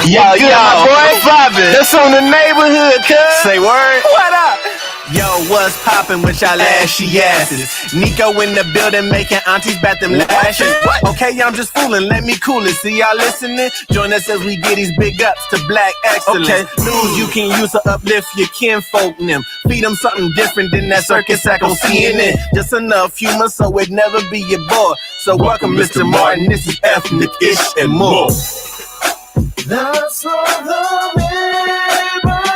Yo, boy, poppin'? that's on the neighborhood, cuz. Say word. What up? Yo, what's poppin' with y'all ashy asses? Nico in the building making aunties bat them lashes. Okay, I'm just fooling, let me cool it. See y'all listening? Join us as we get these big ups to black excellence. Okay. News you can use to uplift your kinfolk and them. Feed them something different than that circus act on CNN. Just enough humor so it never be your bore. So welcome, Mr. Martin. This is ethnic-ish and more. That's all the neighborhood.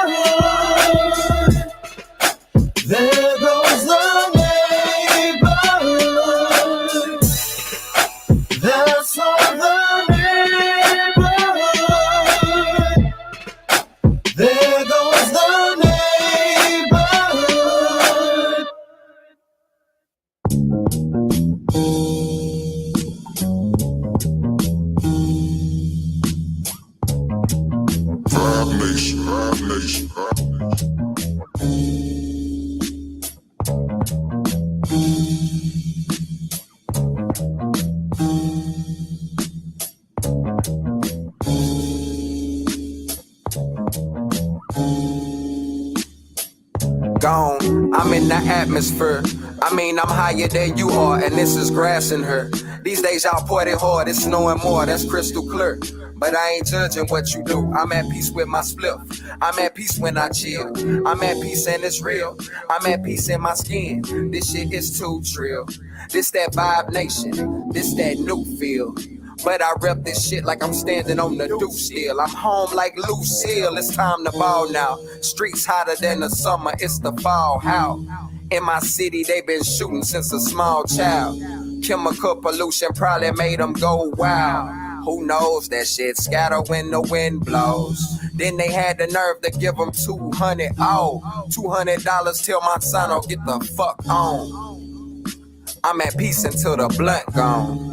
There goes the neighborhood. That's all the neighborhood. There goes the neighborhood. Vibe Nation, Vibe Nation. Gone, I'm in the atmosphere. I mean, I'm higher than you are, and this is grass in her. These days y'all party hard, it's snowing more, that's crystal clear. But I ain't judging what you do. I'm at peace with my spliff. I'm at peace when I chill. I'm at peace and it's real. I'm at peace in my skin. This shit is too trill. This that Vibe Nation. This that new feel. But I rep this shit like I'm standing on the deuce still. I'm home like Lucille, it's time to ball now. Streets hotter than the summer, it's the fall. How? In my city, they been shooting since a small child. Chemical pollution probably made them go wild. Who knows, that shit scatter when the wind blows. Then they had the nerve to give them $200. Oh, $200 till Monsanto get the fuck on. I'm at peace until the blunt gone.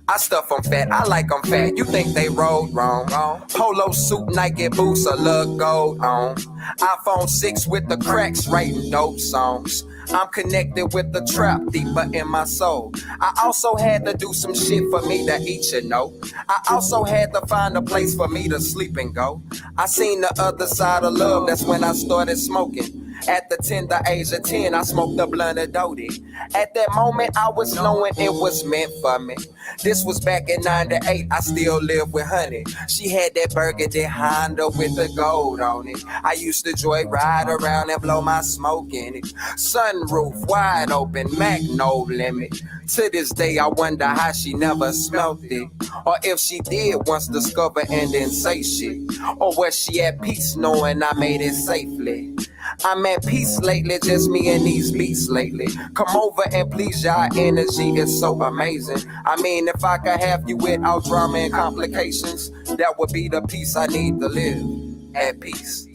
I stuff them fat, I like them fat. You think they rolled wrong? Polo suit, Nike boots, a look gold on. iPhone 6 with the cracks, writing dope songs. I'm connected with the trap deeper in my soul. I also had to do some shit for me to eat, you know. I also had to find a place for me to sleep and go. I seen the other side of love, that's when I started smoking. At the tender age of 10, I smoked a blunt of Dodie. At that moment, I was knowing it was meant for me. This was back in 98, I still live with honey. She had that burgundy Honda with the gold on it. I used to joyride around and blow my smoke in it. Sunroof wide open, Mac no limit. To this day, I wonder how she never smelt it. Or if she did once discover and then say shit. Or was she at peace knowing I made it safely? I'm at peace lately, just me and these beats lately. Come over and please, y'all energy is so amazing. I mean, if I could have you without drama and complications, that would be the peace I need to live at peace.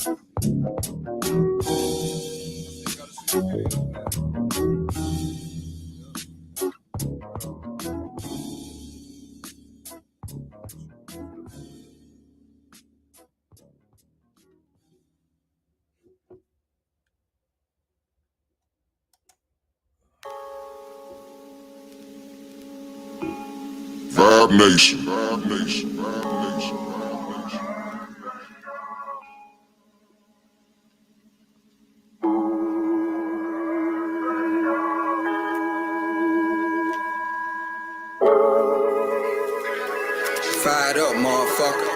Vibe Nation, Vibe Nation, Vibe Nation, Vibe Nation. Fired up, motherfucker.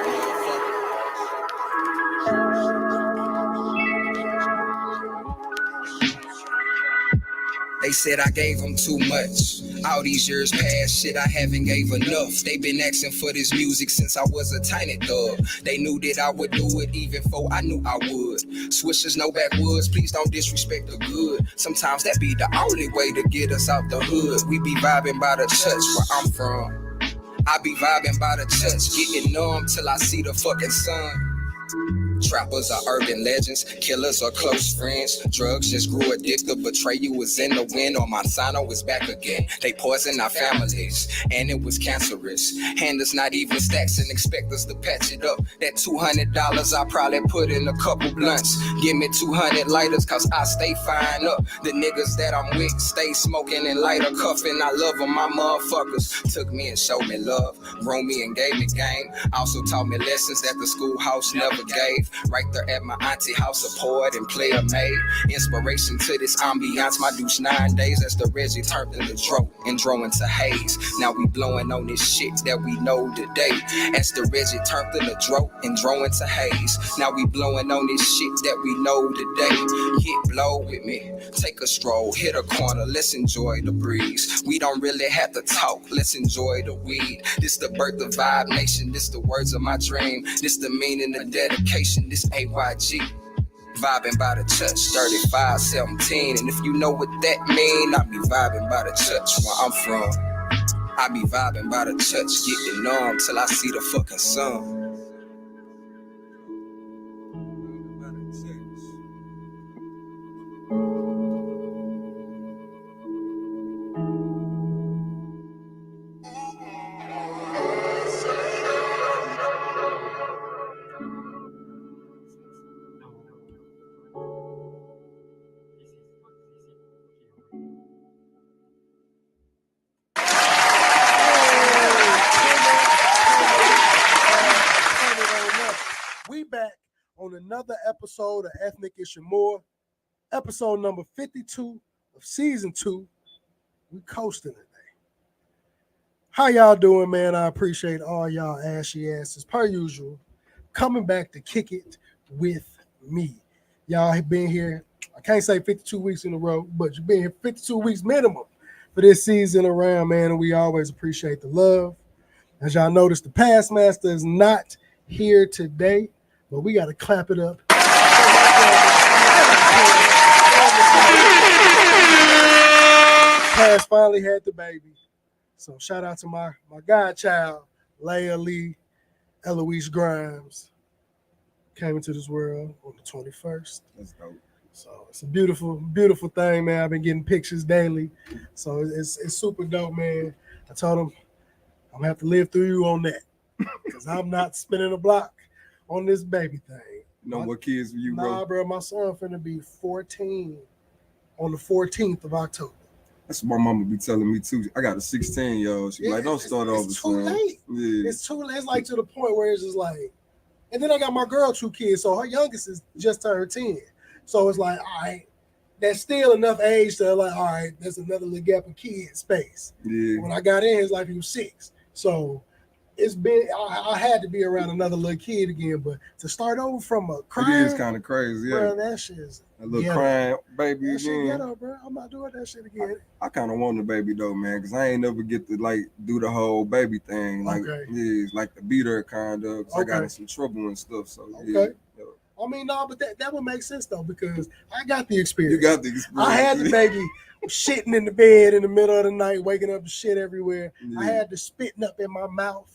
They said I gave them too much. All these years past, shit, I haven't gave enough. They been asking for this music since I was a tiny thug. They knew that I would do it even before I knew I would. Swishers, no backwoods, please don't disrespect the good. Sometimes that be the only way to get us out the hood. We be vibing by the church where I'm from. I be vibing by the church, getting numb till I see the fucking sun. Trappers are urban legends, killers are close friends. Drugs just grew addictive, betrayal was in the wind. Or Monsanto is back again. They poisoned our families, and it was cancerous. Hand us not even stacks and expect us to patch it up. That $200 I probably put in a couple blunts. Give me 200 lighters, cause I stay firing up. The niggas that I'm with stay smoking and lighter cuffing. I love them, my motherfuckers. Took me and showed me love, grown me and gave me game. Also taught me lessons that the schoolhouse never gave. Right there at my auntie house, a poet and player made. Inspiration to this ambiance, my douche 9 days. As the Reggie turned into dro and dro into haze. Now we blowing on this shit that we know today. As the Reggie turned into dro and dro into haze. Now we blowing on this shit that we know today. Hit blow with me, take a stroll, hit a corner, let's enjoy the breeze. We don't really have to talk, let's enjoy the weed. This the birth of Vibe Nation, this the words of my dream. This the meaning of dedication, this AYG. Vibing by the church, 3517. And if you know what that mean, I be vibing by the church where I'm from. I be vibing by the church, getting numb till I see the fucking sun. On another episode of Ethnic Issue More, episode number 52 of season 2. We coasting today. How y'all doing, man? I appreciate all y'all ashy asses, per usual, coming back to kick it with me. Y'all have been here, I can't say 52 weeks in a row, but you've been here 52 weeks minimum for this season around, man, and we always appreciate the love. As y'all notice, the Past Master is not here today, but we got to clap it up. Past finally had the baby. So shout out to my godchild, Leia Lee, Eloise Grimes. Came into this world on the 21st. That's dope. So it's a beautiful, beautiful thing, man. I've been getting pictures daily. So it's super dope, man. I told him I'm going to have to live through you on that because I'm not spinning a block on this baby thing. You know what kids you, bro? Nah, bro, my son finna be 14 on the 14th of October. That's what my mama be telling me too. I got a 16-year-old. She like, don't start over. It's too late. Yeah. It's too late. It's like to the point where it's just like, and then I got my girl 2 kids, so her youngest is just turned 10. So it's like, all right, that's still enough age to like, all right, there's another little gap of kid space. Yeah. When I got in his life, he was 6. So it's been, I had to be around another little kid again, but to start over from a crying, it is kind of crazy, yeah. Bro, that shit is a little crying baby that shit again. ghetto, bro. I'm not doing that shit again. I kind of want the baby though, man, because I ain't never get to like do the whole baby thing, like yeah, like the beater kind of. I got in some trouble and stuff, so yeah. I mean, no, but that would make sense though because I got the experience. You got the experience. I had the baby shitting in the bed in the middle of the night, waking up to shit everywhere. Yeah. I had the spitting up in my mouth.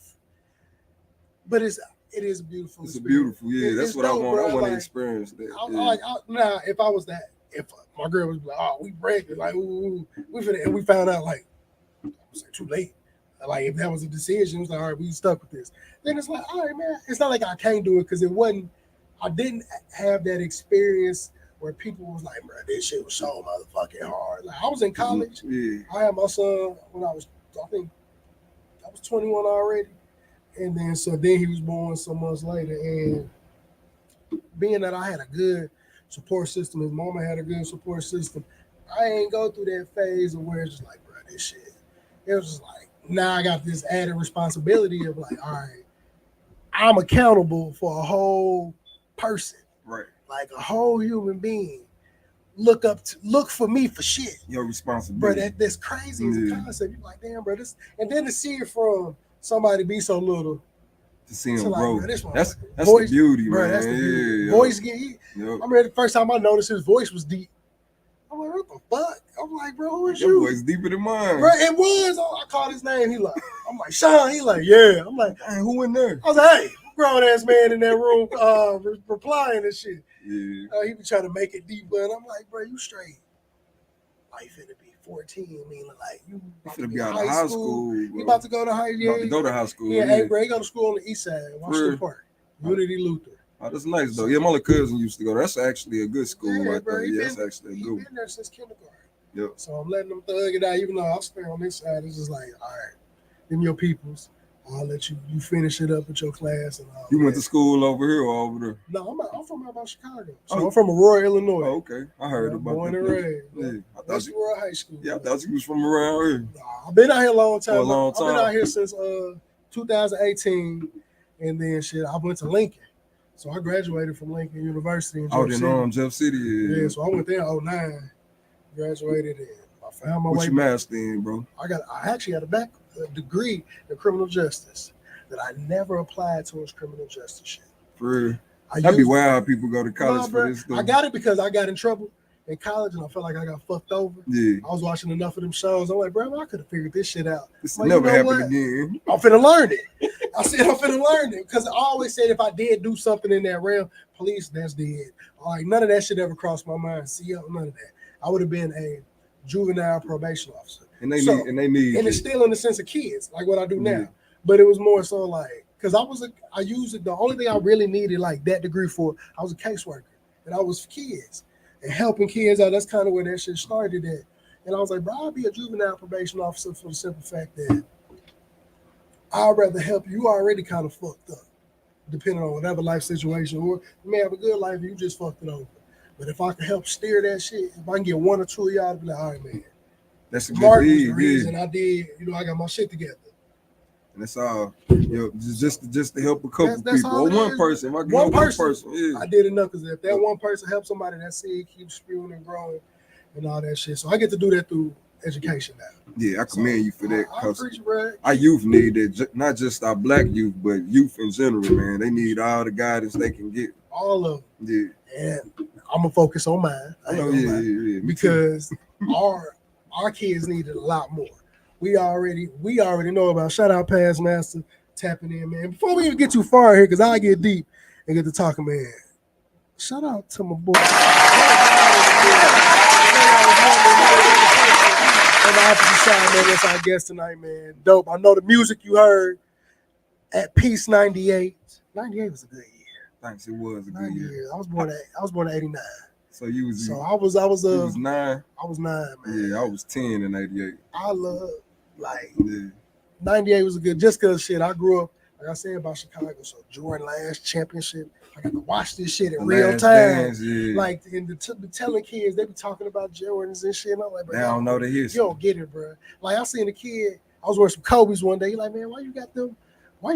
But it is beautiful. It's beautiful, yeah. That's what I want. Bro. I want to experience that. Now, if I was that, if my girl was like, "Oh, we pregnant," like, ooh, and we found out like, I was like, too late. Like, if that was a decision, it was like, all right, we stuck with this. Then it's like, all right, man. It's not like I can't do it because it wasn't. I didn't have that experience where people was like, bro, this shit was so motherfucking hard. Like, I was in college. Yeah. I had my son when I think I was 21 already. And then he was born some months later. And being that I had a good support system, his mama had a good support system, I ain't go through that phase of where it's just like, bro, this shit. It was just like, now I got this added responsibility of like, all right, I'm accountable for a whole person. Right. Like a whole human being. Look for me for shit. Your responsibility. Bro, that's crazy as a concept. You're like, damn, bro, this, and then to see it from somebody be so little to see him grow. Like, that's voice, the beauty, bro, man. That's the beauty. Yeah, voice get. I remember the first time I noticed his voice was deep. I'm like, what the fuck? I'm like, bro, who is you? Your voice deeper than mine. Bro, it was. I called his name. He like, I'm like, Sean. He like, yeah. I'm like, hey, who in there? I was like, hey. grown ass man in that room replying and shit. Yeah. He be trying to make it deep, but I'm like, bro, you straight. Life finna be 14, meaning like you finna be out of high school. You about to go to high school. About to go to high school. Yeah, hey, bro, he go to school on the east side, Washington Park, Unity Luther. Oh, that's nice though. Yeah, my little cousin used to go. That's actually a good school right bro, there. Yeah, that's actually a good one. He's been there since kindergarten. Yep. So I'm letting them thug it out, even though I'll stay on this side. It's just like, all right, them your peoples. I'll let you finish it up with your class. And all you went to school over here or over there? No, I'm from about Chicago. So I'm from Aurora, Illinois. Oh, okay. I heard about that. Born and raised. Yeah. I thought you Aurora High School. Yeah, I thought you was from around here. Nah, I've been out here a long time. For a long time. I've been out here since 2018. And then shit, I went to Lincoln. So I graduated from Lincoln University in Jeff City. Jeff City. Yeah, so I went there in 09. Graduated and I found my way. What's your master in, bro? I actually had a degree in criminal justice that I never applied towards criminal justice shit. For real. That'd be wild how people go to college for this stuff. I got it because I got in trouble in college and I felt like I got fucked over. Yeah. I was watching enough of them shows. I'm like, bro, I could have figured this shit out. This will never happen again. I'm finna learn it. I said I'm finna learn it because I always said if I did do something in that realm, police, that's dead. Like none of that shit ever crossed my mind. None of that. I would have been a juvenile probation officer. And they need it's still in the sense of kids, like what I do now. But it was more so like, because I used it, the only thing I really needed like that degree for, I was a caseworker and I was for kids and helping kids out. That's kind of where that shit started at. And I was like, bro, I'll be a juvenile probation officer for the simple fact that I'd rather help you already kind of fucked up, depending on whatever life situation, or you may have a good life and you just fucked it over. But if I can help steer that shit, if I can get one or two of y'all to be like, all right, man. That's a good reason I did, I got my shit together. And that's all. Just to help a couple people or one person. If I can help one person, I did enough because if that one person helps somebody, that seed keeps spewing and growing and all that shit. So I get to do that through education now. Yeah, I commend you for that. Our youth need that, not just our black youth, but youth in general, man. They need all the guidance they can get. All of them. Yeah. And I'm gonna focus on mine. Because our kids needed a lot more. We already know about shout out Past Master tapping in, man. Before we even get too far here, because I get deep and get to talking, man. Shout out to my boy. On the opposite side, man, that's our guest tonight, man. Dope. I know the music you heard at Peace 98. 98 was a good year. Thanks, it was a good year. I was born at 89. So you was 9. I was 9, man. Yeah, I was 10 in 88. I love 98 was a good, just because shit, I grew up, like I said about Chicago, so Jordan last championship, I got to watch this shit in real time. Dance, yeah. Like, and the telling kids, they be talking about Jordans and shit, and I'm like, bro, they don't know the history. You don't get it, bro. Like, I seen a kid, I was wearing some Kobe's one day, he like, man, why you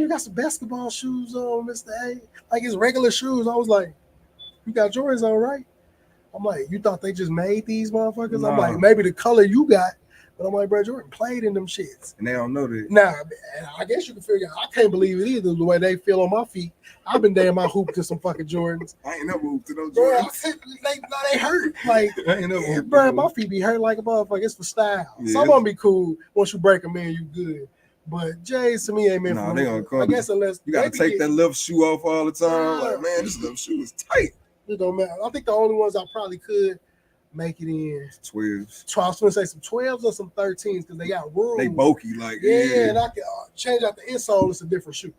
got some basketball shoes on, Mr. A? Like, it's regular shoes. I was like, you got Jordans on, right? I'm like, you thought they just made these motherfuckers? Nah. I'm like, maybe the color you got. But I'm like, bro, Jordan played in them shits. And they don't know that. Nah, I guess you can figure out. I can't believe it either, the way they feel on my feet. I've been damn my hoop to some fucking Jordans. I ain't never hooped to those Jordans. They hurt. Like, I ain't never hooped bro, my feet be hurt like a motherfucker. It's for style. Yeah, some of them be cool. Once you break them in, you good. But J's to me ain't meant for they gonna come. I guess unless you gotta take that left shoe off all the time. Like, man, this left shoe is tight. It don't matter. I think the only ones I probably could make it in 12s. I was gonna say some 12s or some 13s because they got room. They bulky, like and I can change out the insole. It's a different shoe.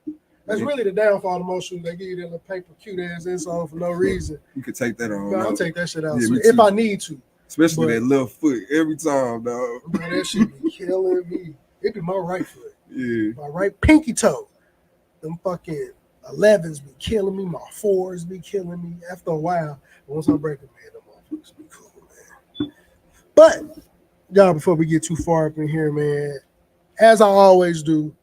That's really the downfall of most shoes. They give you that little paper cute ass insole for no reason. You can take that on. I'll take that shit out if I need to. Especially that left foot every time, dog. Man, that shit be killing me. It be my right foot. Yeah. My right pinky toe. Them fucking 11s be killing me. My 4s be killing me. After a while, once I break them, man, them motherfuckers be cool, man. But, y'all, before we get too far up in here, man, as I always do,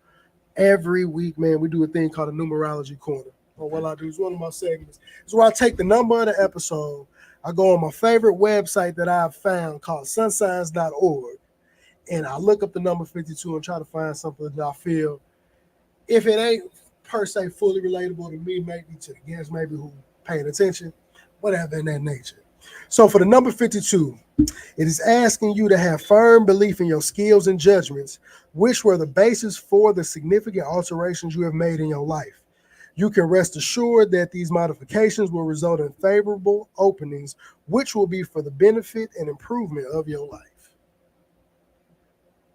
every week, man, we do a thing called a numerology corner. Or what I do is one of my segments. It's where I take the number of the episode. I go on my favorite website that I've found called sunsigns.org. And I look up the number 52 and try to find something that I feel, if it ain't per se fully relatable to me, maybe to the guests, maybe who paying attention, whatever in that nature. So for the number 52, it is asking you to have firm belief in your skills and judgments, which were the basis for the significant alterations you have made in your life. You can rest assured that these modifications will result in favorable openings, which will be for the benefit and improvement of your life.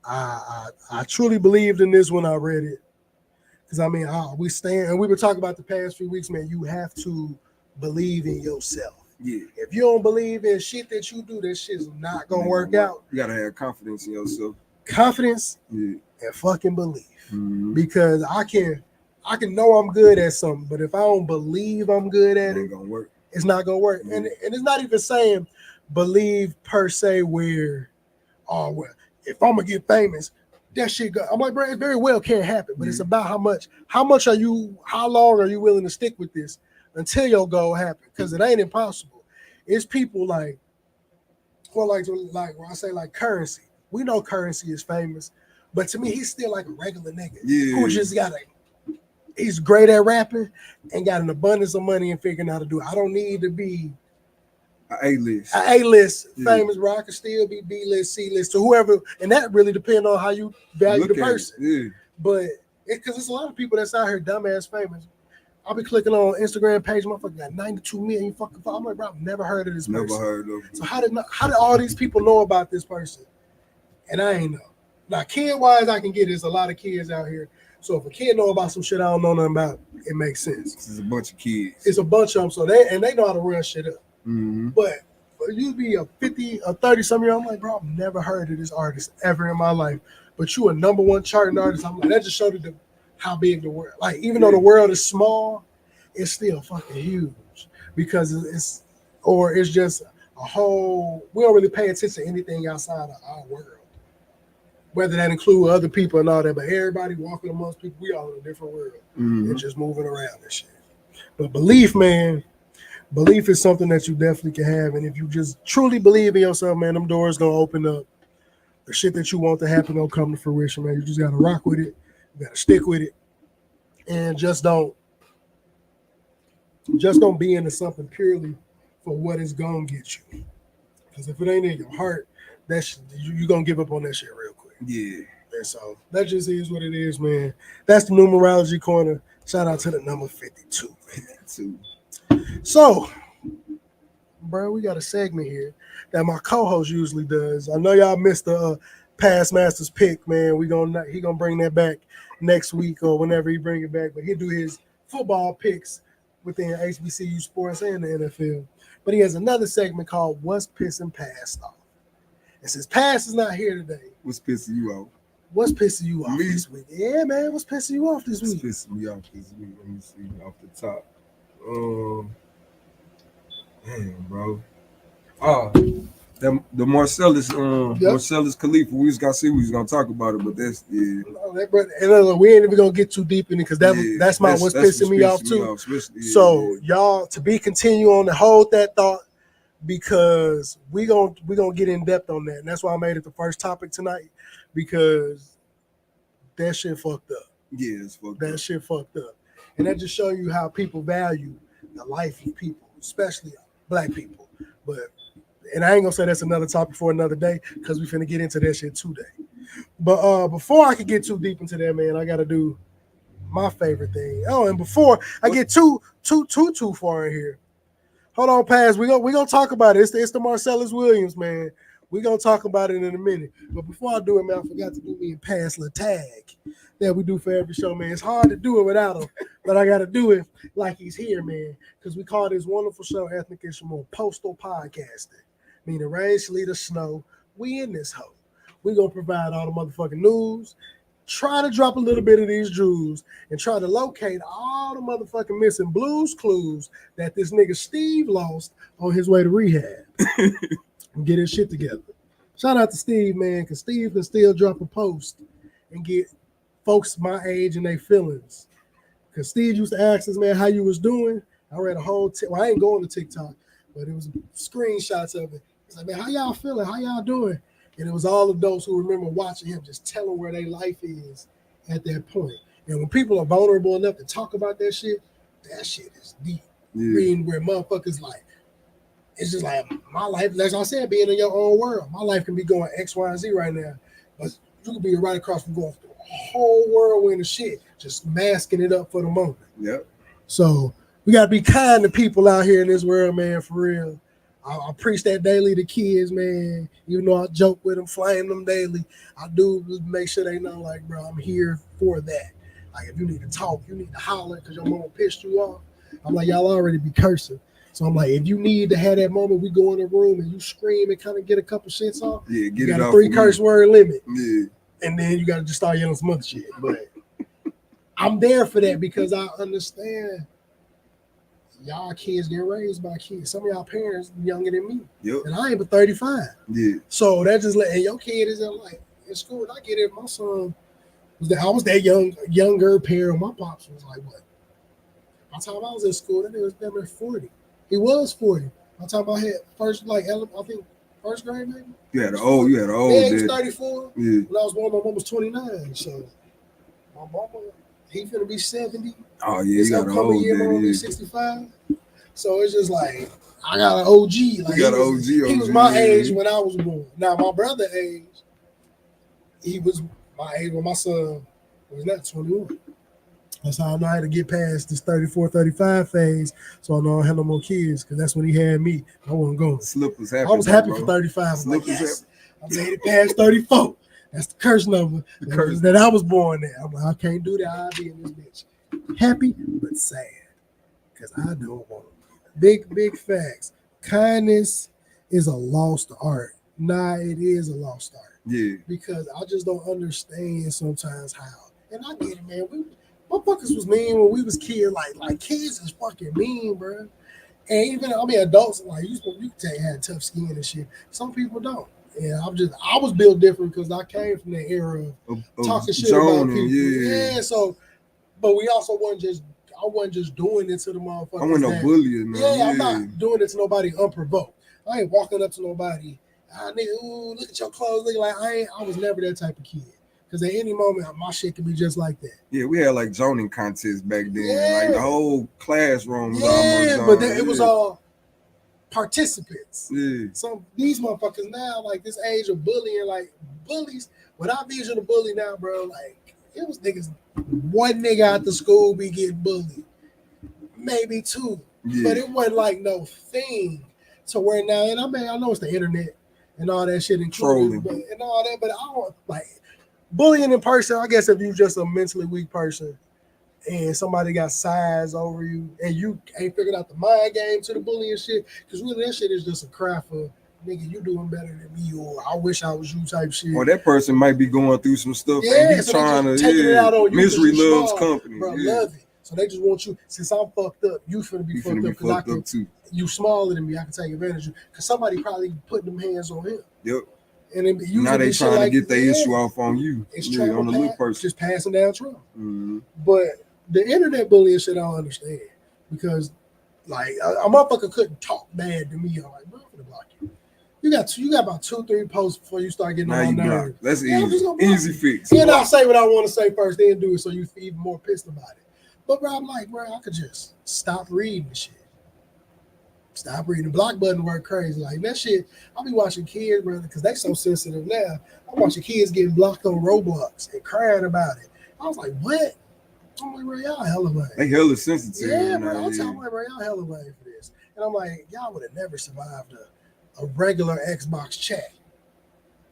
I truly believed in this when I read it. Because, I mean, we stand, and we were talking about the past few weeks, man, you have to believe in yourself. Yeah. If you don't believe in shit that you do, that shit's not going to work out. You got to have confidence in yourself. Confidence and fucking belief. Mm-hmm. Because I can know I'm good at something, but if I don't believe I'm good at it, ain't gonna work. It's not going to work. Mm-hmm. And it's not even saying believe per se where, oh, well, if I'm going to get famous, that shit go. I'm like, bro, it very well can't happen, but it's about how long are you willing to stick with this until your goal happens? Because it ain't impossible. It's people like when I say like Currency. We know Currency is famous, but to me, he's still like a regular nigga who just he's great at rapping and got an abundance of money and figuring out how to do it. I don't need to be A-list famous, bro. I can still be B-list, C-list, to whoever, and that really depends on how you value the person. But because there's a lot of people that's out here dumbass famous. I'll be clicking on Instagram page, motherfucker got 92 million fucking followers. I'm like, bro, I've never heard of this person. Never heard of him. So how did all these people know about this person? And I ain't know. Now, kid-wise, I can get there's a lot of kids out here. So if a kid know about some shit I don't know nothing about, it makes sense. This is a bunch of kids. It's a bunch of them, so they know how to run shit up. Mm-hmm. But you be a 50 or 30-something year old, I'm like, bro, I've never heard of this artist ever in my life. But you a number one charting artist. I'm like, that just showed you how big the world. Like, even though the world is small, it's still fucking huge because it's just a whole. We don't really pay attention to anything outside of our world, whether that include other people and all that. But everybody walking amongst people, we all in a different world and just moving around and shit. But belief, man. Belief is something that you definitely can have, and if you just truly believe in yourself, man, them doors gonna open up. The shit that you want to happen gonna come to fruition, man. You just gotta rock with it, you gotta stick with it, and just don't be into something purely for what it's gonna get you. Because if it ain't in your heart, you gonna give up on that shit real quick. Yeah. And so that just is what it is, man. That's the numerology corner. Shout out to the number 52, man. So, bro, we got a segment here that my co-host usually does. I know y'all missed the Past Masters pick, man. He gonna bring that back next week or whenever he bring it back. But he'll do his football picks within HBCU sports and the NFL. But he has another segment called "What's Pissing Past Off." And since Past is not here today, what's pissing you off? What's pissing you off this week? Yeah, man. What's pissing you off this week? What's pissing me off this week? Let me see off the top. Damn, bro. The Marcellus, Marcellus Khalifa. We just gotta see we was gonna talk about it, but that's we ain't even gonna get too deep in it because that's what's pissing me off too. So y'all to be continue on to hold that thought because we gonna get in depth on that, and that's why I made it the first topic tonight because that shit fucked up. Yeah, it's fucked up. That shit fucked up, and that just show you how people value the life of people, especially Black people. And I ain't gonna say that's another topic for another day because we finna get into that shit today. But before I can get too deep into that, man, I gotta do my favorite thing. Oh, and before I get too far in here, hold on, Paz. We gonna talk about it. It's the Marcellus Williams, man. We gonna talk about it in a minute. But before I do it, man, I forgot to do me and Paz little tag that we do for every show, man. It's hard to do it without him, but I gotta do it like he's here, man. Because we call this wonderful show, Ethnic and Shimon, Postal Podcasting. Meaning rain, sleet, or snow, we in this hoe. We gonna provide all the motherfucking news, try to drop a little bit of these jewels, and try to locate all the motherfucking missing blues clues that this nigga Steve lost on his way to rehab. And get his shit together. Shout out to Steve, man, because Steve can still drop a post and get folks my age and their feelings. Because Steve used to ask us, man, how you was doing. I read a whole, I ain't going to TikTok, but it was screenshots of it. It's like, man, how y'all feeling? How y'all doing? And it was all of those who remember watching him just tell them where their life is at that point. And when people are vulnerable enough to talk about that shit is deep. Yeah. Reading where motherfuckers like, it's just like my life, as I said, being in your own world. My life can be going X, Y, and Z right now. But you could be right across from going through a whole whirlwind of shit, just masking it up for the moment. Yep. So we gotta be kind to people out here in this world, man, for real. I preach that daily to kids, man. Even though I joke with them, flame them daily, I do make sure they know, like, bro, I'm here for that. Like, if you need to talk, you need to holler because your mama pissed you off. I'm like, y'all already be cursing. So I'm like, if you need to have that moment, we go in the room and you scream and kind of get a couple shits off. Yeah, get you got it a off 3 curse word limit. Yeah. And then you got to just start yelling some other shit. But I'm there for that because I understand y'all kids get raised by kids. Some of y'all parents younger than me. Yep. And I ain't but 35. Yeah. So that just and your kid is like in school. And I get it. My son I was that younger parent. My pops was like, what? By the time I was in school, that nigga was damn near 40. He was 40. By the time I had first, I think first grade maybe. You had an old. Yeah, he was 34. Yeah. When I was born, my mom was 29. So my mama, he finna be 70. Oh yeah, you got an old year, daddy. Be 65. So it's just like I got an OG. Like you got an OG. He was my age when I was born. Now my brother age, he was my age when my son was not 21. That's how I know how to get past this 34, 35 phase. So I know I don't have no more kids because that's when he had me. I wasn't going. Slip was happy. I was happy for 35. I was like, yes, I made it past 34. That's the curse number. The curse that I was born at. I'm like, I can't do that. I'll be in this bitch. Happy but sad because I don't want it. Big facts. Kindness is a lost art. Nah, it is a lost art. Yeah. Because I just don't understand sometimes how. And I get it, man. Motherfuckers was mean when we was kids. Like kids is fucking mean, bro. And even adults like you can tell you had tough skin and shit. Some people don't. And I was built different because I came from the era of talking shit about people. Yeah. So, but we also I wasn't just doing it to the motherfuckers. I wasn't no bullying, man. Yeah, I'm not doing it to nobody unprovoked. I ain't walking up to nobody. Nigga, ooh, look at your clothes. Look like I was never that type of kid. Because at any moment, my shit could be just like that. Yeah, we had like zoning contests back then. Yeah. Like the whole classroom was almost but it was all participants. Yeah. So these motherfuckers now, like this age of bullying, like bullies, what I vision a bully now, bro, like it was niggas, one nigga out the school be getting bullied. Maybe 2. Yeah. But it wasn't like no thing to where now, and I know it's the internet and all that shit and trolling and all that, but I don't like bullying in person. I guess if you're just a mentally weak person and somebody got size over you and you ain't figured out the mind game to the bullying shit, because really that shit is just a cry for nigga, you doing better than me, or I wish I was you type shit. Or that person might be going through some stuff and he's trying to it out on you. Misery loves company. Bro, love it. So they just want you, since I'm fucked up, you finna be fucked up because you smaller than me, I can take advantage of you. Because somebody probably put them hands on him. Yep. And then now they trying to get their issue off on you. It's on the little person. Just passing down trauma. Mm-hmm. But the internet bullying shit I don't understand. Because like a motherfucker couldn't talk bad to me. I'm like, bro, I'm gonna block you. You got about 2-3 posts before you start getting on my nerves. That's easy fix. And I'll say what I want to say first, then do it so you feel even more pissed about it. But bro, I'm like, bro, I could just stop reading the shit. Stop reading. The block button work crazy. Like that shit, I'll be watching kids, brother, because they so sensitive now. I'm watching kids getting blocked on Roblox and crying about it. I was like, what? I'm like, bro, y'all hella lame. They hella sensitive. Yeah, bro. I'm telling you, bro, y'all hella lame for this. And I'm like, y'all would have never survived a regular Xbox chat.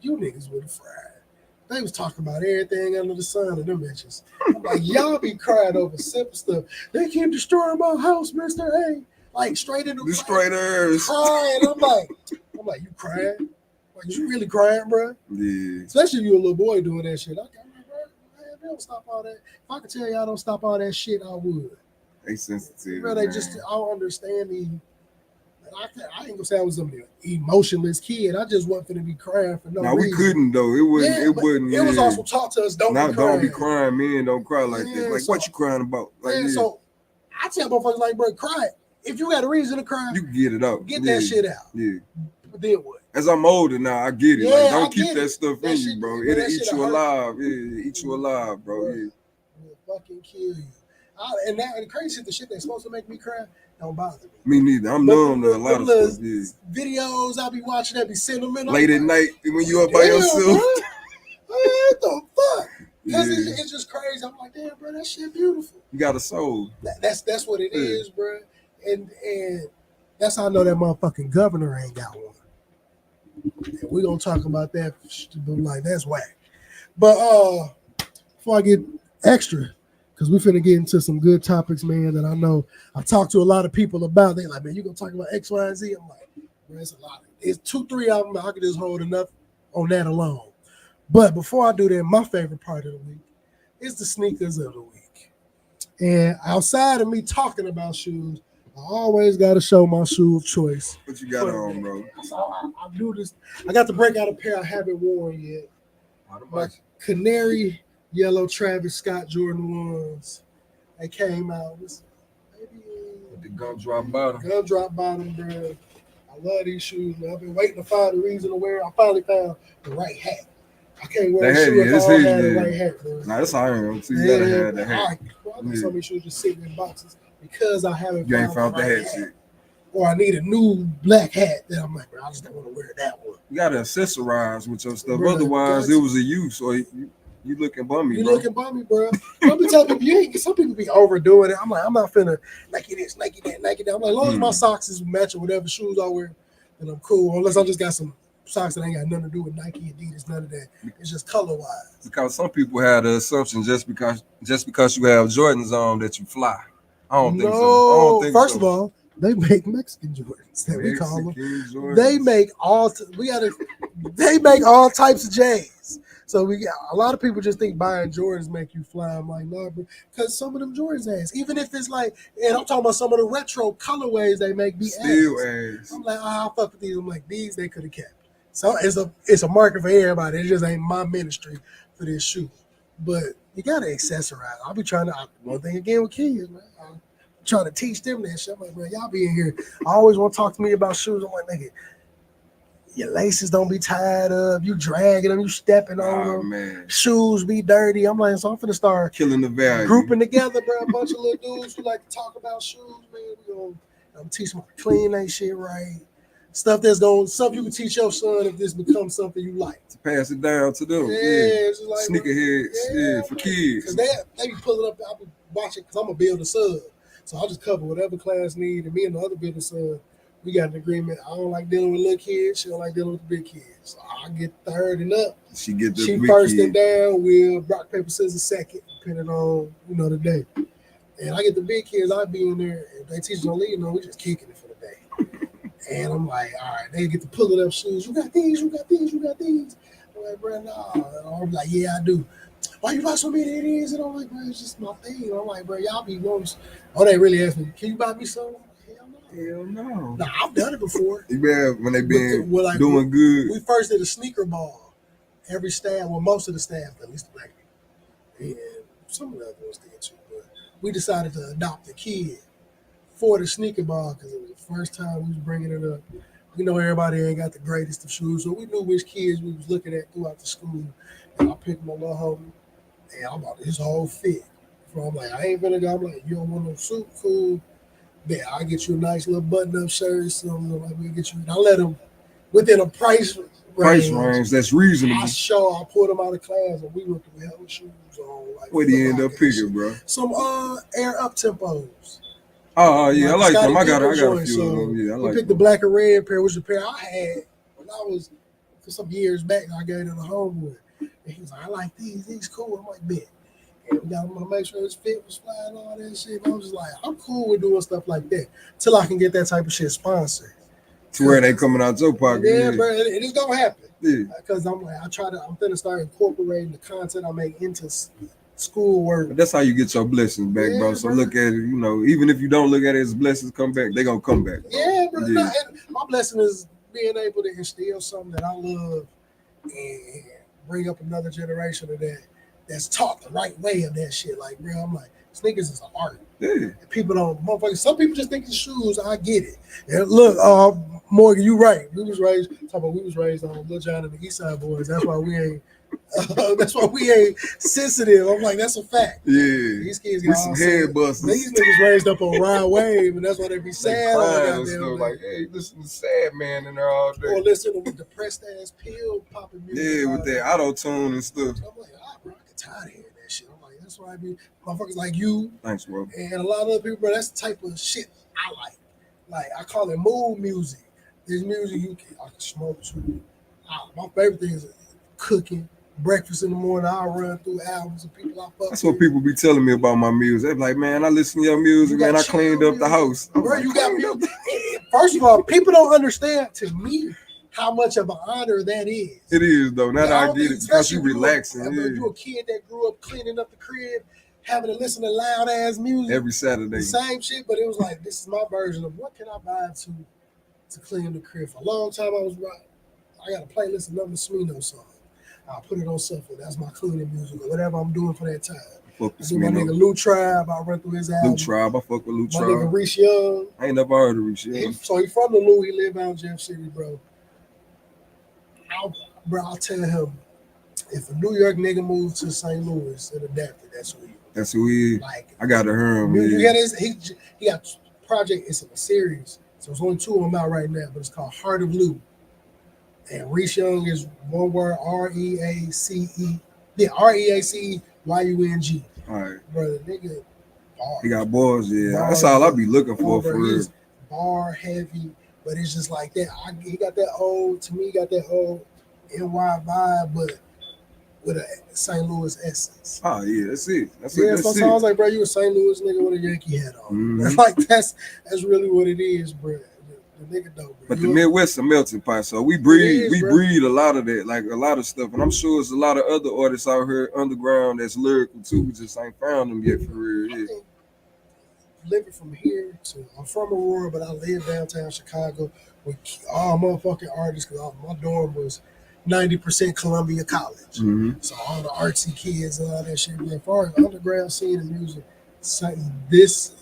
You niggas would have fried. They was talking about everything under the sun of them bitches. I'm like, y'all be crying over simple stuff. They keep destroying my house, Mr. A. Like straight in the destroyers. Crying. I'm like, you crying? Like, you really crying, bro? Yeah. Especially if you a little boy doing that shit. I'm like, bro, man, they don't stop all that. If I could tell y'all don't stop all that shit, I would. They sensitive. Bro, I don't understand the. I ain't gonna say I was an emotionless kid. I just wasn't gonna be crying for no reason. We couldn't though. It wouldn't. It was also taught to us don't be crying. Men don't cry like that. Like, what you crying about? Like, so I tell motherfuckers like, bro, cry. If you got a reason to cry, you get it out. Get that shit out. Yeah. But then what? As I'm older now, I get it. Yeah, like, don't keep that stuff in you, bro. It'll eat you alive. Yeah, eat you alive, bro. Yeah. It'll fucking kill you. And the crazy shit, the shit that's supposed to make me cry, don't bother Me me. neither. I'm numb to a lot of stuff. Yeah. Videos I be watching that be sentimental. Late at night when you up by yourself. What the fuck? Because it's just crazy. I'm like, damn, bro, that shit beautiful. You got a soul. That's what it is, bro. And that's how I know that motherfucking governor ain't got one. And we're gonna talk about that. Like, that's whack. But before I get extra, because we finna get into some good topics, man, that I know I talked to a lot of people about. They like, man, you gonna talk about X, Y, and Z? I'm like, man, it's a lot. It's 2-3 of them. I could just hold enough on that alone. But before I do that, my favorite part of the week is the sneakers of the week. And outside of me talking about shoes, I always got to show my shoe of choice. What you got on, bro? So I do this. I got to break out a pair I haven't worn yet. My canary yellow Travis Scott Jordan ones. They came out. Maybe the gumdrop bottom. Gumdrop bottom, bro. I love these shoes, man. I've been waiting to find a reason to wear. I finally found the right hat. I can't wear a shoe if I don't have the right hat, bro. Nah, that's how I am. So you gotta have the hat. I got so many shoes just sitting in boxes because I haven't found the hat yet. Or I need a new black hat that I'm like, bro, I just don't want to wear that one. You gotta accessorize with your stuff. Bro, otherwise, it was a use. Or you looking bummy, bro. Looking bummy, bro. Don't be telling people, some people be overdoing it. I'm like, I'm not finna Nike this, Nike that, Nike that. I'm like, as long as my socks is matching whatever shoes I wear, then I'm cool. Unless I just got some socks that ain't got nothing to do with Nike, Adidas, none of that. It's just color wise. Because some people have the assumption just because you have Jordans on that you fly. I don't think so. I don't think First of all, they make Mexican Jordans that we call them. Jordans. They make they make all types of J's. So we got a lot of people just think buying Jordans make you fly. I'm like, no, bro, because some of them Jordans ass. Even if it's like, and I'm talking about some of the retro colorways they make be still ass. I'm like, I'll fuck with these. I'm like, these they could have kept. So it's a market for everybody. It just ain't my ministry for this shoe. But you gotta accessorize. I'll be trying to one thing again with kids, man. I'm trying to teach them that shit. I'm like, man, y'all be in here. I always want to talk to me about shoes. I'm like, nigga, your laces don't be tied up. You dragging them. You stepping on them. Man. Shoes be dirty. I'm like, so I'm finna start killing the value. Grouping together, bro. A bunch of little dudes who like to talk about shoes, man. I'm teaching them how to clean that shit right. Stuff you can teach your son if this becomes something you like. To pass it down to them. Yeah. Just like, sneakerheads, for kids. Because they be pulling up, I'll be watching, because I'm a builder sub. So I'll just cover whatever class need. And me and the other builder sub, we got an agreement. I don't like dealing with little kids. She don't like dealing with the big kids. So I get third and up. She first and down. We'll rock, paper, scissors second, depending on, the day. And I get the big kids, I be in there. If they teach no lead, we just kicking it for the day. And I'm like, all right, they get to pull it up shoes. You got these, you got these, you got these. I'm like, bro, nah. And I'm like, yeah, I do. Why you buy so many of these? And I'm like, bro, it's just my thing. I'm like, bro, y'all be wanting. Oh, they really asked me, can you buy me some? Hell no. Nah, I've done it before. You been when they been doing good. We first did a sneaker ball. Every staff, most of the staff, at least the black people, and some of the other ones did too. But we decided to adopt a kid for the sneaker ball because it was the first time we was bringing it up. We know everybody ain't got the greatest of shoes, so we knew which kids we was looking at throughout the school. And I picked my little homie, and I bought his whole fit. So I'm like, I ain't gonna go. I'm like, you don't want no suit? Cool. Yeah, I'll get you a nice little button-up shirt or something. Like, we'll get you. I let him within a price range that's reasonable. I pulled him out of class, and we went to hell with shoes on. Like, what do you end up picking, bro? Some Air Up Tempos. Oh yeah, I like them. I got a few so of them. Yeah, I like. We picked the black and red pair, which was the pair I had when I was some years back. I got it in the homeboy, and he was like, "I like these. These cool." I'm like, "Bet." And we got him to make sure his fit was fly and all that shit. And I was just like, I'm cool with doing stuff like that till I can get that type of shit sponsored. To where they coming out your pocket. Yeah, bro, it is gonna happen. Yeah, because I'm gonna start incorporating the content I make into schoolwork. But that's how you get your blessings back, bro. So look at it, even if you don't look at it as blessings come back, they gonna come back. Yeah, bro. Yeah. And my blessing is being able to instill something that I love and bring up another generation of that's taught the right way of that shit. Like, bro, I'm like, sneakers is an art. Yeah. And people don't, some people just think it's shoes. I get it. And look, Morgan, you right. We was raised on Lil John and the East Side Boys. That's why we ain't sensitive. I'm like, that's a fact. Yeah. These kids got some head busters. These niggas raised up on Ride Wave, and that's why they be sad. Like, hey, listen to Sad Man in there all day. Or listen to depressed ass pill popping music. Yeah, with that auto tune and stuff. I'm like, bro, I can tired of hearing that shit. I'm like, that's why I be motherfuckers like you. Thanks, bro. And a lot of other people, bro, that's the type of shit I like. Like, I call it mood music. This music I can smoke to. My favorite thing is cooking. Breakfast in the morning, I'll run through albums of people I fuck That's with. what people be telling me about my music. They're like, man, I listen to your music, man. I cleaned up the house. Bro, you got music. First of all, people don't understand, to me, how much of an honor that is. It is, though. Now that I get it, because you relaxing. You a kid that grew up cleaning up the crib, having to listen to loud ass music every Saturday. The same shit, but it was like, this is my version of what can I buy to clean the crib. For a long time, I got a playlist of Number Smino songs. I'll put it on shuffle. That's my cleaning music or whatever I'm doing for that time. I do my nigga Lou Tribe. I run through his album. Lou Tribe. I fuck with Lou Tribe. My nigga Reese Young. I ain't never heard of Reese Young. So he from the Lou. He live out in Jeff City, bro. I'll tell him, if a New York nigga moves to St. Louis and adapted, that's who he is. That's who he is. Like, I got to hear him. You got he got a project. It's a series. So it's only 2 of them out right now, but it's called Heart of Lou. And Reese Young is one word, R-E-A-C-E. Yeah, R-E-A-C-E-Y-U-N-G. All right. Brother, nigga, bars. He got bars, yeah. Bars, that's all I be looking for real. Bar heavy, but it's just like that. He got that old, to me, got that old NY vibe, but with a St. Louis essence. Oh, yeah, that's it. That's sometimes I was like, bro, you a St. Louis nigga with a Yankee hat on. Mm-hmm. Like, that's really what it is, bro. The nigga dope, bro. But the Midwest a melting pot, so we breed a lot of that, like a lot of stuff, and I'm sure there's a lot of other artists out here underground that's lyrical too. We just ain't found them yet for real. Yeah. Living from here I'm from Aurora, but I live downtown Chicago with all motherfucking artists because my dorm was 90% Columbia College. Mm-hmm. So all the artsy kids and all that shit. Man, as far as underground scene and music, this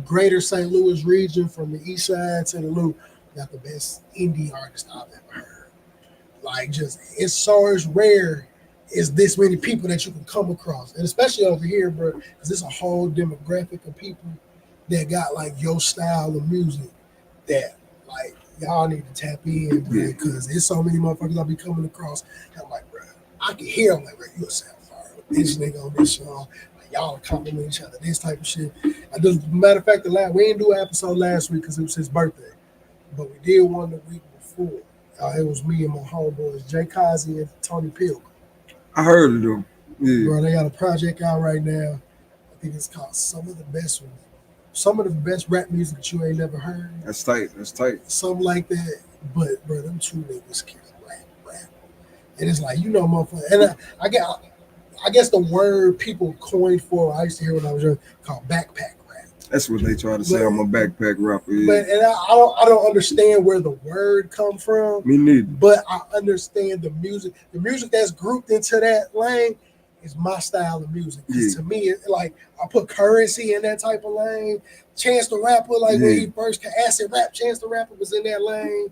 greater St. Louis region from the east side to the loop got the best indie artists I've ever heard. Like, just it's rare is this many people that you can come across, and especially over here, bro, because there's a whole demographic of people that got like your style of music that like y'all need to tap in, because there's so many motherfuckers I'll be coming across. And I'm like, bro, I can hear them like, bro, you a sound fire. This nigga on this song. Y'all compliment each other, this type of shit. Matter of fact, we didn't do an episode last week because it was his birthday, but we did one the week before. It was me and my homeboys, Jay Kazi and Tony Pilgrim. I heard of them. Yeah. Bro, they got a project out right now. I think it's called Some of the Best Rap Music That You Ain't Never Heard. That's tight. Something like that. But, bro, them two niggas can rap. And it's like, motherfucker. And I guess the word people coined for, I used to hear when I was young, called backpack rap. That's what they try to say. I'm a backpack rapper. Yeah. But I don't understand where the word come from. Me neither. But I understand the music. The music that's grouped into that lane is my style of music. Because to me, like, I put Currency in that type of lane. Chance the Rapper, like when he first acid rap, Chance the Rapper was in that lane.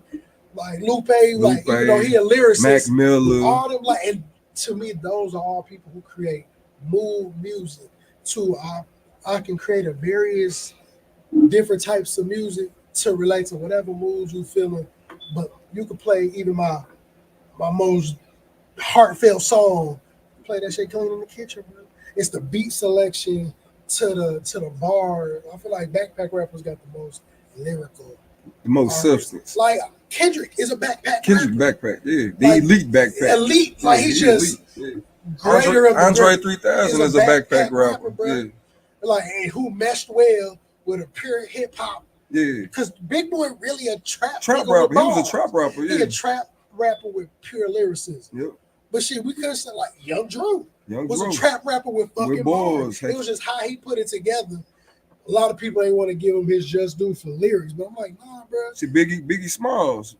Like Lupe, like even though he a lyricist, Mac Miller, all them like. And to me, those are all people who create mood music. I can create a various different types of music to relate to whatever moods you feeling. But you could play even my most heartfelt song. Play that shit clean in the kitchen, bro. It's the beat selection to the bar. I feel like backpack rappers got the most lyrical, the most substance. Like Kendrick is a backpack. Kendrick rapper. Backpack, yeah, the like, elite backpack. Elite, like he's just greater. Andre 3000 is a backpack rapper. Yeah. Like, and who meshed well with a pure hip hop. Yeah. Because Big Boy really a trap rapper. He was a trap rapper. Yeah. He a trap rapper with pure lyricism. Yep. But shit, we could have said like Young Drew was a trap rapper with fucking bars. It was just how he put it together. A lot of people ain't want to give him his just due for lyrics, but I'm like, nah, bro. See, Biggie Smalls,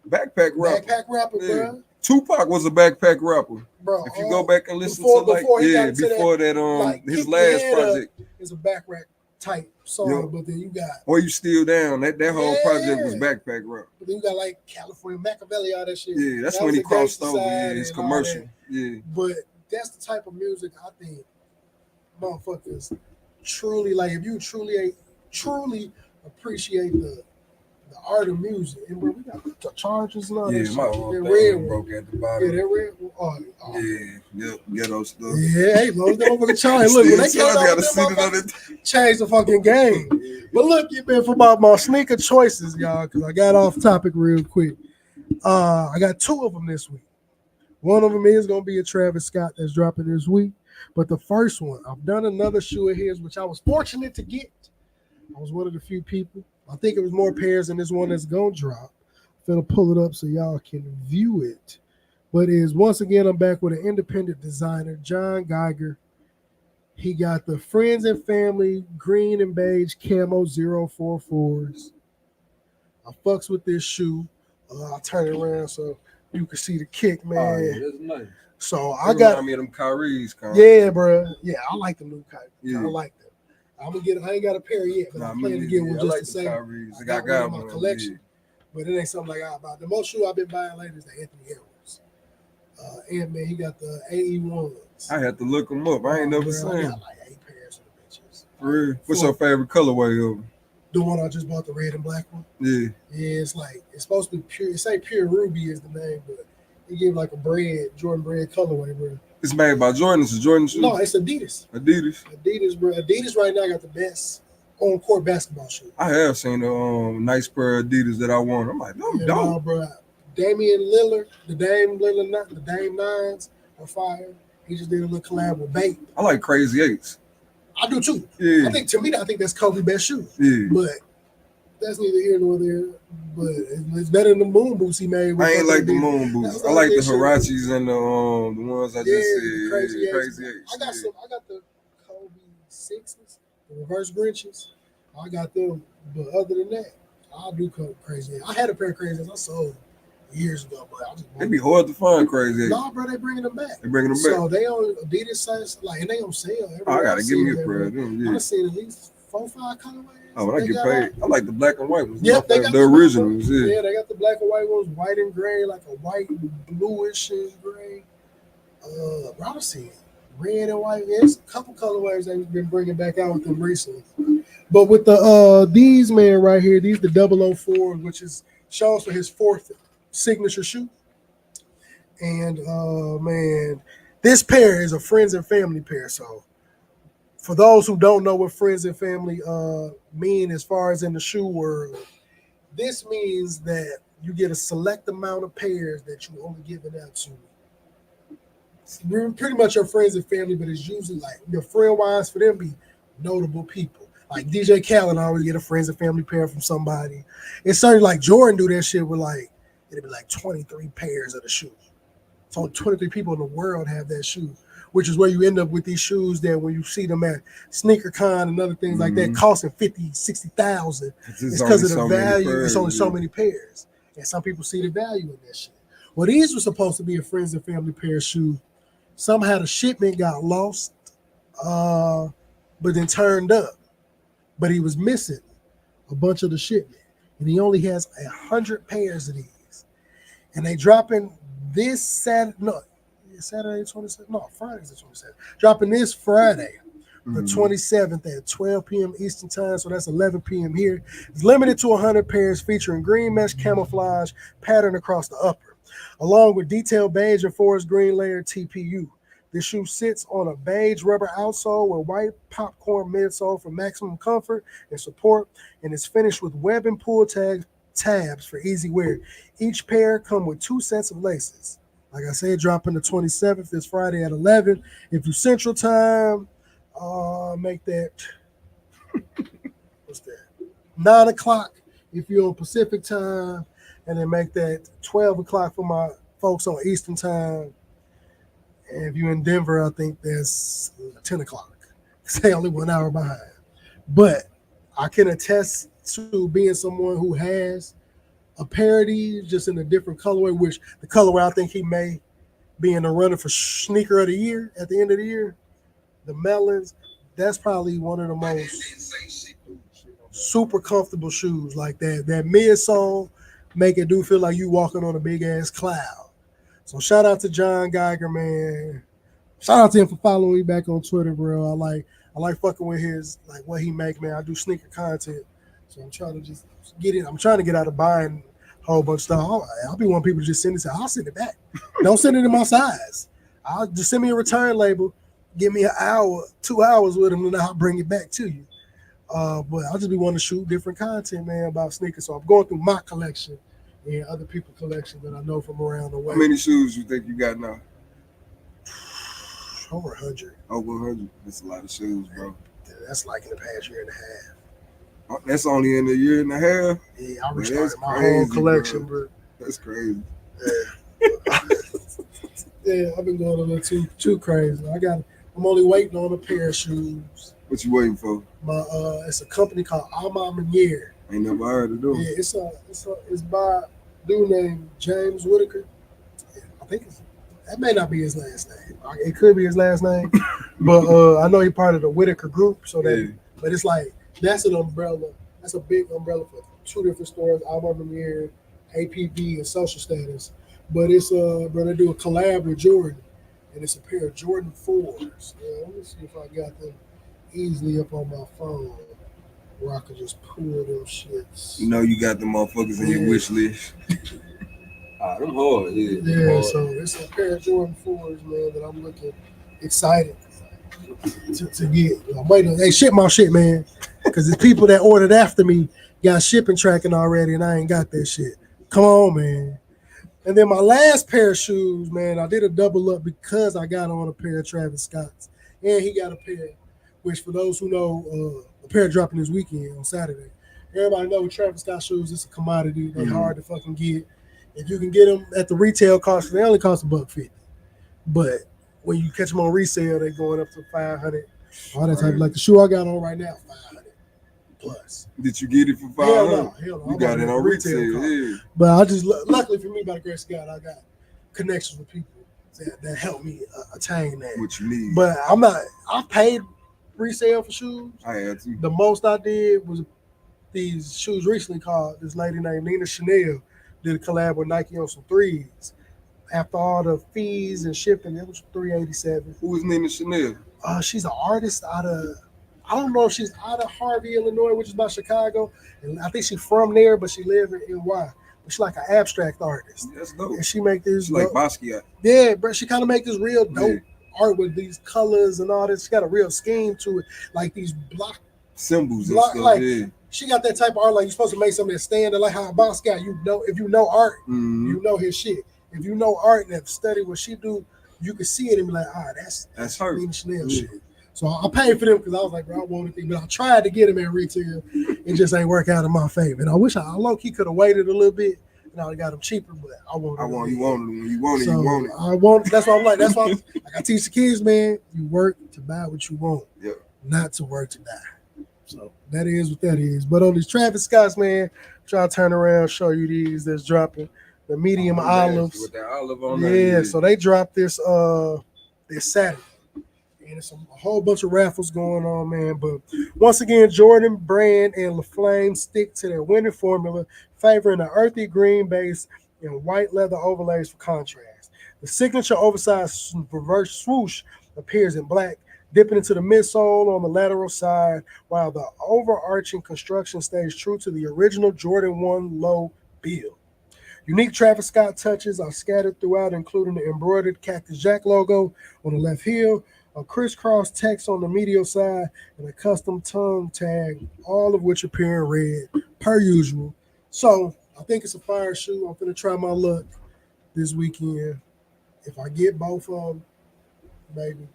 backpack rapper. Backpack rapper, bro. Tupac was a backpack rapper. Bro, if you go back and listen before that his last project is a backpack type song, but then you got Or You Still Down. That whole project was backpack rap. But then you got like California Machiavelli, all that shit. Yeah, that's when he crossed over. Yeah, his commercial. Yeah. But that's the type of music I think motherfuckers truly like. If you truly appreciate the The Art of Music. And bro, we got the Chargers and all that Yeah, shit. my That old red thing one. broke at the Yeah, bottom. that red one. Oh, Yeah, ghetto stuff. yeah, hey, look, them motherfucking Chargers. Look, when they Still, came I out gotta with see them it on motherfuckers, it. change the fucking game. But look, you been for my sneaker choices, y'all, because I got off topic real quick. I got two of them this week. One of them is going to be a Travis Scott that's dropping this week. But the first one, I've done another shoe of his, which I was fortunate to get. I was one of the few people. I think it was more pairs than this one that's going to drop. I'm going to pull it up so y'all can view it. But once again, I'm back with an independent designer, John Geiger. He got the Friends and Family green and beige camo 044s. I fucks with this shoe. I'll turn it around so you can see the kick, man. Oh, yeah, that's nice. So I got me of them Kyrie's. Yeah, bro. Yeah, I like the new Kyrie. Yeah. I like them. I'm gonna get. I ain't got a pair yet, but I'm planning to get one just like to say Kyrie's. I got one in my collection. But it ain't something like I about. The most shoe I've been buying lately is the Anthony Edwards. And man, he got the AE1s. I had to look them up. I ain't never seen. I got like 8 pairs of the bitches. For real? What's your favorite colorway of them? The one I just bought, the red and black one. Yeah. Yeah, it's supposed to be pure. It say Pure Ruby is the name, but it give like a Jordan bread colorway, bro. It's made by Jordan. It's a Jordan shoe. No, it's Adidas. Adidas, bro. Adidas right now got the best on-court basketball shoe. I have seen a nice pair of Adidas that I want. I'm like, them dope. No, bro. Damian Lillard, the Dame 9s are fire. He just did a little collab with Bait. I like Crazy 8s. I do too. Yeah. I think that's Kobe's best shoe. Yeah. But that's neither here nor there. But it's better than the moon boots he made. I ain't like the moon boots. I like the Hirachis and the ones I just said. Crazy 8s. I got the Kobe 6s, the reverse Grinches. I got them. But other than that, I do Crazy 8. I had a pair of Crazy 8s I sold years ago, but I just it'd be hard to find Crazy 8. No, bro, they bringing them back. So they on Adidas sites, and they on sale. I gotta give me a pair of them. Yeah. I've seen at least 4 or 5 colorways. Oh, when I get paid, I like the black and white ones. Yep, they got the originals. Yeah, they got the black and white ones, white and gray, like a white, bluish and gray. Bro, I've seen red and white. There's a couple colorways they've been bringing back out with them recently. But with the these man right here, these the 004, which is shows for his 4th signature shoe. And man, this pair is a Friends and Family pair. So for those who don't know what Friends and Family mean as far as in the shoe world, this means that you get a select amount of pairs that you only giving out to. We're pretty much your friends and family, but it's usually like your friend wise for them be notable people. Like DJ Khaled always get a friends and family pair from somebody. It's certainly like Jordan do that shit with like it'd be like 23 pairs of the shoe. So 23 people in the world have that shoe, which is where you end up with these shoes that when you see them at SneakerCon and other things like that costing 50, 60,000. It's because of the value. It's only so many pairs. And some people see the value in that shit. Well, these were supposed to be a friends and family pair of shoes. Somehow the shipment got lost, but then turned up. But he was missing a bunch of the shipment. And he only has 100 pairs of these. And they dropping this Saturday, Saturday 27th? No, Friday's the 27th. Dropping this Friday, the 27th at 12 p.m. Eastern time, so that's 11 p.m. here. It's limited to 100 pairs featuring green mesh camouflage pattern across the upper, along with detailed beige and forest green layer TPU. This shoe sits on a beige rubber outsole with white popcorn midsole for maximum comfort and support, and it's finished with web and pull tabs for easy wear. Each pair come with 2 sets of laces. Like I said, dropping the 27th this Friday at 11. If you Central Time, make that what's that? 9 o'clock if you're on Pacific Time, and then make that 12 o'clock for my folks on Eastern Time. And if you're in Denver, I think that's 10 o'clock. Say only 1 hour behind. But I can attest to being someone who has a pair of these just in a different colorway, which the colorway I think he may be in the running for sneaker of the year at the end of the year. The melons, that's probably one of the most super comfortable shoes like that. That midsole make it do feel like you walking on a big ass cloud. So shout out to John Geiger, man. Shout out to him for following me back on Twitter, bro. I like fucking with his like what he make, man. I do sneaker content So I'm trying to just get it. I'm trying to get out of buying a whole bunch of stuff. I'll be one people to just send it. I'll send it back. Don't send it in my size. I'll just send me a return label. Give me an hour, 2 hours with them, and I'll bring it back to you. But I'll just be wanting to shoot different content, man, about sneakers. So I'm going through my collection and other people's collection that I know from around the way. How many shoes you think you got now? Over 100. Over 100. That's a lot of shoes, bro. That's like in the past year and a half. That's only in a year and a half? Yeah, I restarted my whole collection, bro. That's crazy. Yeah. Yeah, I've been going a little too crazy. I'm only waiting on a pair of shoes. What you waiting for? It's a company called J-Ahm88d. Ain't never heard of them. Yeah, it's by a dude named James Whitaker. I think that may not be his last name. It could be his last name, but I know he's part of the Whitaker group. So that, but it's like that's an umbrella. That's a big umbrella for 2 different stores: J-Ahm88d, APB, and Social Status. But it's bro, they do a collab with Jordan, and it's a pair of Jordan 4s. Yeah, let me see if I got them easily up on my phone, where I could just pull them shits. You know you got the motherfuckers in your wish list. Them hard, Yeah, hard. So it's a pair of Jordan 4s, man, that I'm looking excited to get. I'm waiting. Hey, ship my shit, man, because the people that ordered after me got shipping tracking already, and I ain't got that shit. Come on, man. And then my last pair of shoes, man, I did a double up because I got on a pair of Travis Scott's, and he got a pair, which for those who know, a pair dropping this weekend on Saturday. Everybody know Travis Scott shoes, it's a commodity. They're hard to fucking get. If you can get them at the retail cost, they only cost $150. But when you catch them on resale, they're going up to $500. All that type of, like the shoe I got on right now, $500 plus. Did you get it for $500? Hell no. You got it on retail, yeah. But I just, luckily for me, by the grace of God, I got connections with people that help me attain that. What you need. But I paid resale for shoes. I had to. The most I did was these shoes recently called this lady named Nina Chanel did a collab with Nike on some 3s. After all the fees and shipping, it was $387. Who is Nina Chanel? She's an artist I don't know if she's out of Harvey, Illinois, which is by Chicago. And I think she's from there, but she lives in NY. But she's like an abstract artist. That's dope. And she make this she's like Basquiat. Yeah, bro. She kind of make this real dope art with these colors and all this. She got a real scheme to it, like these block symbols and stuff. Like, she got that type of art, like you're supposed to make something that stand like how Basquiat, you know, if you know art, you know his shit. If you know art and have studied what she do, you can see it and be like, that's her. Nina Chanel shit. So I paid for them because I was like, bro, I wanted them, but I tried to get them at retail. It just ain't work out in my favor. And I wish I low-key could have waited a little bit and I would have got them cheaper, but I wanted them. You wanted them. When you want it, you want it. I want. That's why I'm like, that's why like I teach the kids, man, you work to buy what you want, not to work to die. So that is what that is. But on these Travis Scott's, man, try to turn around, show you these that's dropping. The medium olives. With that olive on there. So they dropped this Saturday. And it's a whole bunch of raffles going on, man. But once again, Jordan Brand and LaFlame stick to their winning formula, favoring an earthy green base and white leather overlays for contrast. The signature oversized reverse swoosh appears in black, dipping into the midsole on the lateral side, while the overarching construction stays true to the original Jordan 1 low build. Unique Travis Scott touches are scattered throughout, including the embroidered Cactus Jack logo on the left heel, a crisscross text on the medial side, and a custom tongue tag, all of which appear in red, per usual. So I think it's a fire shoe. I'm going to try my luck this weekend. If I get both of them, maybe.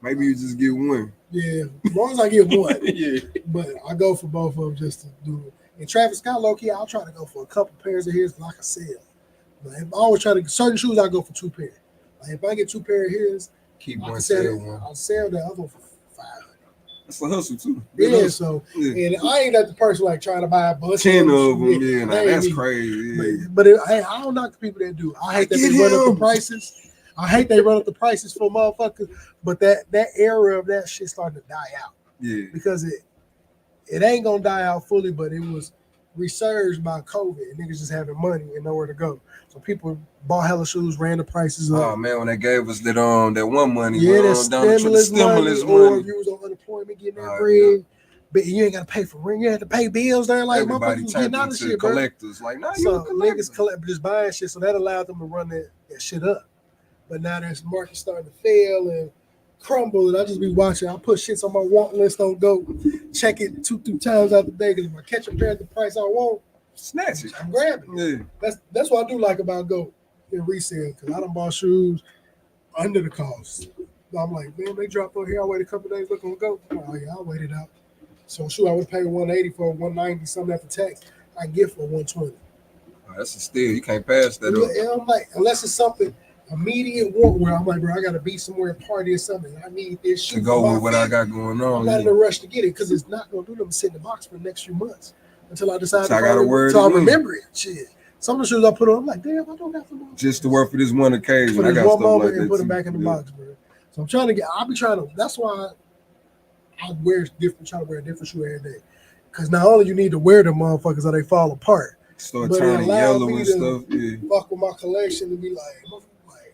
Maybe you just get one. Yeah, as long as I get one. Yeah. But I go for both of them just to do it. And Travis Scott, low-key, I'll try to go for a couple pairs of his because I can sell. But if I always try to, certain shoes, I go for 2 pairs. Like if I get 2 pairs of his, keep one, sell one. I'll sell the other one for $500. That's a hustle too. Yeah, so and I ain't that the person like trying to buy a bunch 10 of them. Yeah, that's crazy. But I don't knock the people that do. I hate that they run up the prices. I hate they run up the prices for motherfuckers. But that era of that shit starting to die out. Yeah, because it ain't gonna die out fully, but it was resurged by COVID and niggas just having money and nowhere to go. So people bought hella shoes, ran the prices up. Oh man, when they gave us that one money, that stimulus money, or money. if you was on unemployment getting that bread, but you ain't got to pay for rent. You have to pay bills there. Like Everybody motherfuckers was getting turned out of into shit, bro. collectors. Like, nah, you So a collector. niggas just buying shit. So that allowed them to run that shit up. But now there's market starting to fail and crumble, and I just be watching. I put shits on my want list on Go, check it 2-3 times out the day. Because if I catch a pair at the price I want, Snatch it. I'm grabbing it. Yeah. That's what I do like about Go in resale, because I done bought shoes under the cost. I'm like, man, they dropped on here. I wait a couple days, look on Go. Oh yeah, I'll wait it out. So shoe I would pay $180 for, $190 something after tax. I get for $120. Oh, that's a steal. You can't pass that up. Yeah, I'm like, unless it's something immediate want where I'm like, bro, I gotta be somewhere and party or something. I need this shoe To go for with what my I feet. got going on. I'm not in a rush to get it because it's not gonna do them sit in the box for the next few months until I decide So I gotta wear it until I again. remember it. Shit. Some of the shoes I put on, I'm like, damn, I don't have to Just to work for this one occasion. for I this got one stuff moment like that and put them too. back in the Yeah. box, bro. So I'm trying to get. I'll be trying to. That's why I wear different. Try to wear a different shoe every day. Because not only you need to wear them motherfuckers or they fall apart, Start but it turning allowed yellow me and to stuff. Yeah. fuck with my collection and be like,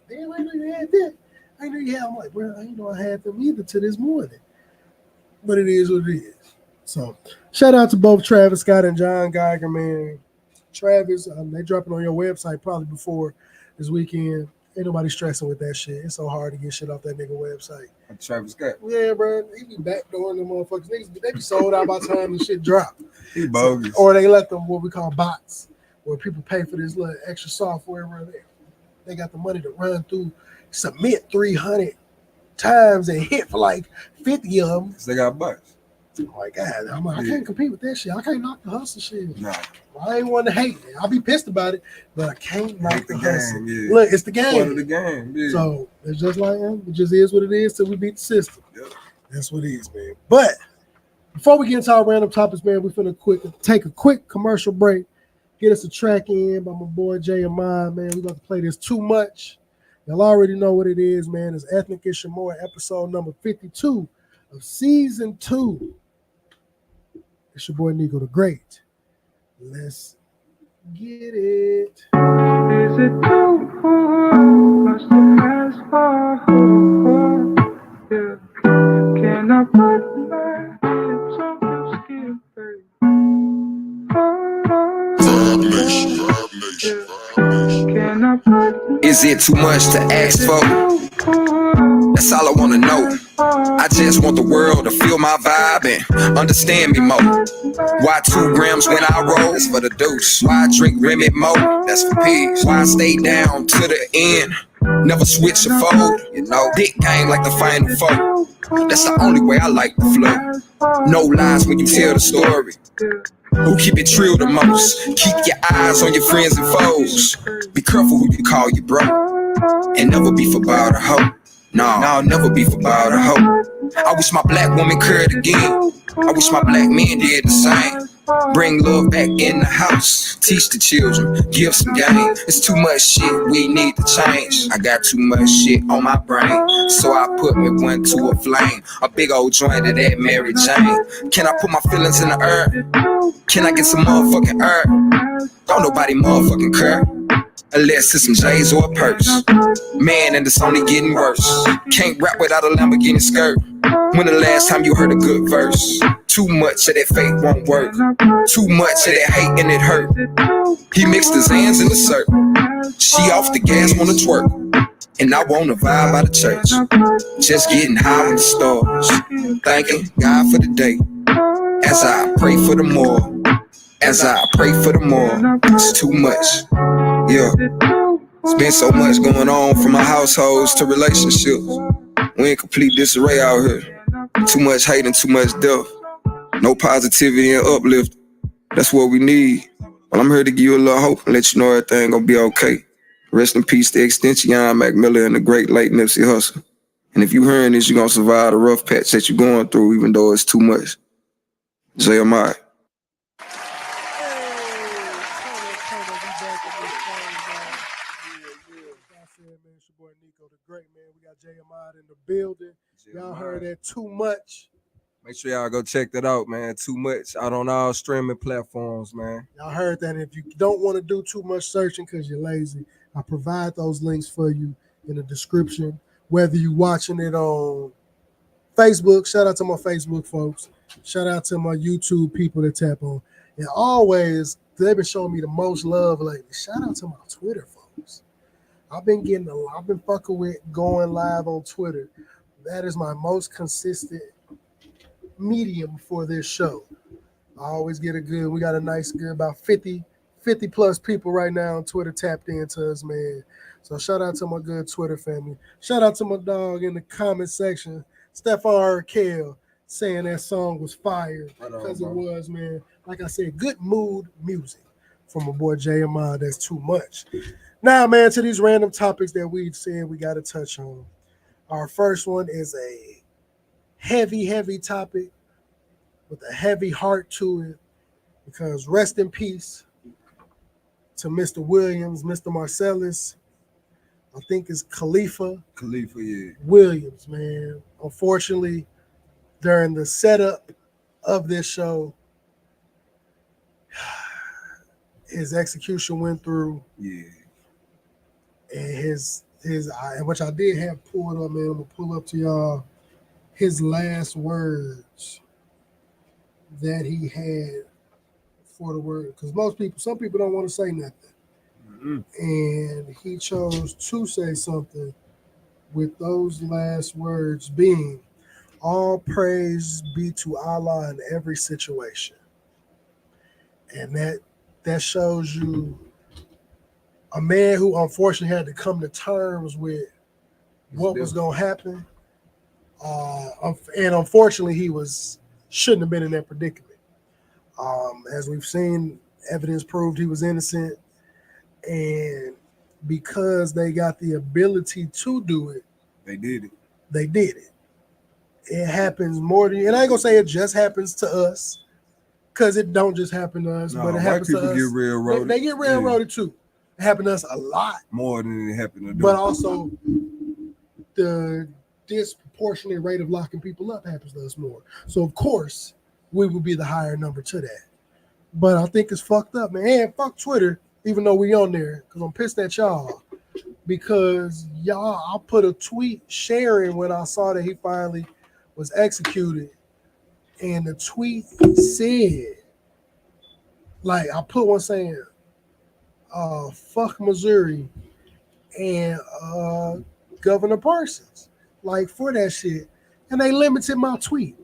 damn, I know you had that. I know you had. I'm like, bro, I didn't know I had them either to this morning. But it is what it is. So shout out to both Travis Scott and John Geiger, man. Travis, they dropping on your website probably before this weekend. Ain't nobody stressing with that shit. It's so hard to get shit off that nigga website. Travis Scott. Yeah, bro. He be backdooring them motherfuckers. Niggas, they be sold out by the time the shit drop. He bogus. Or they let them what we call bots, where people pay for this little extra software right there. They got the money to run through, submit 300 times and hit for like 50 of them. They got butts. I'm like, God, I'm like, I can't compete with that shit. I can't knock the hustle shit. Nah. I ain't one to hate it. I'll be pissed about it, but I can't knock the hustle. Game, yeah. Look, it's the game. Part of the game. Yeah. So it's just like it just is what it is till we beat the system. Yep. That's what it is, man. But before we get into our random topics, man, we're finna take a quick commercial break. Get us a track in by my boy J-Ahm88d, man. We're about to play this Too Much. Y'all already know what it is, man. It's Ethnic and Shamor, episode number 52 of season 2. It's your boy Nico the Great. Let's get it. Is it too much to ask for? Yeah. Can I put my lips on your skin, baby? Can I put Is it too much to ask for? That's all I wanna know. I just want the world to feel my vibe and understand me more. Why 2 grams when I roll? That's for the deuce. Why I drink Remy Mo? That's for pigs. Why I stay down to the end? Never switch or fold. You know, dick game like the final four. That's the only way I like the flow. No lies when you tell the story. Who keep it real the most? Keep your eyes on your friends and foes. Be careful who you call your bro. And never beef about a hoe. No, never beef about a hoe. I wish my black woman could again. I wish my black men did the same. Bring love back in the house. Teach the children, give some game. It's too much shit, we need to change. I got too much shit on my brain, so I put me one to a flame. A big old joint of that Mary Jane. Can I put my feelings in the earth? Can I get some motherfucking earth? Don't nobody motherfucking care. Unless it's some J's or a purse. Man, and it's only getting worse. Can't rap without a Lamborghini skirt. When the last time you heard a good verse? Too much of that fake won't work. Too much of that hate and it hurt. He mixed his hands in the syrup. She off the gas, wanna twerk. And I wanna vibe by the church. Just getting high with the stars. Thanking God for the day. As I pray for the more. As I pray for the more. It's too much. Yeah. It's been so much going on from my households to relationships. We in complete disarray out here. Too much hate and too much death. No positivity and uplift. That's what we need. Well, I'm here to give you a little hope and let you know everything gonna be okay. Rest in peace to Extension, Mac Miller, and the great late Nipsey Hussle. And if you hearing this, you're gonna survive the rough patch that you're going through, even though it's too much. J-Ahm88d. It's your boy Nico the Great, man. We got J-Ahm88d in the building. Y'all heard that Too Much. Make sure y'all go check that out, man. Too Much out on all streaming platforms, man. Y'all heard that. If you don't want to do too much searching because you're lazy, I provide those links for you in the description. Whether you watching it on Facebook, shout out to my Facebook folks. Shout out to my YouTube people that tap on. And always, they've been showing me the most love lately. Shout out to my Twitter folks. I've been fucking with going live on Twitter. That is my most consistent medium for this show. I always get we got a nice good about 50 plus people right now on Twitter tapped into us, man. So shout out to my good Twitter family. Shout out to my dog in the comment section, Stefan Urkel, saying that song was fire because it was, man. Like I said, good mood music from my boy J-Ahm88d. That's too much. Now, man, to these random topics that we've said we got to touch on. Our first one is a heavy topic with a heavy heart to it because rest in peace to Mr. Williams, Mr. Marcellus. I think it's Khalifa Williams, man. Unfortunately, during the setup of this show, his execution went through. Yeah. And which I did have pulled up, man. I'm gonna pull up to y'all his last words that he had for the word, because some people don't want to say nothing. Mm-hmm. And he chose to say something with those last words being, all praise be to Allah in every situation. And that shows you a man who unfortunately had to come to terms with what was going to happen. And unfortunately, shouldn't have been in that predicament. As we've seen, evidence proved he was innocent. And because they got the ability to do it, they did it. It happens more than, and I ain't going to say it just happens to us, because it don't just happen to us, but it happens to us. White people get railroaded. They get railroaded too. It happened to us a lot. More than it happened to them. But also, the disproportionate rate of locking people up happens to us more. So, of course, we would be the higher number to that. But I think it's fucked up, man. And fuck Twitter, even though we on there, because I'm pissed at y'all. Because I put a tweet sharing when I saw that he finally was executed. And the tweet said, like, I put one saying, fuck Missouri and Governor Parsons, like, for that shit. And they limited my tweet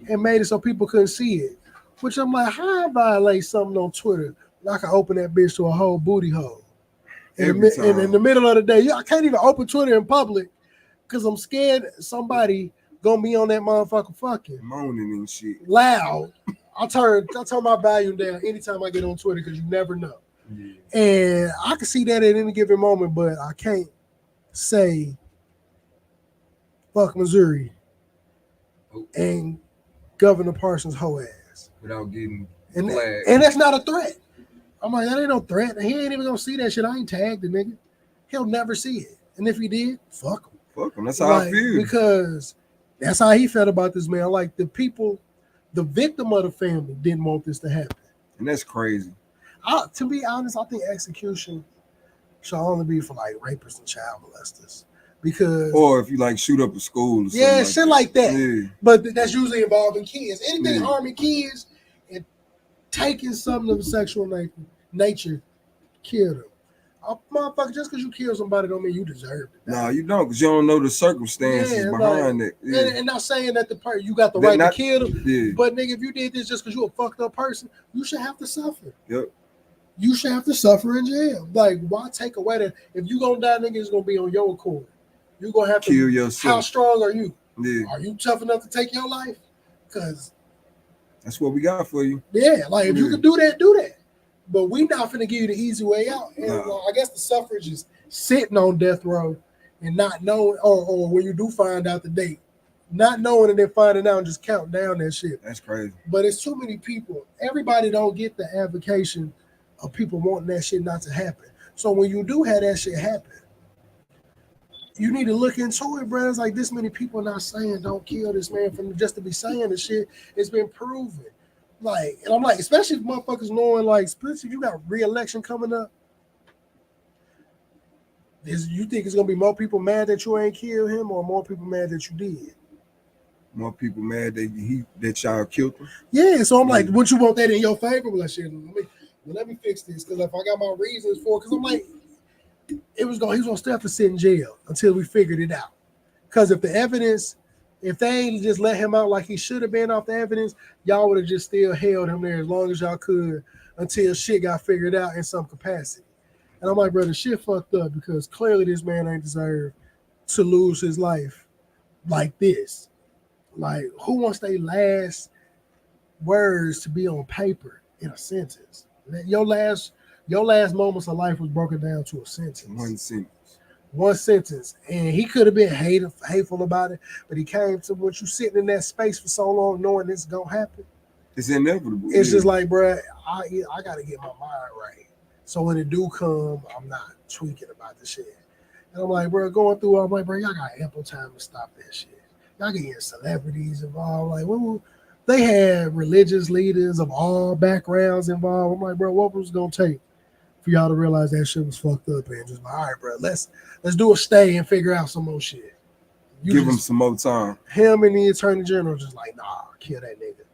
and made it so people couldn't see it. Which I'm like, how I violate something on Twitter? I can open that bitch to a whole booty hole. In the middle of the day, I can't even open Twitter in public because I'm scared somebody gonna be on that motherfucker fucking moaning and shit loud. I turn my volume down anytime I get on Twitter because you never know. Yeah. And I can see that at any given moment, but I can't say fuck Missouri and Governor Parsons' hoe ass without getting flagged. And that's not a threat. I'm like, that ain't no threat. He ain't even gonna see that shit. I ain't tagged the nigga. He'll never see it. And if he did, fuck him. Fuck him. That's how I feel. Because that's how he felt about this man. Like, the people, the victim of the family didn't want this to happen. And that's crazy. To be honest, I think execution should only be for like rapists and child molesters. Because, or if you like shoot up a school or something. Yeah, shit like that. Yeah. But that's usually involving kids. Anything harming kids and taking something of a sexual nature, kill them. Motherfucker, just because you kill somebody don't mean you deserve it. No, you don't, because you don't know the circumstances behind it. Yeah. And not saying that you got the right to kill them. Yeah. But nigga, if you did this just because you a fucked up person, you should have to suffer. Yep. You should have to suffer in jail. Like, why take away that? If you gonna die, nigga, it's gonna be on your accord. You gonna have to kill yourself. How strong are you? Yeah. Are you tough enough to take your life? Because that's what we got for you. Yeah, like if you can do that, do that. But we not finna give you the easy way out. And I guess the suffrage is sitting on death row and not knowing, or when you do find out the date, not knowing and then finding out and just counting down that shit. That's crazy. But it's too many people. Everybody don't get the advocation of people wanting that shit not to happen. So when you do have that shit happen, you need to look into it, bro. It's like this many people not saying don't kill this man from just to be saying the shit. It's been proven. Like, and I'm like, especially if motherfuckers knowing, like, especially if you got re-election coming up, you think it's gonna be more people mad that you ain't killed him or more people mad that you did? More people mad that y'all killed him. Yeah, so I'm like, would you want that in your favor? Well, shit, let me fix this because if I got my reasons for it, because I'm like, he was gonna still have to sit in jail until we figured it out. Because if they ain't just let him out like he should have been off the evidence, y'all would have just still held him there as long as y'all could until shit got figured out in some capacity. And I'm like, brother, shit fucked up because clearly this man ain't deserve to lose his life like this. Like, who wants their last words to be on paper in a sentence? Your last moments of life was broken down to a sentence. One sentence. And he could have been hateful about it, but he came to when you sitting in that space for so long knowing this is gonna happen. It's inevitable. It's just like, bro, I gotta get my mind right. So when it do come, I'm not tweaking about the shit. And I'm like, bro, going through, I'm like, bro, y'all got ample time to stop that shit. Y'all can get celebrities involved. Like, they had religious leaders of all backgrounds involved. I'm like, bro, what was it gonna take for y'all to realize that shit was fucked up and just like, all right, bro, let's do a stay and figure out some more shit. Give him some more time. Him and the attorney general just like, nah, kill that nigga.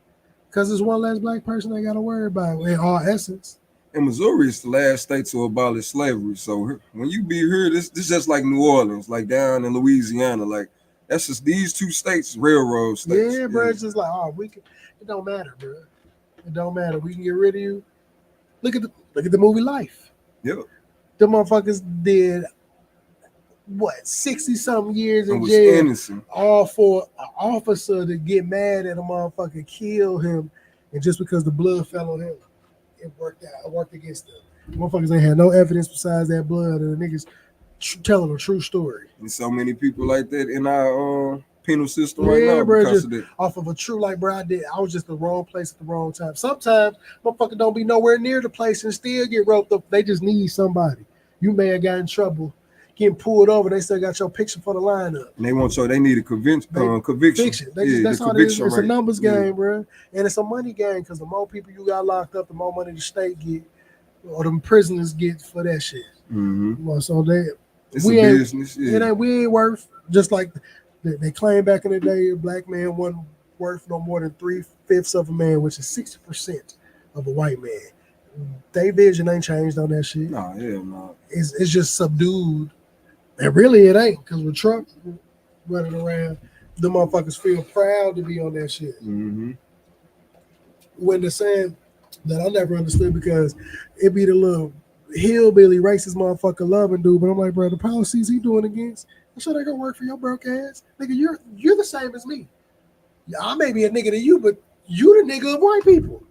Because there's one less black person they got to worry about in all essence. And Missouri is the last state to abolish slavery. So when you be here, this just like New Orleans, like down in Louisiana, like that's just these two states, railroad states. Yeah, bro, it's just like, it don't matter, bro. It don't matter. We can get rid of you. Look at the movie Life. Yep. The motherfuckers did what 60-something years in was jail, innocent. All for an officer to get mad at a motherfucker, kill him, and just because the blood fell on him, it worked against them. Motherfuckers ain't had no evidence besides that blood, and the niggas telling a true story. And so many people like that in our penal system right now bro, because just of that. Off of a true, like, bro, I was just the wrong place at the wrong time. Sometimes motherfucker don't be nowhere near the place and still get roped up. They just need somebody. You may have got in trouble, getting pulled over. They still got your picture for the lineup. And they need a conviction. That's all it is. It's a numbers game, bro, and it's a money game because the more people you got locked up, the more money the state get or the prisoners get for that shit. Mm-hmm. Well, so it's a business. We ain't worth just like. They claim back in the day, a black man wasn't worth no more than 3/5 of a man, which is 60% of a white man. Their vision ain't changed on that shit. Nah, hell no. It's just subdued. And really it ain't, because with Trump running around, the motherfuckers feel proud to be on that shit. Mm-hmm. When they're saying that I never understood because it be the little hillbilly racist motherfucker loving dude, but I'm like, bro, the policies he doing against, I'm sure they gonna work for your broke ass. Nigga, you're the same as me. Yeah, I may be a nigga to you, but you the nigga of white people.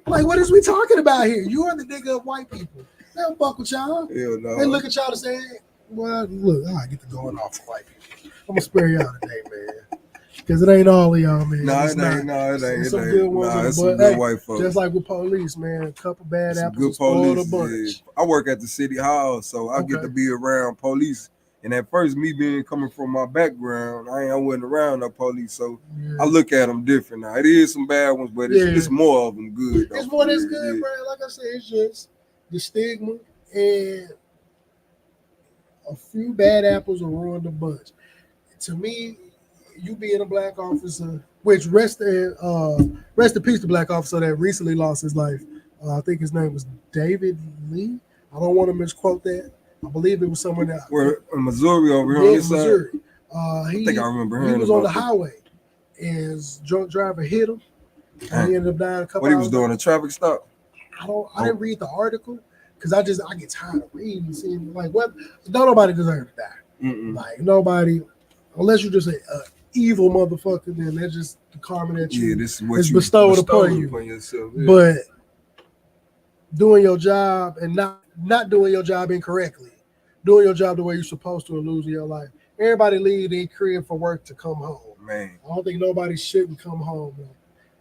Like, what is we talking about here? You are the nigga of white people. They don't fuck with y'all. Hell no. They look at y'all and say, well, look, I get to going off of white people. I'm gonna spare y'all today, man. Because it ain't all of y'all, man. It ain't. It's some good ones. Some good white folks. Just like with police, man. A couple bad some apples good police, a bunch. Yeah. I work at the city hall, so I get to be around police. And at first, me coming from my background, I wasn't around no police, so I look at them different now. It is some bad ones, but it's more of them good. It's more that's good, bro. Like I said, it's just the stigma and a few bad apples will ruin the bunch. To me, you being a black officer, which rest in peace, the black officer that recently lost his life. I think his name was David Lee. I don't want to misquote that. I believe it was somewhere that we're in Missouri over here on this Missouri. side. I think I remember hearing. He was on the highway, and his drunk driver hit him. And he ended up dying a couple. What he was doing, a traffic stop? I didn't read the article because I get tired of reading, seeing like what. Don't nobody deserve to die. Like nobody, unless you're just an evil motherfucker. Then that's just the karma that you this is what is you bestowed upon you. Yourself, But doing your job and not doing your job incorrectly, doing your job the way you're supposed to and losing your life. Everybody leave their crib for work to come home. Man, I don't think nobody shouldn't come home. Man.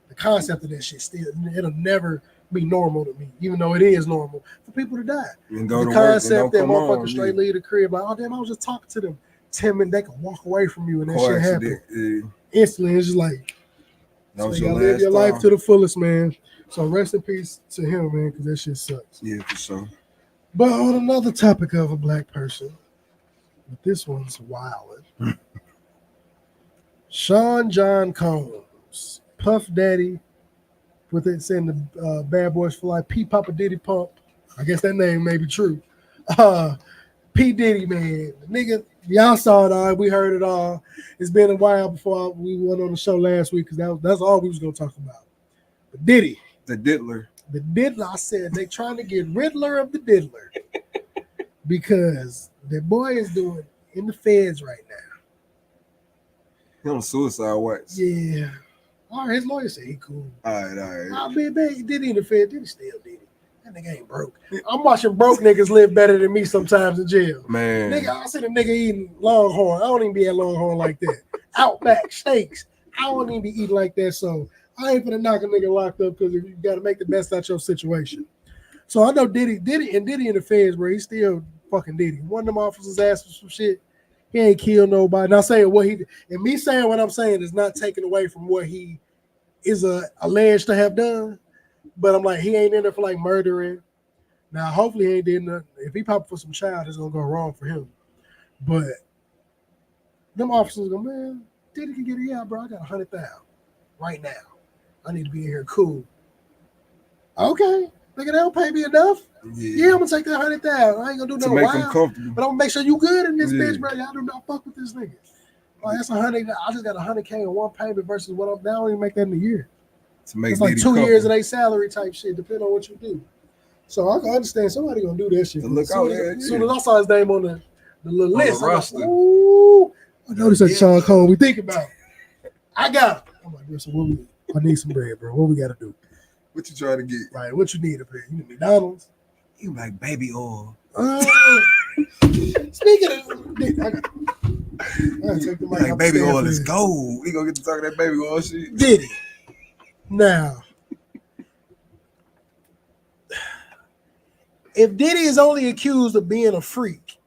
The concept of that shit it'll never be normal to me, even though it is normal for people to die. And go the to concept work that motherfuckers straight leave the crib like, oh damn, I was just talking to them 10 minutes, they can walk away from you and that shit happen. Instantly, it's just like, so you gotta live your life to the fullest, man. So rest in peace to him, man, because that shit sucks. Yeah, for sure. But on another topic of a black person, but this one's wild. Sean John Combs, Puff Daddy, with it saying the Bad Boys for Life, P Papa Diddy Pump. I guess that name may be true. P Diddy, man, the nigga, y'all saw it all. We heard it all. It's been a while before we went on the show last week because that's all we was gonna talk about. But Diddy, the Diddler. I said they trying to get Riddler of the Diddler because the boy is doing in the feds right now. He on suicide watch. Yeah. All right, his lawyer said he cool. All right. I mean, man, Diddy in the feds, Diddy still Diddy. That nigga ain't broke. I'm watching broke niggas live better than me sometimes in jail. Man. Nigga, I see the nigga eating Longhorn. I don't even be at Longhorn like that. Outback steaks. I don't even be eating like that. So I ain't gonna knock a nigga locked up because you got to make the best out of your situation. So I know Diddy in the feds, bro. He still fucking Diddy. One of them officers asked for some shit. He ain't killed nobody. Not saying what he and me saying what I'm saying is not taken away from what he is alleged to have done. But I'm like, he ain't in there for like murdering. Now, hopefully, he ain't did nothing. If he pop for some child, it's gonna go wrong for him. But them officers go, man, Diddy can get it out, bro. I got 100,000 right now. I need to be in here cool. Okay, nigga, they don't pay me enough. Yeah, I'm gonna take that 100,000. I ain't gonna do no make wild, them comfortable. but I'm gonna make sure you good in this bitch, bro. Y'all do not fuck with this nigga. Like that's 100. I just got 100K in one payment versus what I'm now. I don't even make that in a year. To make it's like Diddy 2 years of comfortable. their salary type shit, depending on what you do. So I can understand somebody gonna do that shit. To look As soon out, as I saw his name on the little On the list, I was roster. like, ooh, I noticed that Sean Combs. We think about it. I got him. I'm like, listen, what we, I need some bread, bro. What we gotta do? What you trying to get? Right, what you need up here? You need McDonald's? You like baby oil. Speaking of, I gotta take the mic Like off baby the oil stand is for gold. We gonna get to talk that baby oil shit. Diddy. Now, if Diddy is only accused of being a freak,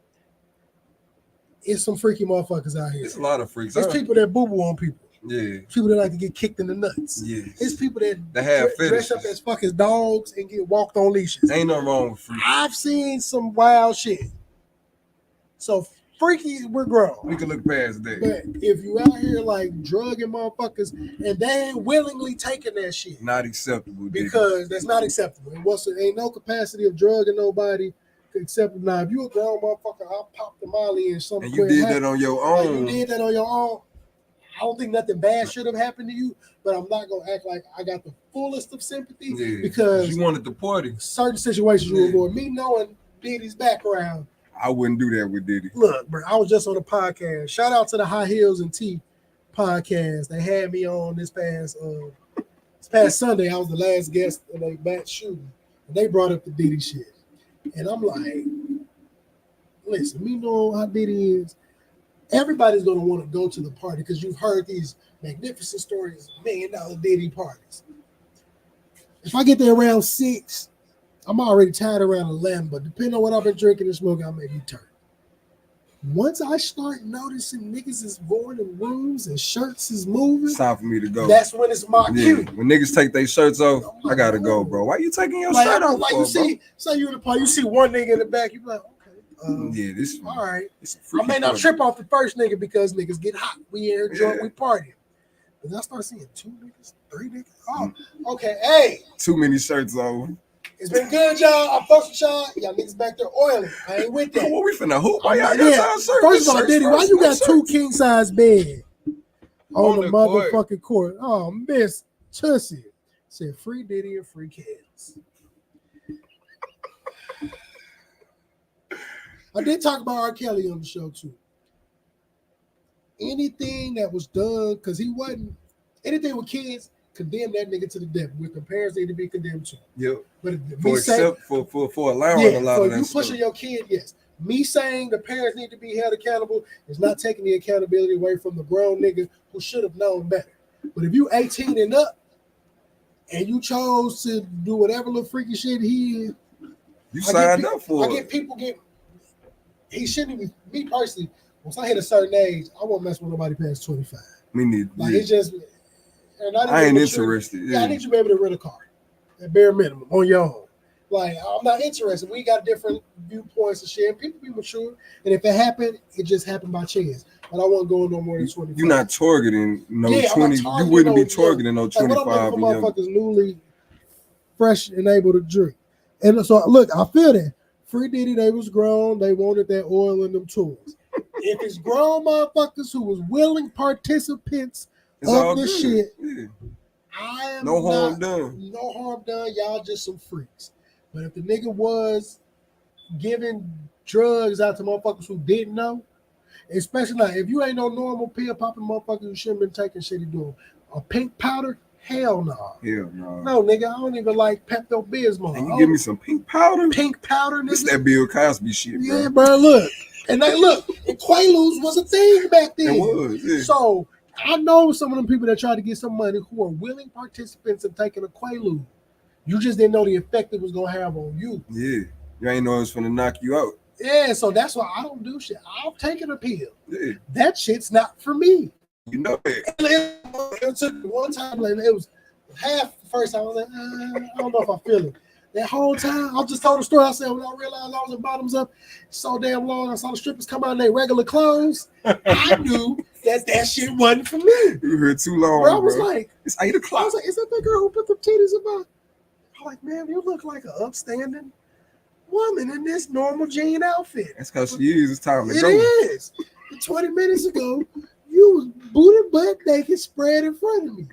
it's some freaky motherfuckers out here. It's a lot of freaks. It's people that boo-boo on people. Yeah. People that like to get kicked in the nuts. Yeah. It's people that have dress up fetishes. as fucking dogs and get walked on leashes. Ain't nothing wrong with freaks. I've seen some wild shit. So freaky, we're grown. We can look past that. But if you out here like drugging motherfuckers and they ain't willingly taking that shit, Not acceptable. Diddy. because that's not acceptable. Ain't no capacity of drugging nobody except now. If you a grown motherfucker, I'll pop the molly and something. And you did that on your own. You did that on your own. I don't think nothing bad should have happened to you, but I'm not gonna act like I got the fullest of sympathy because you wanted the party. certain situations you avoid. Me knowing Diddy's background, I wouldn't do that with Diddy. look, bro, I was just on a podcast. Shout out to the High Heels and Tea podcast. They had me on this past Sunday. I was the last guest of a batch shooting, and they brought up the Diddy shit, and I'm like, listen, me know how Diddy is. Everybody's gonna want to go to the party because you've heard these magnificent stories, $1 million Diddy parties. If I get there around 6, I'm already tired around 11, but depending on what I've been drinking and smoking, I may be turned. Once I start noticing niggas is going in rooms and shirts is moving, It's time for me to go. that's when it's my cue. When niggas take their shirts off, I gotta go, bro. Why you taking your shirt off? Like for, you see, say you're in the party, you see one nigga in the back, you be like, okay. Yeah, this All right. It's I may not trip off the first nigga because niggas get hot. We here drunk, we party. But then I start seeing 2 niggas, 3 niggas. Oh, okay. Hey, too many shirts on. it's been good, y'all. I fucked with y'all. Y'all niggas back there oiling. I ain't with that. What we finna hoop? Why y'all Yeah. got shirts? First of all, Diddy, why you got 2 king size beds on the court. motherfucking court? Oh, Miss Tussie said free Diddy and free kids. I did talk about R. Kelly on the show too. Anything that was done, because he wasn't, anything with kids, condemn that nigga to the death. With the parents need to be condemned too. Yep. But For allowing a lot so of that you stuff. pushing your kid, yes. Me saying the parents need to be held accountable is not taking the accountability away from the grown nigga who should have known better. But if you 18 and up and you chose to do whatever little freaky shit he is, You signed up for I it. get people get. He shouldn't even. Me personally, once I hit a certain age, I won't mess with nobody past 25. Me neither. Like it's just. And I ain't interested. Yeah, I need you to be able to rent a car at bare minimum on your own. Like I'm not interested. We got different viewpoints and shit. And people be mature, and if it happened, it just happened by chance. but I wasn't going no more than 25. You're not targeting no Yeah, 20. You wouldn't be targeting no Like, 25 what I'm or looking for younger. motherfuckers newly fresh and able to drink. And so, look, I feel that. Free Diddy, they was grown. They wanted that oil in them tools. If it's grown motherfuckers who was willing participants It's all of this good. shit, Yeah. I am No harm not, done. no harm done. Y'all just some freaks. But if the nigga was giving drugs out to motherfuckers who didn't know, especially like if you ain't no normal pill popping motherfucker who shouldn't been taking shit he doing. A pink powder? Hell no. Hell no. No, nigga, I don't even like Pepto-Bismol. And you give me some pink powder? Pink powder, nigga. This that Bill Cosby shit, bro. Yeah, bro, look. And Quaaludes was a thing back then. It was, yeah. So I know some of them people that try to get some money who are willing participants in taking a Quaalude. You just didn't know the effect it was gonna have on you. Yeah. You ain't know it was gonna knock you out. Yeah, so that's why I don't do shit. I'll take a pill. Yeah. That shit's not for me. You know that. It took one time, like it was half the first time. I was like, I don't know if I feel it. That whole time, I just told the story. I said, when I realized I was in bottoms up so damn long, I saw the strippers come out in their regular clothes. I knew that shit wasn't for me. You heard too long, Bro, I was like, it's 8 I o'clock. was like, is that the girl who put the titties in my? I'm like, man, you look like an upstanding woman in this normal jean outfit. That's because she is. It's time to It go. is. 20 minutes ago, you was booty butt naked spread in front of me.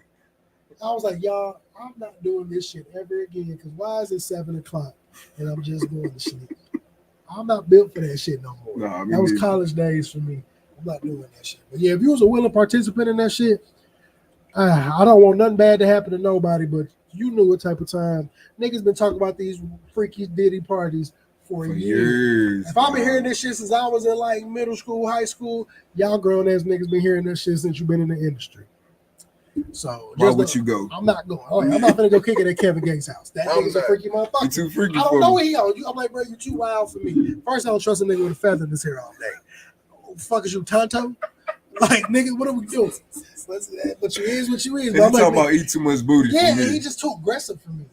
I was like, y'all, I'm not doing this shit ever again because why is it 7 o'clock and I'm just going to sleep? I'm not built for that shit no more. Nah, that was college days for me. I'm not doing that shit. But yeah, if you was a willing participant in that shit, I don't want nothing bad to happen to nobody, but you knew what type of time. Niggas been talking about these freaky Diddy parties for years. If I've been hearing this shit since I was in like middle school, high school, y'all grown ass niggas been hearing this shit since you've been in the industry. So why would you go? I'm not going. Oh, I'm not gonna go kick it at Kevin Gates' house. That nigga's a freaky motherfucker. You too freaky I for don't know me. what he on. I'm like, bro, you too wild for me. First, I don't trust a nigga with a feather in his hair all day. What the fuck is you, Tonto? Like, nigga, what are we doing? But you is what you is. And you talking about eat too much booty. Yeah, and he just too aggressive for me.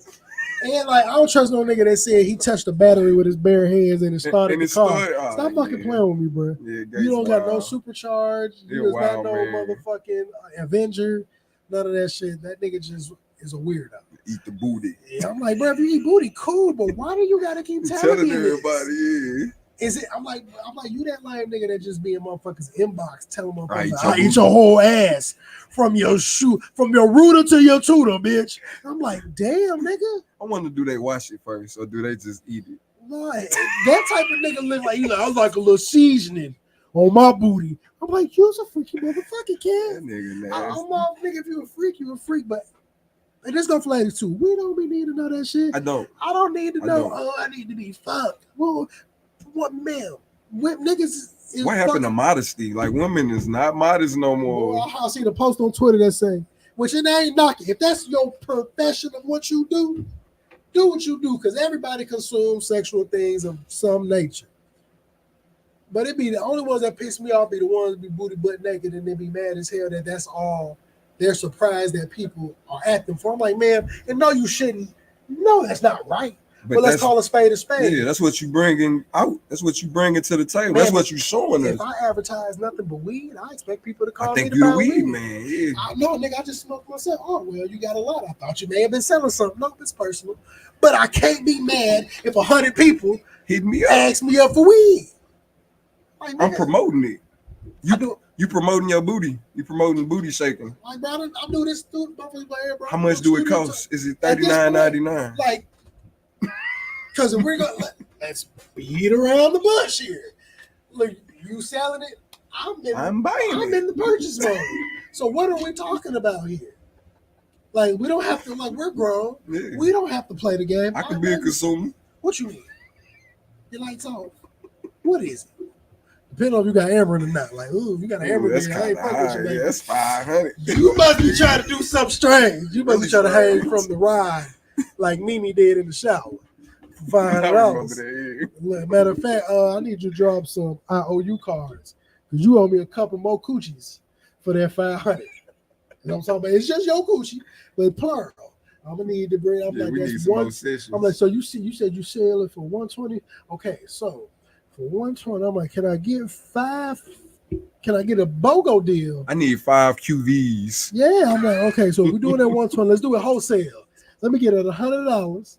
And like, I don't trust no nigga that said he touched a battery with his bare hands and it started the car. Stop fucking playing with me, bro. Yeah, you don't got no supercharge. You is not no motherfucking Avenger. None of that shit. That nigga just is a weirdo. Eat the booty. Yeah, I'm like, bro, if you eat booty, cool, but why do you gotta keep telling me everybody? This? Is it? I'm like, you that lame nigga that just be in motherfuckers' inbox telling motherfuckers, I eat your whole ass from your shoe, from your rooter to your tutor, bitch. I'm like, damn, nigga. I wonder, do they wash it first or do they just eat it? Like, that type of nigga live like, I like a little seasoning on my booty. I'm like, you're a freaky motherfucker, kid. That nigga nasty. I'm all nigga, if you a freak, you a freak, but and this gonna flag too. We don't be need to know that shit. I don't need to know. I need to be fucked. Well, what man? What niggas? What happened to modesty? Like, women is not modest no more. Well, I see the post on Twitter that say, which it ain't knocking. If that's your profession of what you do what you do, because everybody consumes sexual things of some nature. But it be the only ones that piss me off be the ones that be booty butt naked and they be mad as hell that that's all. They're surprised that people are at them for. I'm like, man, and no, you shouldn't. No, that's not right. But let's call a spade a spade. Yeah, that's what you bringing out. That's what you bringing to the table. Man, that's what you showing us. If I advertise nothing but weed, I expect people to call me. I think you the weed man. Yeah. No, nigga, I just smoked myself. Oh, well, you got a lot. I thought you may have been selling something. No, it's personal. But I can't be mad if 100 people hit me up, ask me up for weed. Like, I'm promoting it. You promoting your booty. You promoting booty shaking. Like, bro, I do this through bro. How much do it cost? Is it $39.99? Like, because if we're gonna let's beat around the bush here. Look, you selling it, I'm buying it. I'm in the purchase mode. So what are we talking about here? Like, we don't have to, like, we're grown. Yeah. We don't have to play the game. I can be a consumer. What you mean? Your lights off. What is it? Depending on if you got Amber or not. Like, ooh, if you got Amber, that's I ain't fucking with you, baby. Yeah, that's 500. You must be trying to do something strange. You must be trying to hang from the ride like Mimi did in the shower. $500. Matter of fact, I need you to drop some IOU cards because you owe me a couple more coochies for that 500. You know what I'm talking about? It's just your coochie, but plural. I'm gonna need to bring. I'm like, that's one. I'm like, so you said you sell it for $120. Okay, so for $120, I'm like, can I get 5 Can I get a BOGO deal? I need 5 QVs. Yeah, I'm like, okay, so we're doing that 120. Let's do it wholesale. Let me get it $100.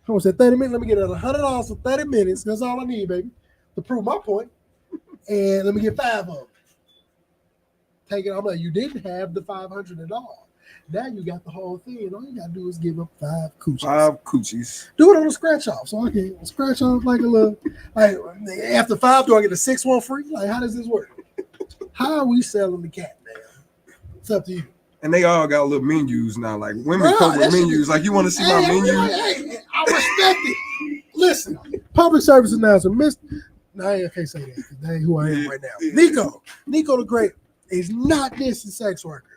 How much that 30 minutes? Let me get it $100 for 30 minutes. That's all I need, baby, to prove my point. And let me get 5 of them. Take it. I'm like, you didn't have the 500 at all. Now you got the whole thing. All you gotta do is give up 5 coochies. 5 coochies. Do it on a scratch off. So I can scratch off like a little. Like after 5, do I get a 6th one free? Like how does this work? How are we selling the cat, man? It's up to you. And they all got little menus now. Like women come with menus. Like you want to see my menu? Hey, I respect it. Listen, public service announcement. No, I can't say that because that ain't who I am right now. Nico the Great is not dissing sex workers.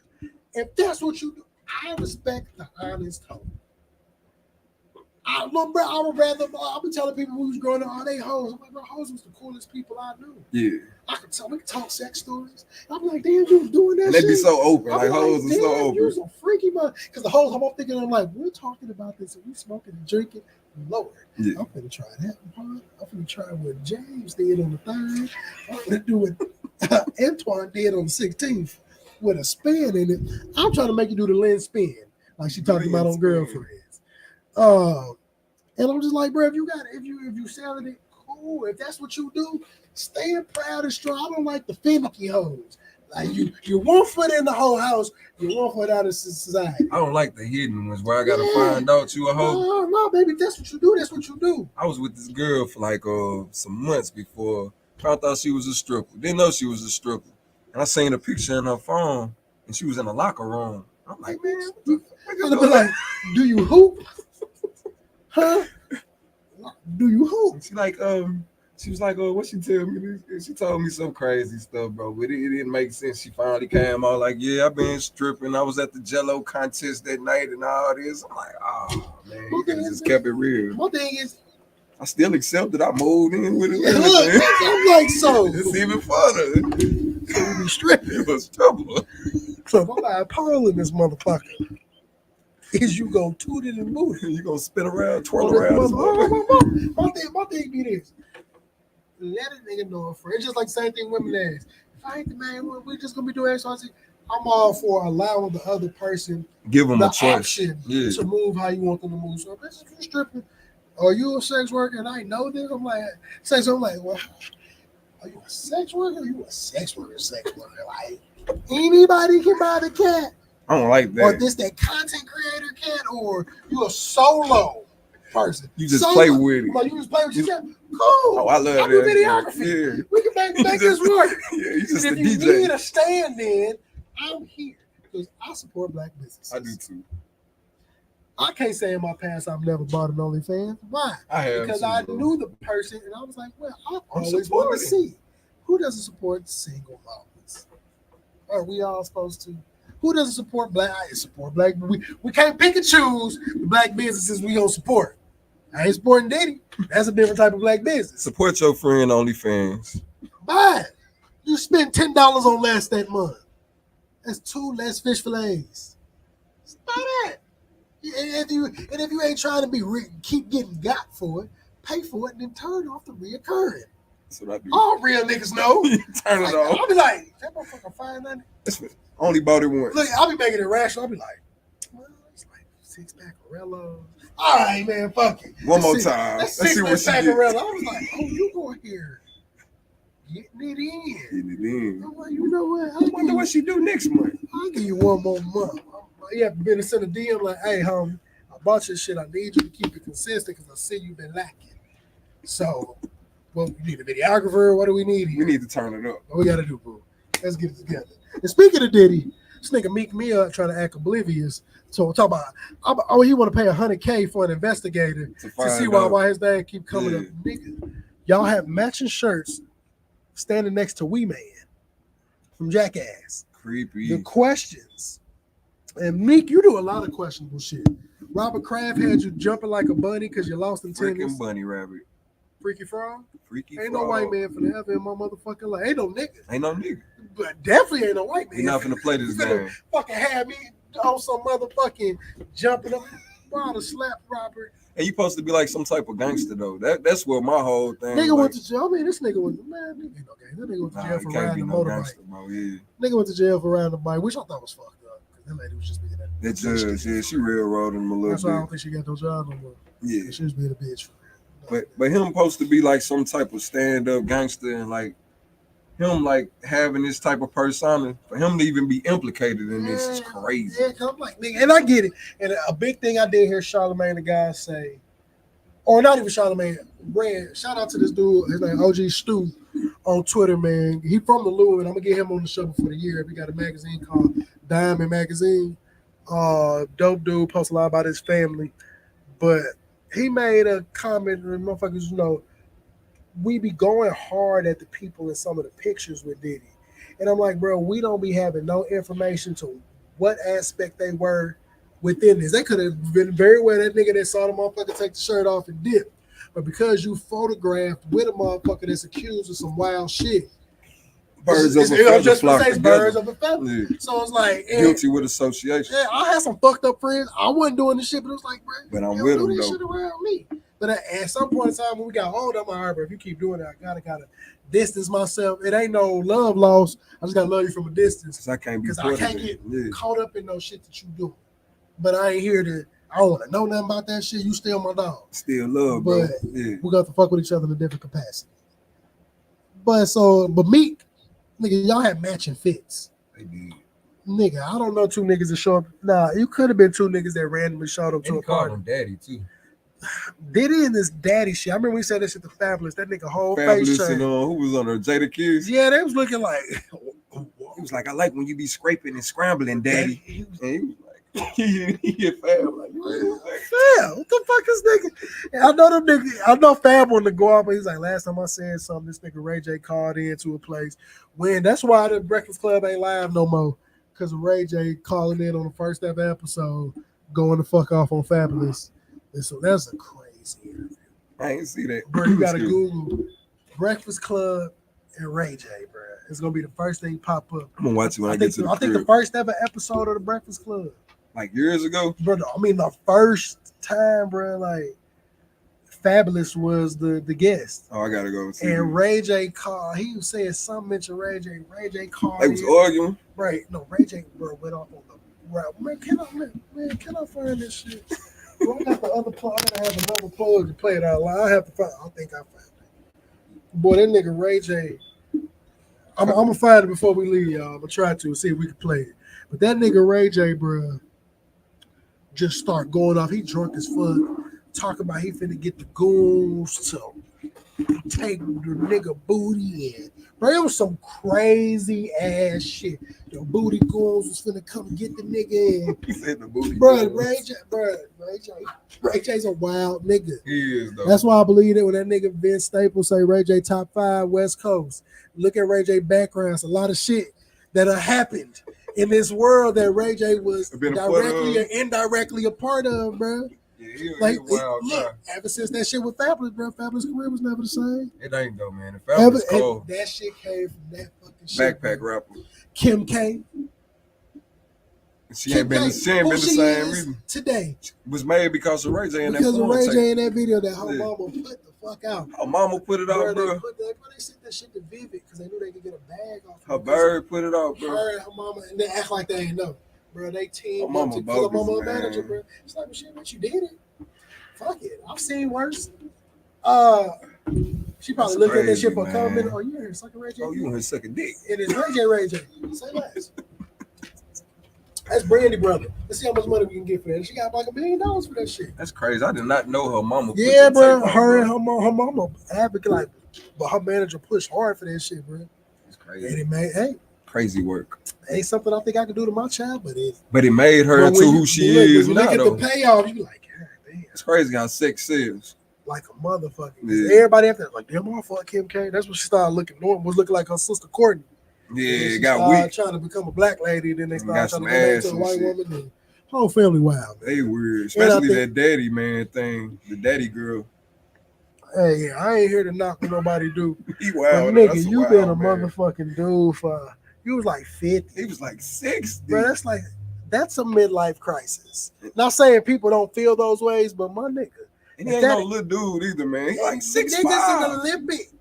If that's what you do, I respect the honest tone. I would rather. I'll be telling people who's growing up, they hoes. I'm like, bro, hoes was the coolest people I knew. Yeah. We can talk sex stories. I'm like, damn, you was doing that and shit. they be so open. I'm like hoes are so open. You was a freaky man. Because the hoes, I'm thinking, I'm like, we're talking about this and we smoking and drinking. Lord, yeah. I'm going to try that part. I'm going to try what James did on the 3rd. I'm going to do what Antoine did on the 16th with a spin in it. I'm trying to make you do the Lynn spin, like she talked about on Girlfriends. And I'm just like, bro, if you selling it, cool. If that's what you do, stay proud and strong. I don't like the finicky hoes. Like you 1 foot in the whole house, you 1 foot out of society. I don't like the hidden ones where I gotta find out you a hoe. No, baby, that's what you do. That's what you do. I was with this girl for like some months before. I thought she was a stripper. Didn't know she was a stripper. And I seen a picture in her phone, and she was in a locker room. I'm like, man, what the like, do you hoop? Huh? Do you hoop? She was like, what she tell me? She told me some crazy stuff, bro. But it didn't make sense. She finally came out like, yeah, I've been stripping. I was at the Jello contest that night and all this. I'm like, oh, man, you could have just kept it real. My thing is, I still accepted. I moved in with it. Look, I'm like, so. It's even funner. So we be stripping. It was trouble. So if I buy pole in this motherfucker, is you gonna toot it and move it? You gonna spin around, twirl around. My thing be this. Let a nigga know, friend. It's just like the same thing women ask. If I ain't the man, we're just gonna be doing XYZ. I'm all for allowing the other person give them the a choice option to move how you want them to move. So if it's you stripping, are you a sex worker? And I know this. I'm like, well, are you a sex worker? Or are you a sex worker? Like anybody can buy the cat. I don't like that. Or this that content creator cat, or you a solo person. You just play with it. Like you just play with your cat. Cool. Oh, I love that. do videography. Yeah. We can make this work. Yeah, you just if a you DJ. need a stand-in, I'm here because I support black businesses. I do too. I can't say in my past I've never bought an OnlyFans. Why? I have because too, I bro. knew the person, and I was like, well, I always want to see who doesn't support single mothers. Are we all supposed to? Who doesn't support black? I support black. We can't pick and choose the black businesses we gonna support. I ain't supporting Diddy. That's a different type of black business. Support your friend OnlyFans. Buy it. You spend $10 on less that month. That's 2 less fish fillets. Buy that. And if you ain't trying to be keep getting got for it, pay for it and then turn off the reoccurring. That's what I do. All real niggas know. Turn it off. I'll be like, that motherfucker $5.90. Only bought it once. Look, I'll be making it rational. I'll be like, well, it's like 6-pack of Rellos. All right, man, fuck it. One more time. Let's see what she get. get. I was like, oh, you go here. Getting it in. I'm like, you know what? I wonder what she do next month. I'll give you 1 more month. You have been to send a DM like, hey, homie, I bought your shit. I need you to keep it consistent because I see you've been lacking. So, well, we need a videographer. What do we need here? We need to turn it up. What we got to do, boo? Let's get it together. And speaking of Diddy, this nigga Meek Mill trying to act oblivious. So talk about, he want to pay $100K for an investigator to see why his dad keep coming up. Nigga, y'all have matching shirts standing next to Wee Man from Jackass. Creepy. The questions. And Meek, you do a lot of questionable shit. Robert Kraft had you jumping like a bunny because you lost in tennis. Freaking bunny rabbit. Freaky frog? Freaky ain't frog. no white man finna ever in my motherfucking life. Ain't no nigga. Ain't no nigga. But definitely ain't no white man. He not finna play this game. Fucking have me on some motherfucking jumping up. Bro, to slap Robert. And you supposed to be like some type of gangster though. That's what my whole thing. Nigga like, went to jail. I mean, this nigga was man. Nigga, ain't no gang. That nigga went to jail for riding a motorbike. Nigga went to jail for riding a bike, which I thought was fucked up. Cause that lady was just being that judge, yeah, she railroaded him a little That's bit. why I don't think she got no job no more. Yeah, she was being a bitch for real. But him supposed to be like some type of stand up gangster and like him like having this type of persona for him to even be implicated in this is crazy. Yeah, I'm like, nigga, and I get it. And a big thing I did hear Charlamagne the guy say, or not even Charlamagne, Red. Shout out to this dude, his name OG Stu on Twitter, man. He from the Lou, and I'm gonna get him on the show before the year. We got a magazine called Diamond Magazine. Dope dude, posts a lot about his family. But he made a comment, and motherfuckers, you know, we be going hard at the people in some of the pictures with Diddy. And I'm like, bro, we don't be having no information to what aspect they were within this. They could have been very well that nigga that saw the motherfucker take the shirt off and dip. But because you photographed with a motherfucker that's accused of some wild shit, birds of a feather flock together. Birds of a feather. Yeah. So it's like guilty with association. Yeah, I had some fucked up friends. I wasn't doing this shit, but it was like, bro, but I'm with them this though. Shit around me. But at some point in time when we got older, I'm like, all right, bro, if you keep doing it, I gotta distance myself. It ain't no love loss. I just gotta love you from a distance. Because I can't get caught up in no shit that you do. But I ain't here to. I don't want to know nothing about that shit. You still my dog. Still love, but bro. Yeah. We got to fuck with each other in a different capacity. But Meek, nigga, y'all had matching fits. They did. Nigga, I don't know two niggas that show up. Nah, you could have been two niggas that randomly showed up to a party. Him daddy too. Diddy and this daddy shit. I remember we said this at the Fabulous. That nigga whole Fabulous face and who was on her? Jada Kids? Yeah, they was looking like. He was like, I like when you be scraping and scrambling, daddy. And he was like, he Fab like, yeah, what the fuck is nigga? I know them niggas. I know Fab on the go up, but he's like, last time I said something, this nigga Ray J called into a place. When that's why the Breakfast Club ain't live no more. Because of Ray J calling in on the first ever episode, going the fuck off on Fabulous. And so that's a crazy interview. I ain't see that. Bro, you gotta Google Breakfast Club and Ray J, bro. It's gonna be the first thing pop up. I'm gonna watch it when I get to the I think the first ever episode of the Breakfast Club. Like years ago? Bro, I mean the first time, bro, like Fabulous was the guest. Oh, I gotta go see and him. Ray J called, he was saying something mentioned Ray J. Ray J called. They was arguing. Right. No, Ray J bro went off on the right. Man, can I find this shit? Well, I got the other plug. I gotta have another plug to play it out loud. I have to find. I think I found it. Boy, that nigga Ray J. I'm gonna find it before we leave, y'all. I'm gonna try to see if we can play it. But that nigga Ray J, bro, just start going off. He drunk as fuck. Talking about he finna get the goons to take the nigga booty in. Bro, it was some crazy ass shit. The booty goons was finna come get the nigga in. He said the booty bro, goons. Ray J's a wild nigga. He is though. That's why I believe that when that nigga Vince Staples say Ray J top 5 West Coast. Look at Ray J backgrounds. A lot of shit that happened in this world that Ray J was directly or indirectly a part of, bro. Yeah, like, look, ever since that shit with Fabulous, bro, Fabulous career was never the same. It ain't though, man. If Fabulous cold. That shit came from that fucking shit. Backpack rapper. Kim K. She ain't been the same reason. Today. It was made because of Ray J in that Because of Ray J in that video that her mama put the fuck out. Her mama put it out, bro. They sent that shit to Vivid because they knew they could get a bag off. Her bird put it out, bro. Her and her mama, and they act like they ain't know. Bro, they teamed up to kill her mama a manager, bro. It's like, shit, what you did it? Fuck it. I've seen worse. She probably looked at that shit for a comment. Oh, you here sucking Ray J? Oh, you in here sucking dick. It is Ray J. Say less. That's Brandy brother. Let's see how much money we can get for that. She got like $1 million for that shit. That's crazy. I did not know her mama. Yeah, bro. Her and her mama advocate like, but her manager pushed hard for that shit, bro. It's crazy. And it made crazy work. Ain't something I think I could do to my child, but it made her to who she is now. Look at the payoff. You be like, God damn. It's crazy how sex sells. Like a motherfucker. Yeah. Everybody after that, like, damn, I fuck Kim K. That's what she started looking. Norman was looking like her sister Courtney. Yeah, got weak. Trying to become a black lady, then they started trying to go back to a white woman. And whole family wild. Man. They weird, especially that daddy man thing, the daddy girl. Hey, I ain't here to knock what nobody do. He wild, but nigga, you been a motherfucking dude for. You was like 50. He was like 60. Bro, that's a midlife crisis. Not saying people don't feel those ways, but my nigga, And he ain't no little dude either, man. He like 6'5". Nigga's an Olympic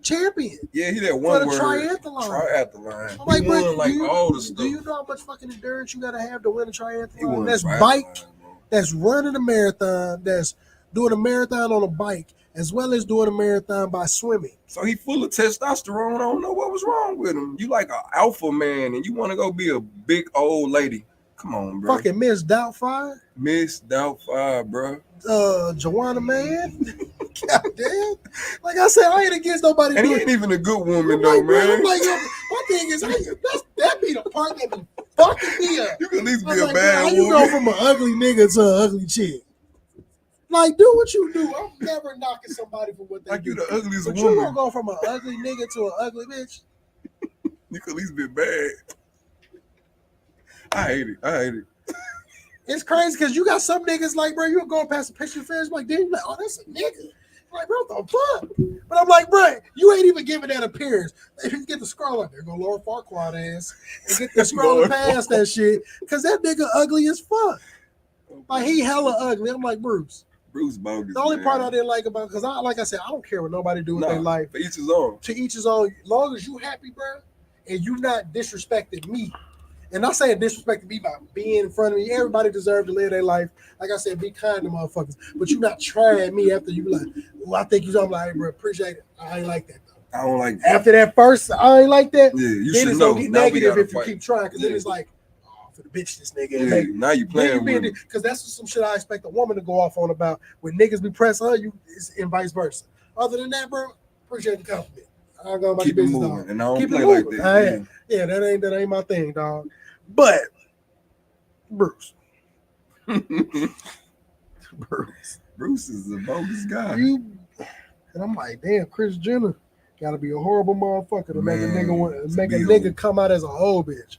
champion. Yeah, he that one for the word. triathlon. He won like all the stuff. Do you know how much fucking endurance you gotta have to win a triathlon? He won That's triathlon, bike, bro. that's running a marathon, that's doing a marathon on a bike, as well as doing a marathon by swimming. So he full of testosterone. I don't know what was wrong with him. You like an alpha man and you want to go be a big old lady. Come on, bro. Fucking Miss Doubtfire. Miss Doubtfire, bro. Joanna Man. Goddamn. Like I said, I ain't against nobody. And he ain't even a good woman, though, man. I'm like, yo, my thing is, that be the part that be fucking me up. You can at least be like, a bad how woman. you go from an ugly nigga to an ugly chick? Like, do what you do. I'm never knocking somebody for what they like do. You the ugliest but woman. You gonna go from an ugly nigga to an ugly bitch? You could at least be bad. I hate it. It's crazy because you got some niggas like, bro, you going past the picture of fans, like, damn, you like, oh, that's a nigga. I'm like, bro, what the fuck? But I'm like, bro, you ain't even giving that appearance. If you get the scroll up there, go Lord Farquaad ass and get the scrolling past that shit, because that nigga ugly as fuck. Like, he hella ugly. I'm like, Bruce bogus. The only man. part I didn't like about, because like I said, I don't care what nobody do with their life. For each his own. To each his own. As long as you happy, bro, and you not disrespecting me. And not saying disrespecting me by being in front of me. Everybody deserves to live their life. Like I said, be kind to motherfuckers. But you not trying me after you be like, well, I think you. I'm like, hey, bro, appreciate it. I ain't like that though. I don't like that. After that first, I ain't like that. Yeah, you then should it's know. Gonna get Now negative if you fight. keep trying, because then it's like, oh, for the bitch, this nigga. Yeah, now you playing with me. Because that's some shit I expect a woman to go off on about. When niggas be pressing her, and vice versa. Other than that, bro, appreciate the compliment. I'm going about keep the it business, moving, dog. and I don't Keep play it like moving. that. Yeah, that ain't my thing, dog. But Bruce is a bogus guy. And I'm like, damn, Kris Jenner gotta be a horrible motherfucker to make a nigga come out as a whole bitch.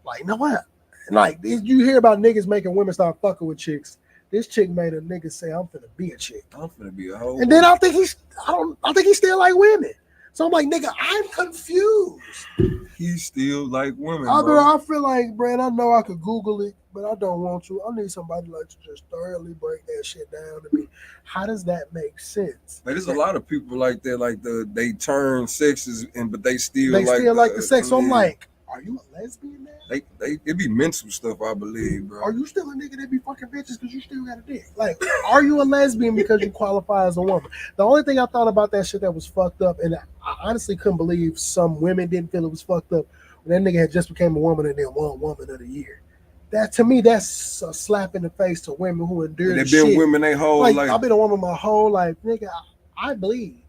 Like, know what? Like, you hear about niggas making women start fucking with chicks. This chick made a nigga say, I'm finna be a chick. I'm finna be a hoe. And then I think he still like women. So I'm like, nigga, I'm confused. He still like women, I feel like, Brad, I know I could Google it, but I don't want to. I need somebody like to just thoroughly break that shit down to me. How does that make sense? Like, there's a lot of people like that, like they turn sexes, but they still like the sex. So I'm like, are you a lesbian now? It be mental stuff, I believe, bro. Are you still a nigga that be fucking bitches because you still got a dick? Like, are you a lesbian because you qualify as a woman? The only thing I thought about that shit that was fucked up, and I honestly couldn't believe some women didn't feel it was fucked up when that nigga had just became a woman and then won Woman of the Year. That, to me, that's a slap in the face to women who endure the shit. They've been women their whole life. I've been a woman my whole life. Nigga, I bleed.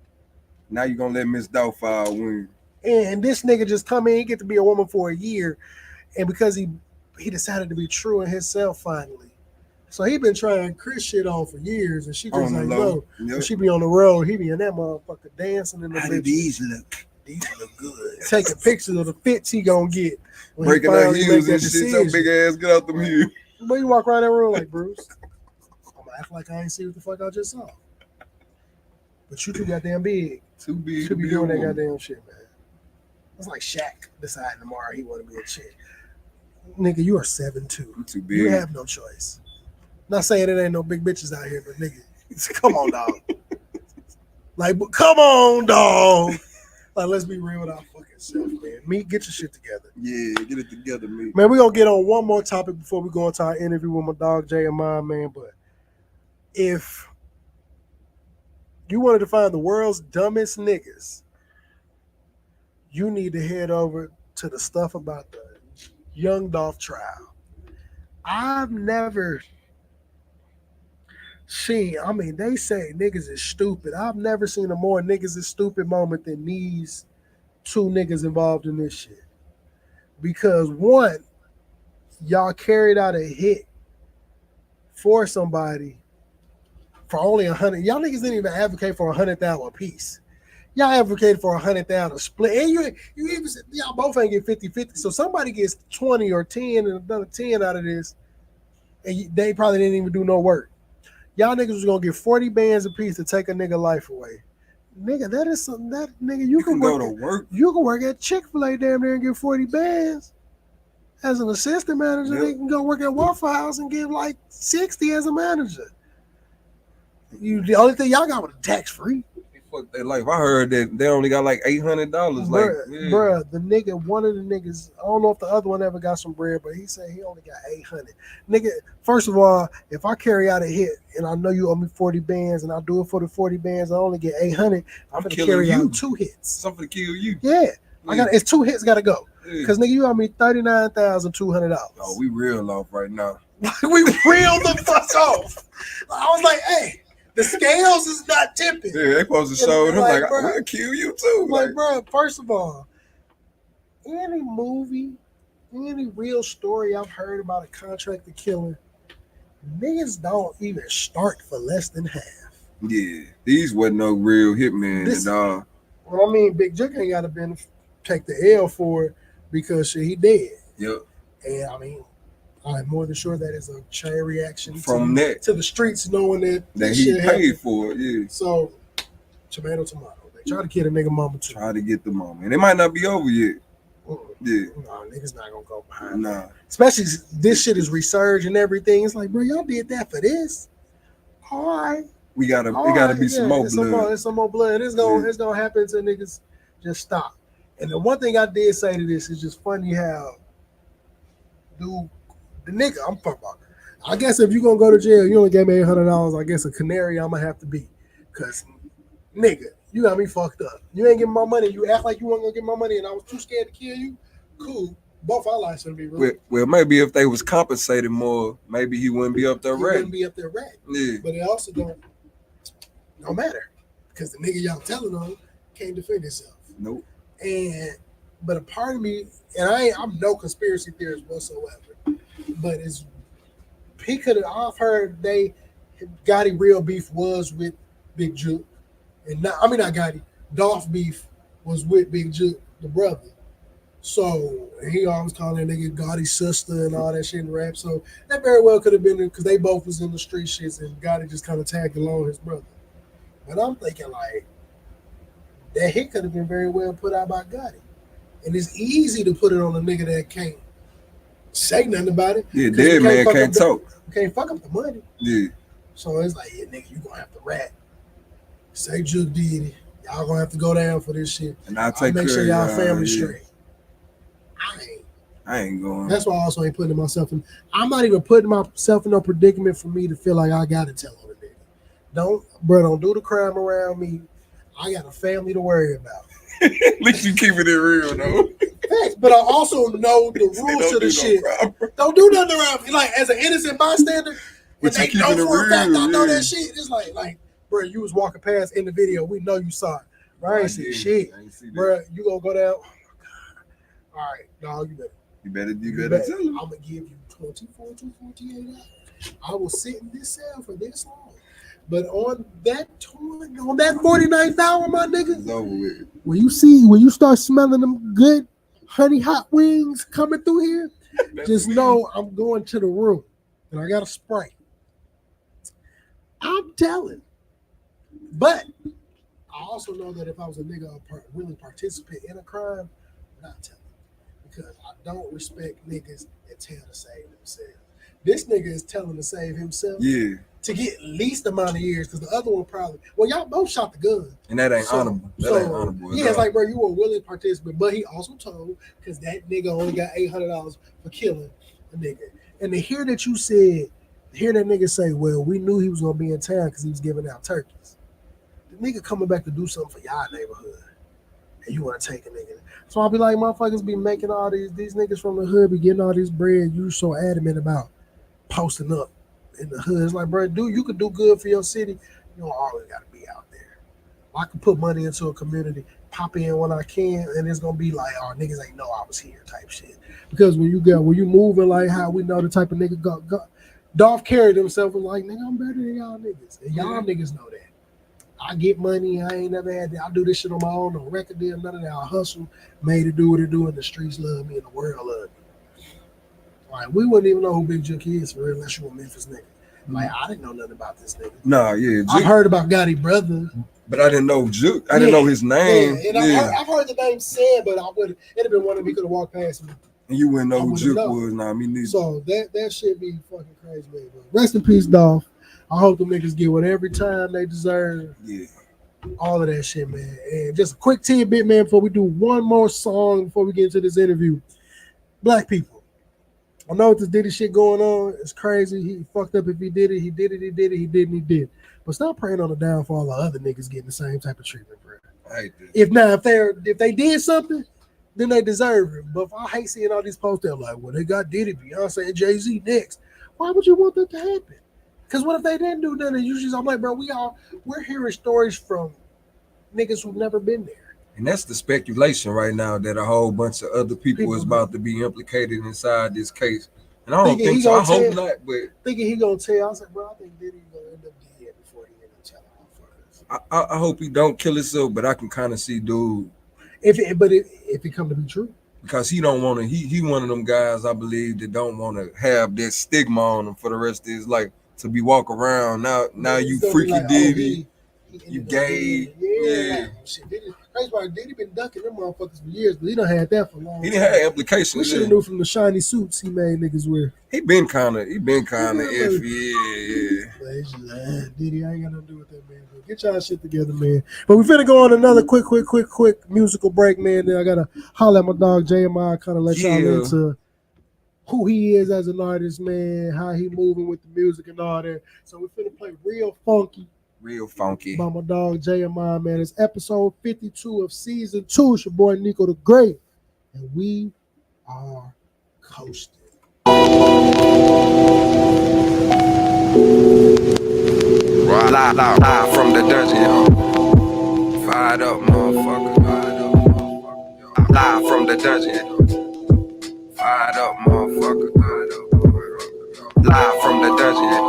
Now you gonna let Miss Doubtfire win. And this nigga just come in, he get to be a woman for a year, and because he decided to be true in himself finally. So he been trying Kris shit on for years, and she just like, no. Yep. She be on the road, he be in that motherfucker dancing in the How do these look? These look good. Taking pictures of the fits he gonna get. Breaking out heels and shit, so big ass, get out them heels. But you walk around that room like, Bruce, I'm gonna act like I ain't see what the fuck I just saw. But you too goddamn big. Too big to be doing that goddamn shit, man. It's like Shaq deciding tomorrow he want to be a chick. Nigga, you are 7'2". Too big. You have no choice. Not saying it ain't no big bitches out here, but nigga, come on, dog. Like, come on, dog. Like, let's be real with our fucking self, man. Meat, get your shit together. Yeah, get it together, Meat. Man, we're going to get on one more topic before we go into our interview with my dog, J-Ahm, man. But if you wanted to find the world's dumbest niggas, you need to head over to the stuff about the Young Dolph trial. I've never seen, they say niggas is stupid. I've never seen a more niggas is stupid moment than these two niggas involved in this shit. Because one, y'all carried out a hit for somebody for only 100. Y'all niggas didn't even advocate for 100,000 a piece. Y'all advocated for 100,000 split. And you even said y'all both ain't get 50-50. So somebody gets 20 or 10 and another 10 out of this. And they probably didn't even do no work. Y'all niggas was gonna get 40 bands a piece to take a nigga life away. Nigga, that is something that nigga you can go to work. You can work at Chick-fil-A damn near and get 40 bands. As an assistant manager, they can go work at Waffle House and get like 60 as a manager. The only thing y'all got was tax free. Fuck their life. I heard that they only got like $800. Like, bruh, the nigga, one of the niggas, I don't know if the other one ever got some bread, but he said he only got 800. Nigga, first of all, if I carry out a hit and I know you owe me 40 bands and I do it for the 40 bands, I only get 800. I'm gonna carry out 2 hits. Something to kill you. Yeah. It's 2 hits gotta go. Because nigga, you owe me $39,200. Oh, we real off right now. We real the fuck off. I was like, hey. The scales is not tipping. Yeah, they supposed to show them like, bro, we'll kill you too. Like, bro, first of all, any movie, any real story I've heard about a contracted killing, niggas don't even start for less than half. Yeah, these wasn't no real hitman at all. Well, I mean, Big Jook ain't got to take the L for it because shit, he dead. Yep. And I mean, I'm more than sure that is a chain reaction from that to the streets knowing that he paid for it. Yeah. So, tomato. They try to kill a nigga mama too. Try to get the mama, and it might not be over yet. Yeah. No, niggas not gonna go behind. Nah. Especially this shit is resurged and everything. It's like, bro, y'all did that for this. All right. It gotta be some more blood. It's some more blood. It's gonna happen until niggas just stop. And the one thing I did say to this is just funny how the nigga I'm talking about. I guess if you're gonna go to jail, you only gave me $800. I guess a canary I'm gonna have to be, cause nigga, you got me fucked up. You ain't getting my money. You act like you weren't gonna get my money, and I was too scared to kill you. Cool. Both our lives would be ruined. Well, maybe if they was compensated more, maybe he wouldn't be up there ratting. He wouldn't be up there ratting. Yeah. But it also don't matter, because the nigga y'all telling on can't defend himself. Nope. But a part of me, and I'm no conspiracy theorist whatsoever. But I've heard Gotti real beef was with Big Juke. And not Gotti, Dolph beef was with Big Juke, the brother. So he always called that nigga Gotti's sister and all that shit in rap. So that very well could have been because they both was in the street shits and Gotti just kind of tagged along his brother. But I'm thinking like that hit could have been very well put out by Gotti. And it's easy to put it on a nigga that can't say nothing about it. Yeah, dead man can't talk. You can't fuck up the money. Yeah. So it's like, yeah, nigga, you gonna have to rat. Say Juke did it. Y'all gonna have to go down for this shit. And I'll take make care sure y'all of family straight. I ain't going. That's why I also ain't putting myself in. I'm not even putting myself in no predicament for me to feel like I gotta tell on the nigga. Don't do the crime around me. I got a family to worry about. At least you keep it real, though. Facts, but I also know the rules to the shit. Don't do nothing around me. Like, as an innocent bystander, but and they know for a fact I know that shit. It's like, bro, you was walking past in the video. We know you saw it. Bro, I ain't see shit. Bro, you gonna go down? Oh my God. All right, dog, you better tell him. I'm gonna give you 24 to 48 hours. I will sit in this cell for this long. But on that 49th hour, my nigga, it's over with. When you start smelling them good honey hot wings coming through here, just know I'm going to the room and I got a spray. I'm telling. But I also know that if I was a nigga willing to participate in a crime, I'm not telling. Because I don't respect niggas that tell to save themselves. This nigga is telling to save himself. Yeah. To get least amount of years, because the other one probably, y'all both shot the gun. And that ain't honorable. That ain't honorable. Yeah, it's like, bro, you were willing to participate, but he also told, because that nigga only got $800 for killing a nigga. And to hear that nigga say, well, we knew he was going to be in town because he was giving out turkeys. The nigga coming back to do something for y'all neighborhood. And you want to take a nigga. So I'll be like, motherfuckers be making all these niggas from the hood be getting all this bread. You so adamant about posting up in the hood. It's like, bro, dude, you could do good for your city. You don't always got to be out there. I can put money into a community, pop in when I can, and it's gonna be like, oh, niggas ain't know I was here type shit. Because when you moving like how we know the type of nigga go Dolph carried himself was like, nigga, I'm better than y'all niggas. And y'all niggas know that. I get money. I ain't never had that. I do this shit on my own, no record deal, none of that. I hustle, made it do what it do, and the streets love me and the world love me. Like, we wouldn't even know who Big Juke is for real unless you a Memphis nigga. Like, I didn't know nothing about this nigga. Nah, yeah. Juke, I heard about Gotti brother. But I didn't know Juke. I didn't know his name. Yeah, and I've heard the name said, but it'd have been one of me could have walked past me. And you wouldn't know who Juke was. Nah, me neither. So that shit be fucking crazy, man. Rest in peace, Dolph. I hope the niggas get whatever time they deserve. Yeah. All of that shit, man. And just a quick tidbit, man, before we do one more song before we get into this interview. Black people. I know what this Diddy shit going on. It's crazy. He fucked up if he did it. He did it. He did it. He didn't. He did. But stop praying on the downfall of other niggas getting the same type of treatment, bro. I hate this. If they did something, then they deserve it. But if I hate seeing all these posts, they're like, well, they got Diddy, Beyonce, and Jay-Z next. Why would you want that to happen? Because what if they didn't do nothing? Usually, I'm like, bro, we're hearing stories from niggas who've never been there. And that's the speculation right now that a whole bunch of other people is about to be implicated inside this case. And I don't think so. I hope not, but thinking he gonna tell. I was like, bro, I think Diddy gonna end up dead before he end up telling all I hope he don't kill himself, but I can kind of see dude. If it come to be true. Because he don't want to, he one of them guys, I believe, that don't want to have that stigma on him for the rest of his life. To be walk around now you freaky like, Diddy, you gay, yeah. Shit, crazy part, Diddy been ducking them motherfuckers for years, but he done had that for long. He didn't have implications. We should have knew from the shiny suits he made niggas wear. He been kind of iffy, yeah. But Diddy, I ain't got nothing to do with that, man. But get y'all shit together, man. But we finna go on another quick musical break, man. Then I gotta holler at my dog J-Ahm, kind of let y'all into who he is as an artist, man, how he moving with the music and all that. So we finna play Real Funky by my dog J-Ahm, man. It's episode 52 of season 2. It's your boy NicoThaGreat, and we are coasting. Live from the dungeon. Fired up, motherfucker. Live from the dungeon. Fired up, motherfucker. Live from the dungeon.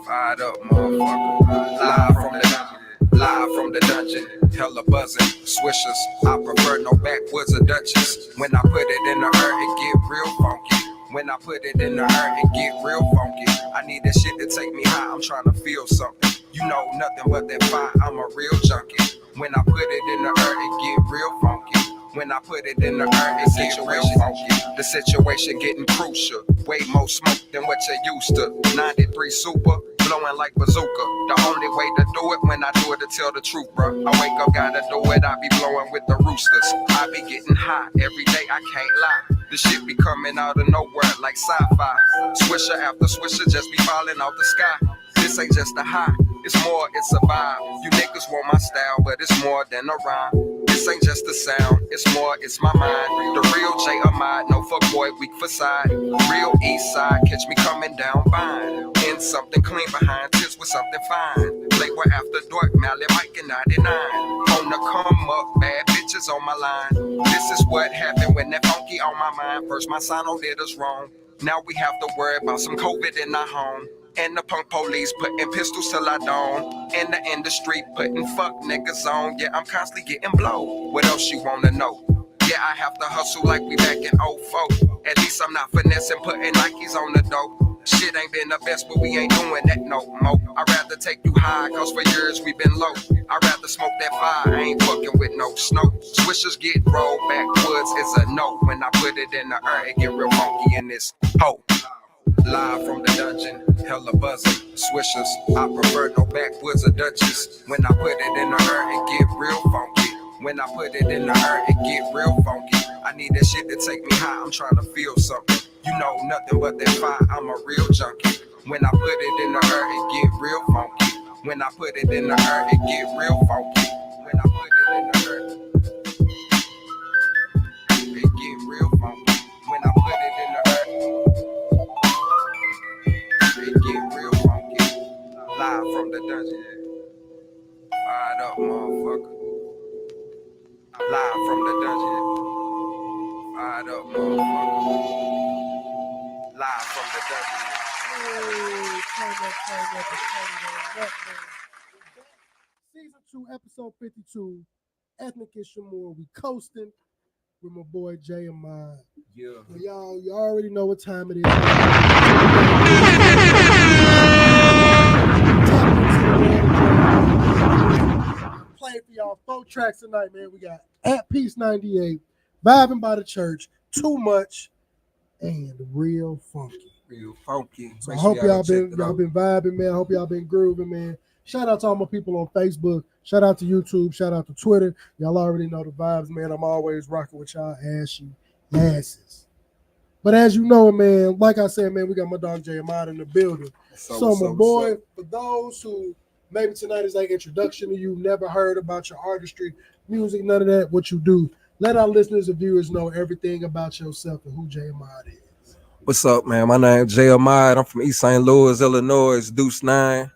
Fired up, motherfucker. Live from the dungeon. Hella buzzing, swishers. I prefer no backwoods or Dutchess. When I put it in the earth, it get real funky. When I put it in the earth, it get real funky. I need that shit to take me high. I'm trying to feel something. You know nothing but that fire. I'm a real junkie. When I put it in the earth, it get real funky. When I put it in the earth, it get real funky. The situation getting crucial. Way more smoke than what you used to. 93 super, blowing like bazooka. The only way to do it when I do it to tell the truth, bro. I wake up, gotta do it. I be blowing with the roosters. I be getting high every day. I can't lie. The shit be coming out of nowhere like sci-fi. Swisher after swisher just be falling out the sky. This ain't just a high, it's more, it's a vibe. You niggas want my style, but it's more than a rhyme. This ain't just a sound, it's more, it's my mind. The real J-Ahm, no fuck boy, weak for side. Real east side, catch me coming down fine. In something clean behind, tips with something fine. Playboy after dark, Mally Mike and 99. On the come up, bad bitches on my line. This is what happened when that funky on my mind. First my sono did us wrong. Now we have to worry about some COVID in our home. And the punk police putting pistols till I don't. In the industry putting fuck niggas on. Yeah, I'm constantly getting blow. What else you wanna know? Yeah, I have to hustle like we back in 04. At least I'm not finessing, putting Nikes on the dope. Shit ain't been the best, but we ain't doing that no more. I'd rather take you high, cause for years we been low. I'd rather smoke that fire, I ain't fucking with no snow. Swishers get rolled, backwoods is a no. When I put it in the air, it get real funky in this hole. Live from the dungeon, hella buzzing, swishers. I prefer no backwoods or Dutchess. When I put it in the earth, it get real funky. When I put it in the earth, it get real funky. I need that shit to take me high, I'm trying to feel something. You know nothing but that fire, I'm a real junkie. When I put it in the earth, it get real funky. When I put it in the earth, it get real funky. When I put it in the earth, it get real funky. When I put it in the earth, it get real funky. Live from the dungeon. Fired up, motherfucker. Live from the dungeon. Fired up, motherfucker. Live from the dungeon. Season 2, episode 52. Ethnic is Shamor. We coasting with my boy J-Ahm. Yeah. Well, you already know what time it is. Playing for y'all 4 tracks tonight, man. We got At Peace 98, Vibing by the Church, Too Much, and Real Funky. Real funky. So I Make sure hope y'all go check been vibing, man. I hope y'all been grooving, man. Shout out to all my people on Facebook. Shout out to YouTube. Shout out to Twitter. Y'all already know the vibes, man. I'm always rocking with y'all ashy asses. But as you know, man, like I said, man, we got my dog J-Ahm88d in the building. So my boy, for those who maybe tonight is like introduction to you, never heard about your artistry, music, none of that, what you do. Let our listeners and viewers know everything about yourself and who J-Ahm88d is. What's up, man? My name is J-Ahm88d. I'm from East St. Louis, Illinois. Deuce 9.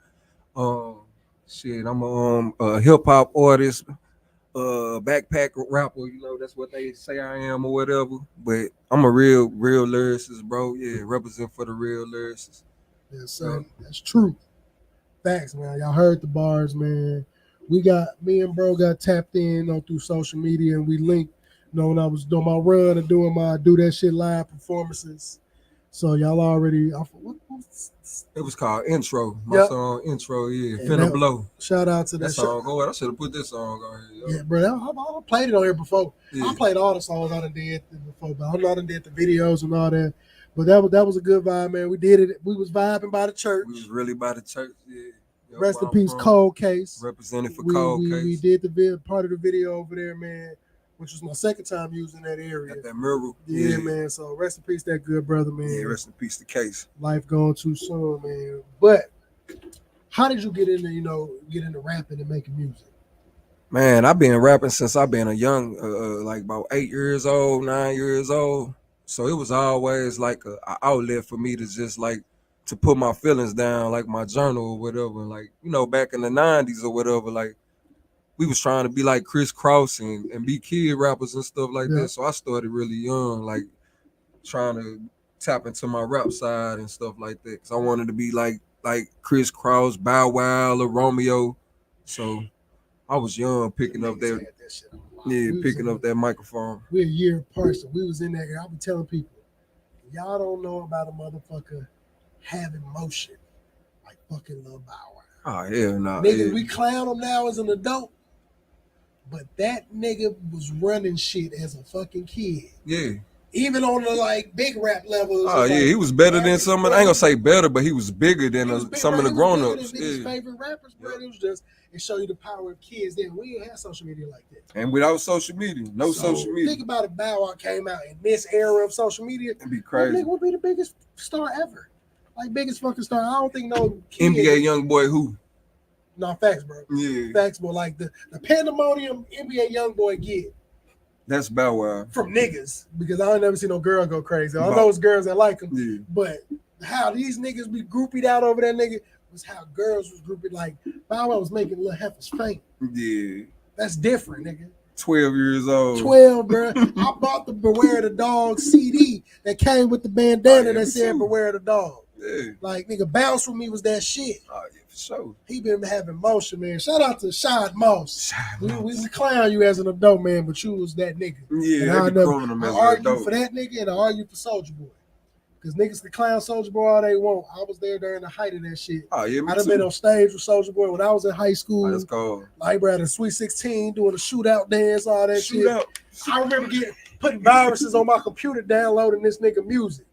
I'm a hip hop artist, backpack rapper. You know, that's what they say I am or whatever. But I'm a real lyricist, bro. Yeah, represent for the real lyricists. Yes, sir. That's true. Facts, man. Y'all heard the bars, man. Me and bro got tapped in through social media, and we linked. You know, when I was doing my run and doing my Do That Shit live performances. So y'all already. It was called Intro. My song Intro, yeah. Finna Blow. Shout out to that song. Go ahead. I should have put this song on here. Yeah, bro. I played it on here before. Yeah. I played all the songs I done did before, but I done did the videos and all that. But that was a good vibe, man. We did it. We was vibing by the church. We was really by the church, yeah. Rest in peace, Cold Case. Represented for Cold Case. We did the part of the video over there, man, which was my second time using that area. At that mural. Yeah, man. So rest in peace, that good brother, man. Yeah, rest in peace, the Case. Life gone too soon, man. But how did you get into rapping and making music? Man, I've been rapping since I've been a young, like about 8 years old, 9 years old. So it was always like an outlet for me to just like to put my feelings down, like my journal or whatever. Like, you know, back in the 90s or whatever, like we was trying to be like Chris Cross and be kid rappers and stuff like that. So I started really young, like trying to tap into my rap side and stuff like that. Cause I wanted to be like Chris Cross, Bow Wow, or Romeo. So I was young picking up that. Picking up that microphone. We're a year apart, so we was in there. I'll be telling people, y'all don't know about a motherfucker having motion like fucking Lil Bow Wow. Oh, hell no. Nigga, we clown him now as an adult, but that nigga was running shit as a fucking kid. Yeah. Even on the like big rap levels. Oh yeah, he was better than some. I ain't gonna say better, but he was bigger than some of the grown ups. His favorite rappers, bro. It was just it show you the power of kids. Then we didn't have social media like that. And without social media, social media. Think about it. Bow Wow came out in this era of social media. It'd be crazy. That nigga would be the biggest star ever. Like biggest fucking star. I don't think no kid. NBA young boy who? No, facts, bro. Yeah. Facts, bro. Like the pandemonium NBA young boy get. That's Bow Wow. From niggas, because I ain't never seen no girl go crazy. I know it's girls that like him, but how these niggas be groupied out over that nigga was how girls was groupied. Like Bow Wow was making little heifers faint. Yeah. That's different, nigga. 12 years old. 12, bro. I bought the Beware the Dog CD that came with the bandana that said Beware the Dog. Yeah. Like, nigga, Bounce With Me was that shit. Oh, yeah, for sure. He been having motion, man. Shout out to Shad Moss. We clown you as an adult, man, but you was that nigga. Yeah, I argue for that nigga and I argue for Soulja Boy. Because niggas can clown Soulja Boy all they want. I was there during the height of that shit. Oh, yeah, I done been on stage with Soulja Boy when I was in high school. Oh, that's cool. Like, bro, at a Sweet 16, doing a shootout dance, all that shit. I remember putting viruses on my computer, downloading this nigga music.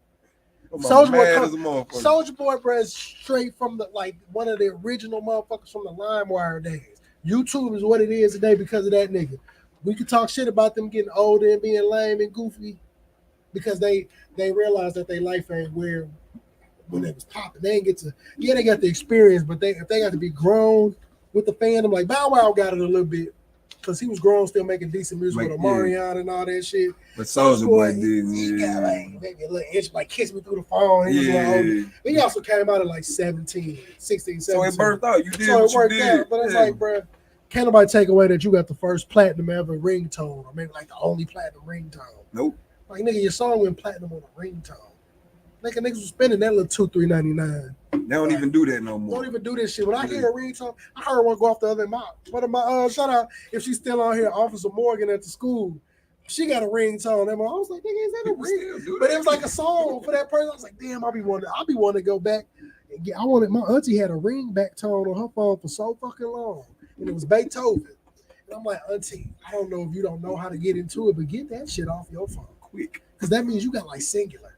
Soulja Boy, bro, is straight from the one of the original motherfuckers from the LimeWire days. YouTube is what it is today because of that nigga. We could talk shit about them getting older and being lame and goofy because they realize that their life ain't where when it was popping. They ain't get to they got the experience, but if they got to be grown with the fandom, like Bow Wow got it a little bit. Because he was grown, still making decent music with Omarion and all that shit. But Soulja Boy did, he got maybe a little inch, Kiss Me Through the Phone. He was a little older. But he also came out at 16, 17. So it birthed out. You did so what it worked you did. out. But it's like, bro, can't nobody take away that you got the first platinum ever ringtone, or maybe the only platinum ringtone. Nope. Like, nigga, your song went platinum on a ringtone. Niggas was spending that little $2-3.99. They don't even do that no more. Don't even do this shit. When I hear a ringtone, I heard one go off the other mouth. One of my shout out if she's still on here, Officer Morgan at the school. She got a ringtone. I was like, nigga, is that a ring? But it was like a song for that person. I was like, damn, I'll be wanting to go back and get. My auntie had a ringback tone on her phone for so fucking long, and it was Beethoven. And I'm like, auntie, I don't know if you don't know how to get into it, but get that shit off your phone quick, because that means you got singular.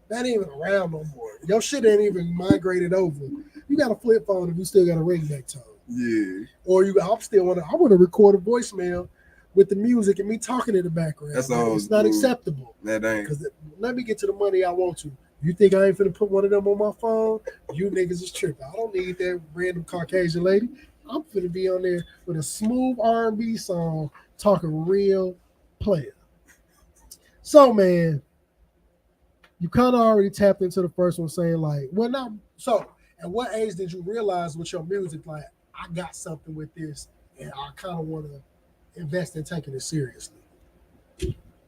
That ain't even around no more. Your shit ain't even migrated over. You got a flip phone if you still got a ringback tone. Yeah. Or I want to record a voicemail with the music and me talking in the background. That's all. It's not acceptable. That ain't. Because let me get to the money I want to. You think I ain't finna put one of them on my phone? You niggas is tripping. I don't need that random Caucasian lady. I'm finna be on there with a smooth R&B song talking real player. So, man, you kind of already tapped into the first one saying like, well, not so. At what age did you realize with your music, like, I got something with this and I kind of want to invest in taking it seriously?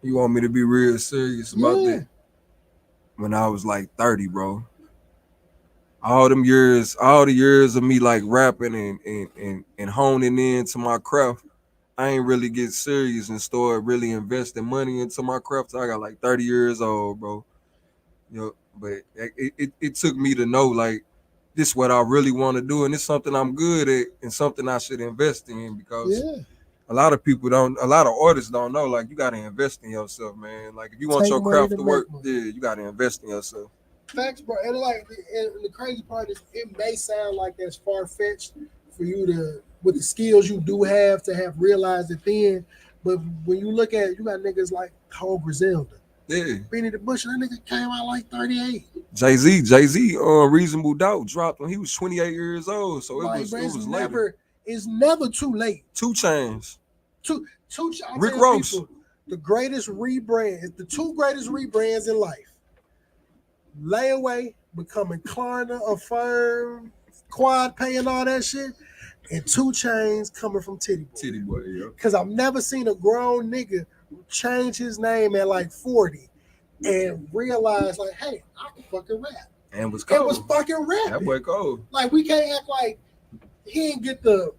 You want me to be real serious about that? When I was like 30, bro. All the years of me like rapping and honing into my craft, I ain't really get serious and start really investing money into my craft. I got like 30 years old, bro. You know, but it took me to know like this is what I really want to do, and it's something I'm good at and something I should invest in because a lot of artists don't know, like, you got to invest in yourself, man. Like, if you want your craft to work, you got to invest in yourself. Facts, bro. And the crazy part is it may sound like that's far-fetched for you to, with the skills you do have, to have realized it then. But when you look at it, you got niggas like Cole Griselda. Yeah. Benny the Butcher, that nigga came out like 38. Jay-Z, Reasonable Doubt dropped when he was 28 years old. So it was later. It's never too late. 2 Chainz. Rick Ross. People, the greatest rebrand, the 2 greatest rebrands in life. Layaway becoming Klarna, Affirm, Quad Pay and all that shit. And 2 Chainz coming from Titty Boy. Titty Boy, yeah. Because I've never seen a grown nigga change his name at like 40 and realize like, hey, I can fucking rap. And was cold. It was fucking rap. That boy cold. Like, we can't act like he didn't get the,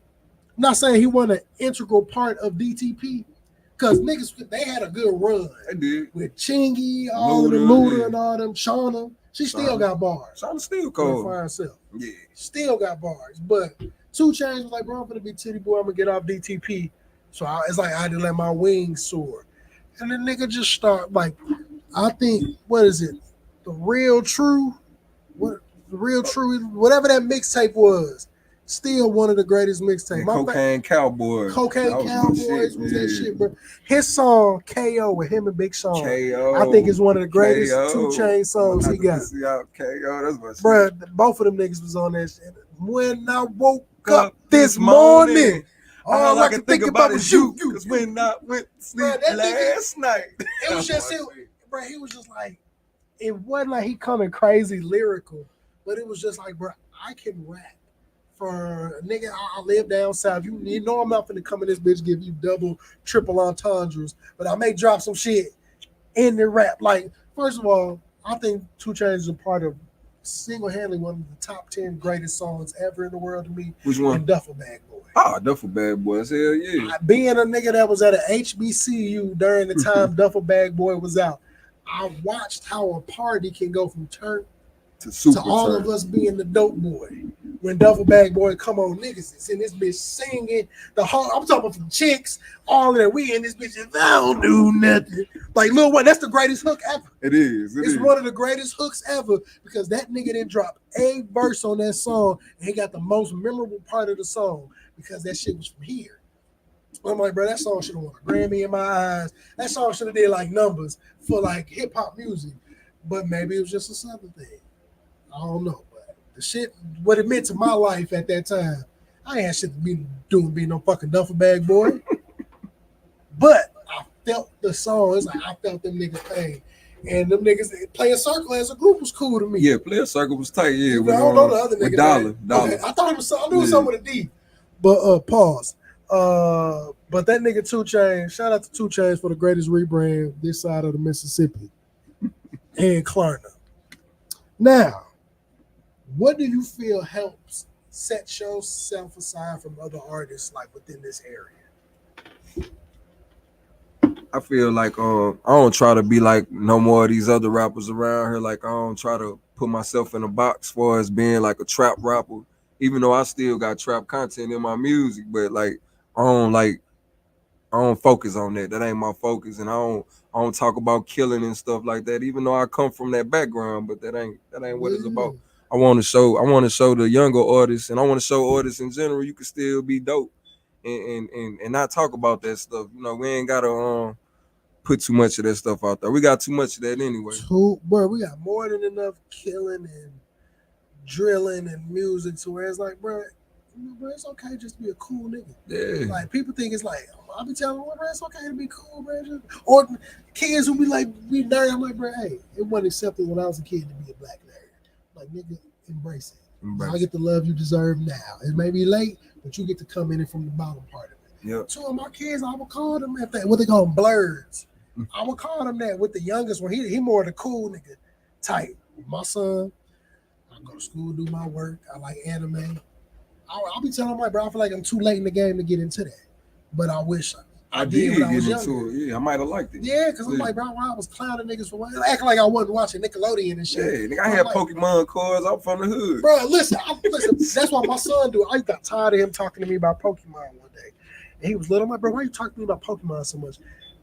I'm not saying he wasn't an integral part of DTP, because niggas, they had a good run. They did. With Chingy, all of the Luda and all them, Shauna. She still got bars. Shauna still cold. For herself. Yeah. Still got bars. But 2 Chainz was like, bro, I'm gonna be Titty Boy, I'm gonna get off DTP. So it's like I had to let my wings soar. And the nigga just start, like, I think, what is it? The Real True? Whatever that mixtape was. Still one of the greatest mixtapes. Cocaine Cowboys. Cocaine Cowboys was that shit, bro. His song KO with him and Big Sean. KO. I think it's one of the greatest 2 Chainz songs he got. KO, that's bro, both of them niggas was on that shit. When I woke up this morning, all I can think about is you. Because when I went to sleep last night. It was just, bro, he was just like, it wasn't like he coming crazy lyrical, but it was just like, bro, I can rap. For a nigga, I live down south. You know I'm not finna come in this bitch, give you double, triple entendres, but I may drop some shit in the rap. Like, first of all, I think 2 Chainz is a part of single-handedly one of the top 10 greatest songs ever in the world to me. Which one? And Duffel Bag Boy. Ah, Duffel Bag Boys, hell yeah. Being a nigga that was at a HBCU during the time Duffel Bag Boy was out, I watched how a party can go from turn to all of us being the dope boy. When Duffel Bag Boy come on, niggas is in this bitch singing the whole. I'm talking from chicks, all of that. We in this bitch, I don't do nothing. Like Lil Wayne, that's the greatest hook ever. It is. It's one of the greatest hooks ever because that nigga didn't drop a verse on that song, and he got the most memorable part of the song because that shit was from here. I'm like, bro, that song should have won a Grammy in my eyes. That song should have did like numbers for like hip hop music, but maybe it was just a Southern thing. I don't know. The shit, what it meant to my life at that time, I ain't had shit to be doing, being no fucking Duffel Bag Boy. But I felt the song. It's like I felt them niggas pain. And them niggas, Player Circle as a group was cool to me. Yeah, Player Circle was tight. Yeah, I don't know the other niggas. Dollar. Okay, I thought it was something. I knew it was something with a D. But pause. But that nigga 2 Chainz, shout out to 2 Chainz for the greatest rebrand this side of the Mississippi. And Klarna. Now, what do you feel helps set yourself aside from other artists like within this area? I feel like I don't try to be like no more of these other rappers around here. Like I don't try to put myself in a box as far as being like a trap rapper, even though I still got trap content in my music. But like I don't like I don't focus on that. That ain't my focus, and I don't talk about killing and stuff like that. Even though I come from that background, but that ain't what it's about. I want to show the younger artists, and I want to show artists in general you can still be dope, and not talk about that stuff. You know, we ain't gotta put too much of that stuff out there. We got too much of that anyway. Bro, we got more than enough killing and drilling and music to where it's like, bro, it's okay just to be a cool nigga. Yeah. Like, people think it's like, I be telling them, bro, it's okay to be cool, bro. Or kids who be like, be nerdy. I'm like, bro, hey, it wasn't accepted when I was a kid to be a black nerd. Like, nigga, embrace it. I get the love you deserve now. It may be late, but you get to come in it from the bottom part of it. Yep. Two of my kids, I would call them what they call them, blurs. I would call them that. With the youngest one, he more the cool nigga type. My son, I go to school, do my work. I like anime. I'll be telling him, like, bro, I feel like I'm too late in the game to get into that. But I wish I did when I was younger. Yeah, I might have liked it. Yeah, because I'm like, bro, I was clowning niggas for acting like I wasn't watching Nickelodeon and shit. Yeah, nigga, I had like, Pokemon cards. I'm from the hood. Bro, listen, that's what my son do. I got tired of him talking to me about Pokemon one day. And he was little. I'm like, bro, why you talking to me about Pokemon so much?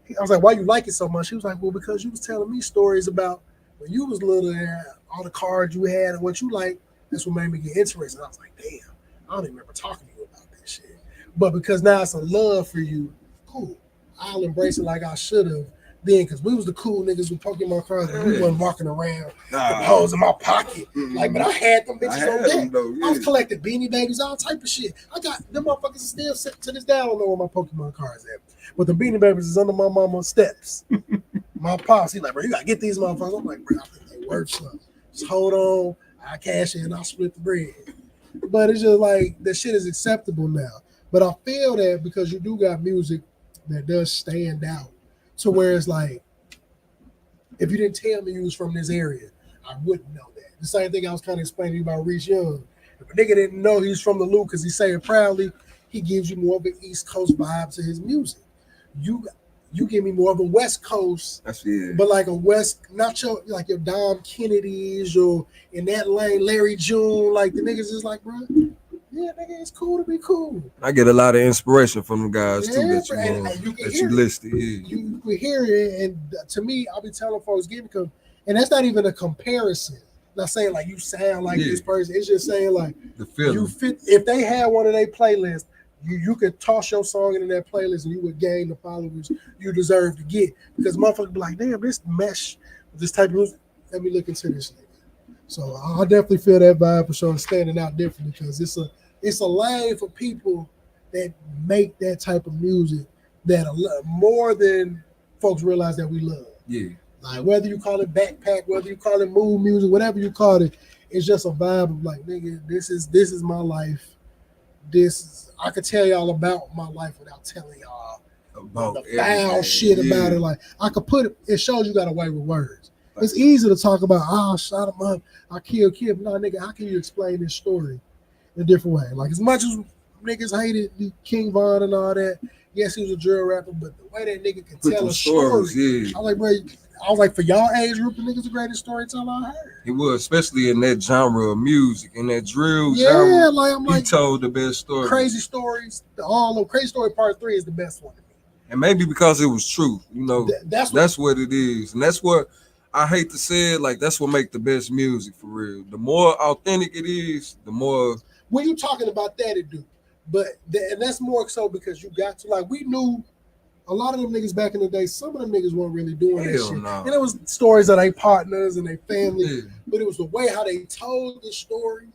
I was like, why you like it so much? He was like, well, because you was telling me stories about when you was little and all the cards you had and what you like. That's what made me get interested. I was like, damn, I don't even remember talking to you about that shit. But because now it's a love for you, cool. I'll embrace it like I should have then, because we was the cool niggas with Pokemon cards and we wasn't walking around with the hoes in my pocket. Like, but I had them bitches on deck. I was collecting Beanie Babies, all type of shit. I got them motherfuckers still set to this day. I don't know where my Pokemon cards at. But the Beanie Babies is under my mama's steps. My pops, he like, bro, you gotta get these motherfuckers. I'm like, bro, I think they worth something. Just hold on, I cash in, I'll split the bread. But it's just like, the shit is acceptable now. But I feel that because you do got music that does stand out to where it's like, if you didn't tell me you was from this area, I wouldn't know that. The same thing I was kind of explaining about Reese Young. If a nigga didn't know he's from the Loop because he say it proudly, he gives you more of an East Coast vibe to his music. You give me more of a West Coast, but like a West, not your like your Dom Kennedy's or in that lane, Larry June, like the niggas is like, bro, yeah, nigga, it's cool to be cool. I get a lot of inspiration from the guys too that you listed. Yeah. You can hear it, and to me, I'll be telling folks, and that's not even a comparison. Not saying like you sound like this person. It's just saying like the feeling. You fit. If they had one of their playlists, you could toss your song into that playlist and you would gain the followers you deserve to get. Because motherfuckers be like, damn, this mesh with this type of music. Let me look into this nigga. So I definitely feel that vibe for sure, standing out differently because it's a lane for people that make that type of music that more than folks realize that we love. Yeah. Like whether you call it backpack, whether you call it mood music, whatever you call it, it's just a vibe of like, nigga, this is my life. I could tell y'all about my life without telling y'all about the foul shit about it. Like I could put it shows you got away with words. It's easy to talk about, I shot him up, I killed kid. But no, nigga, how can you explain this story in a different way? Like as much as niggas hated King Von and all that, yes, he was a drill rapper, but the way that nigga can tell a story, I was like, for y'all age group, the nigga's the greatest storyteller I heard. He was, especially in that genre of music, in that drill genre. Yeah, like I'm like, he told the best story. Crazy Stories, Crazy Story Part 3 is the best one to me. And maybe because it was true, you know, that's what it is. And that's what, I hate to say it, like that's what make the best music for real. The more authentic it is, the more. When you talking about that, it do. But, and that's more so because you got to, like, we knew a lot of them niggas back in the day, some of them niggas weren't really doing that shit. No. And it was stories of their partners and their family, but it was the way how they told the story.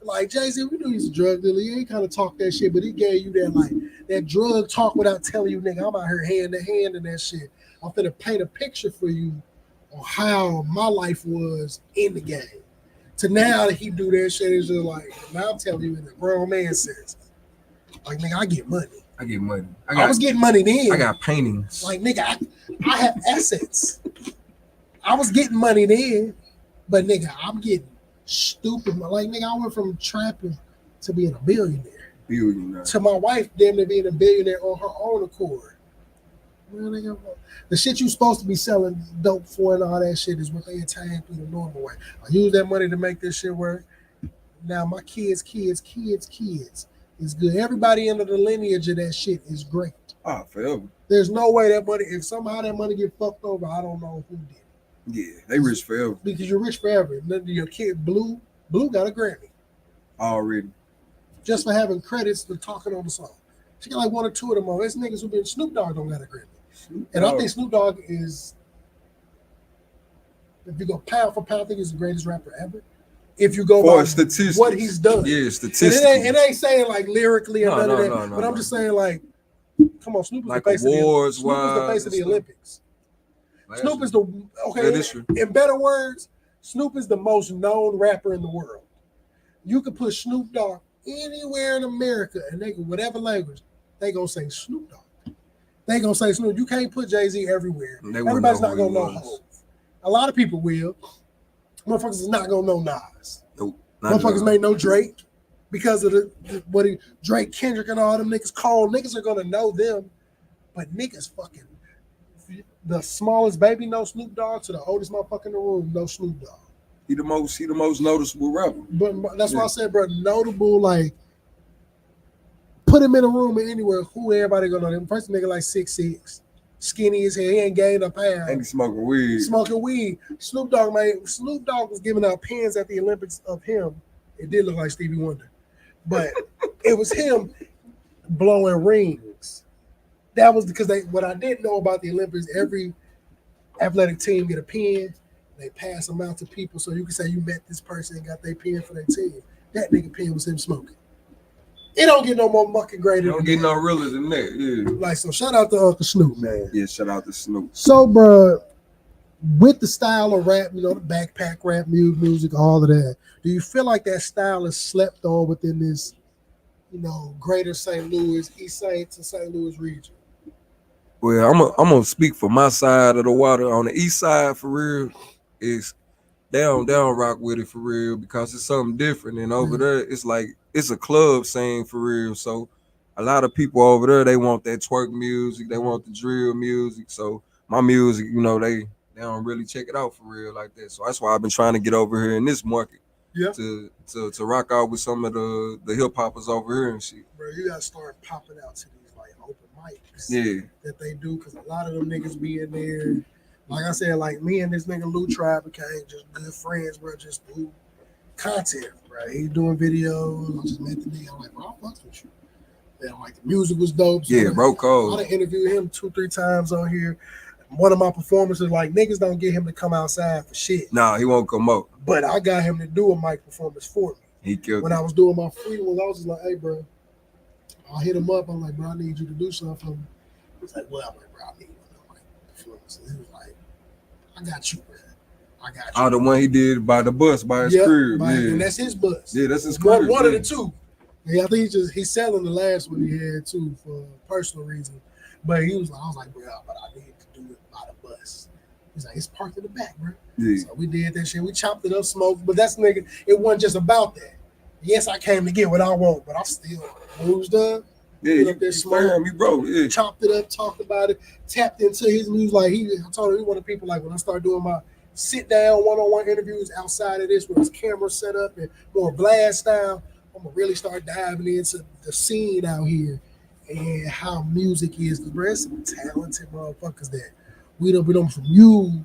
Like Jay-Z, we knew he's a drug dealer. He ain't kind of talk that shit, but he gave you that like that drug talk without telling you, nigga, I'm out here hand to hand in that shit. I'm finna paint a picture for you on how my life was in the game. To now that he do that shit, it's just like, now I'm telling you in a grown man sense. Like, nigga, I get money. I was getting money then. I got paintings. Like, nigga, I have assets. I was getting money then, but nigga, I'm getting stupid. Like, nigga, I went from trapping to being a billionaire. To my wife damn near being a billionaire on her own accord. Well, nigga, the shit you supposed to be selling dope for and all that shit is what they attain through the normal way. I use that money to make this shit work. Now my kids is good. Everybody under the lineage of that shit is great. Forever. There's no way that money, if somehow that money get fucked over, I don't know who did it. Yeah, they rich forever. Because you're rich forever. And then your kid, Blue got a Grammy. Already. Just for having credits for talking on the song. She got like 1 or 2 of them on. There's niggas who been Snoop Dogg don't got a Grammy. And I think Snoop Dogg is, if you go pound for pound, I think he's the greatest rapper ever. If you go by statistics, what he's done. Yeah, statistics. It ain't saying like lyrically or none of that. No, but I'm just saying like, come on, Snoop is like the face awards of the Snoop is the face of the Olympics. Snoop is in better words, Snoop is the most known rapper in the world. You could put Snoop Dogg anywhere in America and they can, whatever language, they gonna say Snoop Dogg. They gonna say Snoop. You can't put Jay-Z everywhere. Everybody's not gonna know Hov. A lot of people will. Motherfuckers is not gonna know Nas. Nope. Motherfuckers may know Drake because of Drake, Kendrick, and all them niggas. Cole niggas are gonna know them, but niggas fucking the smallest baby know Snoop Dogg to the oldest motherfucker in the room know Snoop Dogg. He the most noticeable rapper. But that's why I said, bro, notable, like put him in a room or anywhere, who everybody gonna know him. First nigga like 6'6", skinny as hell, he ain't gained a pound. And he smoking weed. Snoop Dogg was giving out pins at the Olympics of him. It did look like Stevie Wonder. But it was him blowing rings. That was because what I didn't know about the Olympics, every athletic team get a pin. They pass them out to people so you can say you met this person and got their pin for their team. That nigga pin was him smoking. It don't get no more mucking greater. Don't get no realer than that. Yeah. Like, so shout out to Uncle Snoop, man. Yeah, shout out to Snoop. So, bro, with the style of rap, the backpack rap music, all of that, do you feel like that style is slept on within this, greater St. Louis, East St. to St. Louis region? Well, I'm gonna speak for my side of the water. On the east side, for real, is they don't rock with it for real because it's something different. And over there, it's like it's a club scene for real. So a lot of people over there, they want that twerk music, they want the drill music. So my music, they don't really check it out for real like that. So that's why I've been trying to get over here in this market. Yeah. To rock out with some of the hip hoppers over here and shit. Bro, you gotta start popping out to these like open mics. Yeah. That they do, because a lot of them niggas be in there. Like I said, like me and this nigga Lou Tribe became just good friends, bro. Just do content, bro. He doing videos. I just met the nigga. I'm like, bro, I fucks with you. And like the music was dope. So yeah, bro, cold. I done interviewed him 2-3 times on here. One of my performances, like niggas don't get him to come outside for shit. Nah, he won't come up. But I got him to do a mic performance for me. He killed when I was doing my free ones, I was just like, hey, bro. I hit him up. I'm like, bro, I need you to do something for me. He was like, well, I'm like, bro, I need one of my performances. He was like, I got you, bro. I got you. Oh, the one he did by the bus, by his crib. Yeah. And that's his bus. Yeah, that's his crib. One of the two. Yeah, I think he's selling the last one he had too for personal reasons. But I was like, bro, but I need to do it by the bus. He's like, it's parked in the back, bro. Yeah. So we did that shit. We chopped it up, smoked. But that's nigga, it wasn't just about that. Yes, I came to get what I want, but I still moved up. Yeah, you smoked me, bro. Yeah. Chopped it up, talked about it, tapped into his music. Like I told him, he one of the people like when I started doing my sit down one-on-one interviews outside of this with his camera set up and more blast style, I'm gonna really start diving into the scene out here and how music is. Because there's some talented motherfuckers that we don't from you,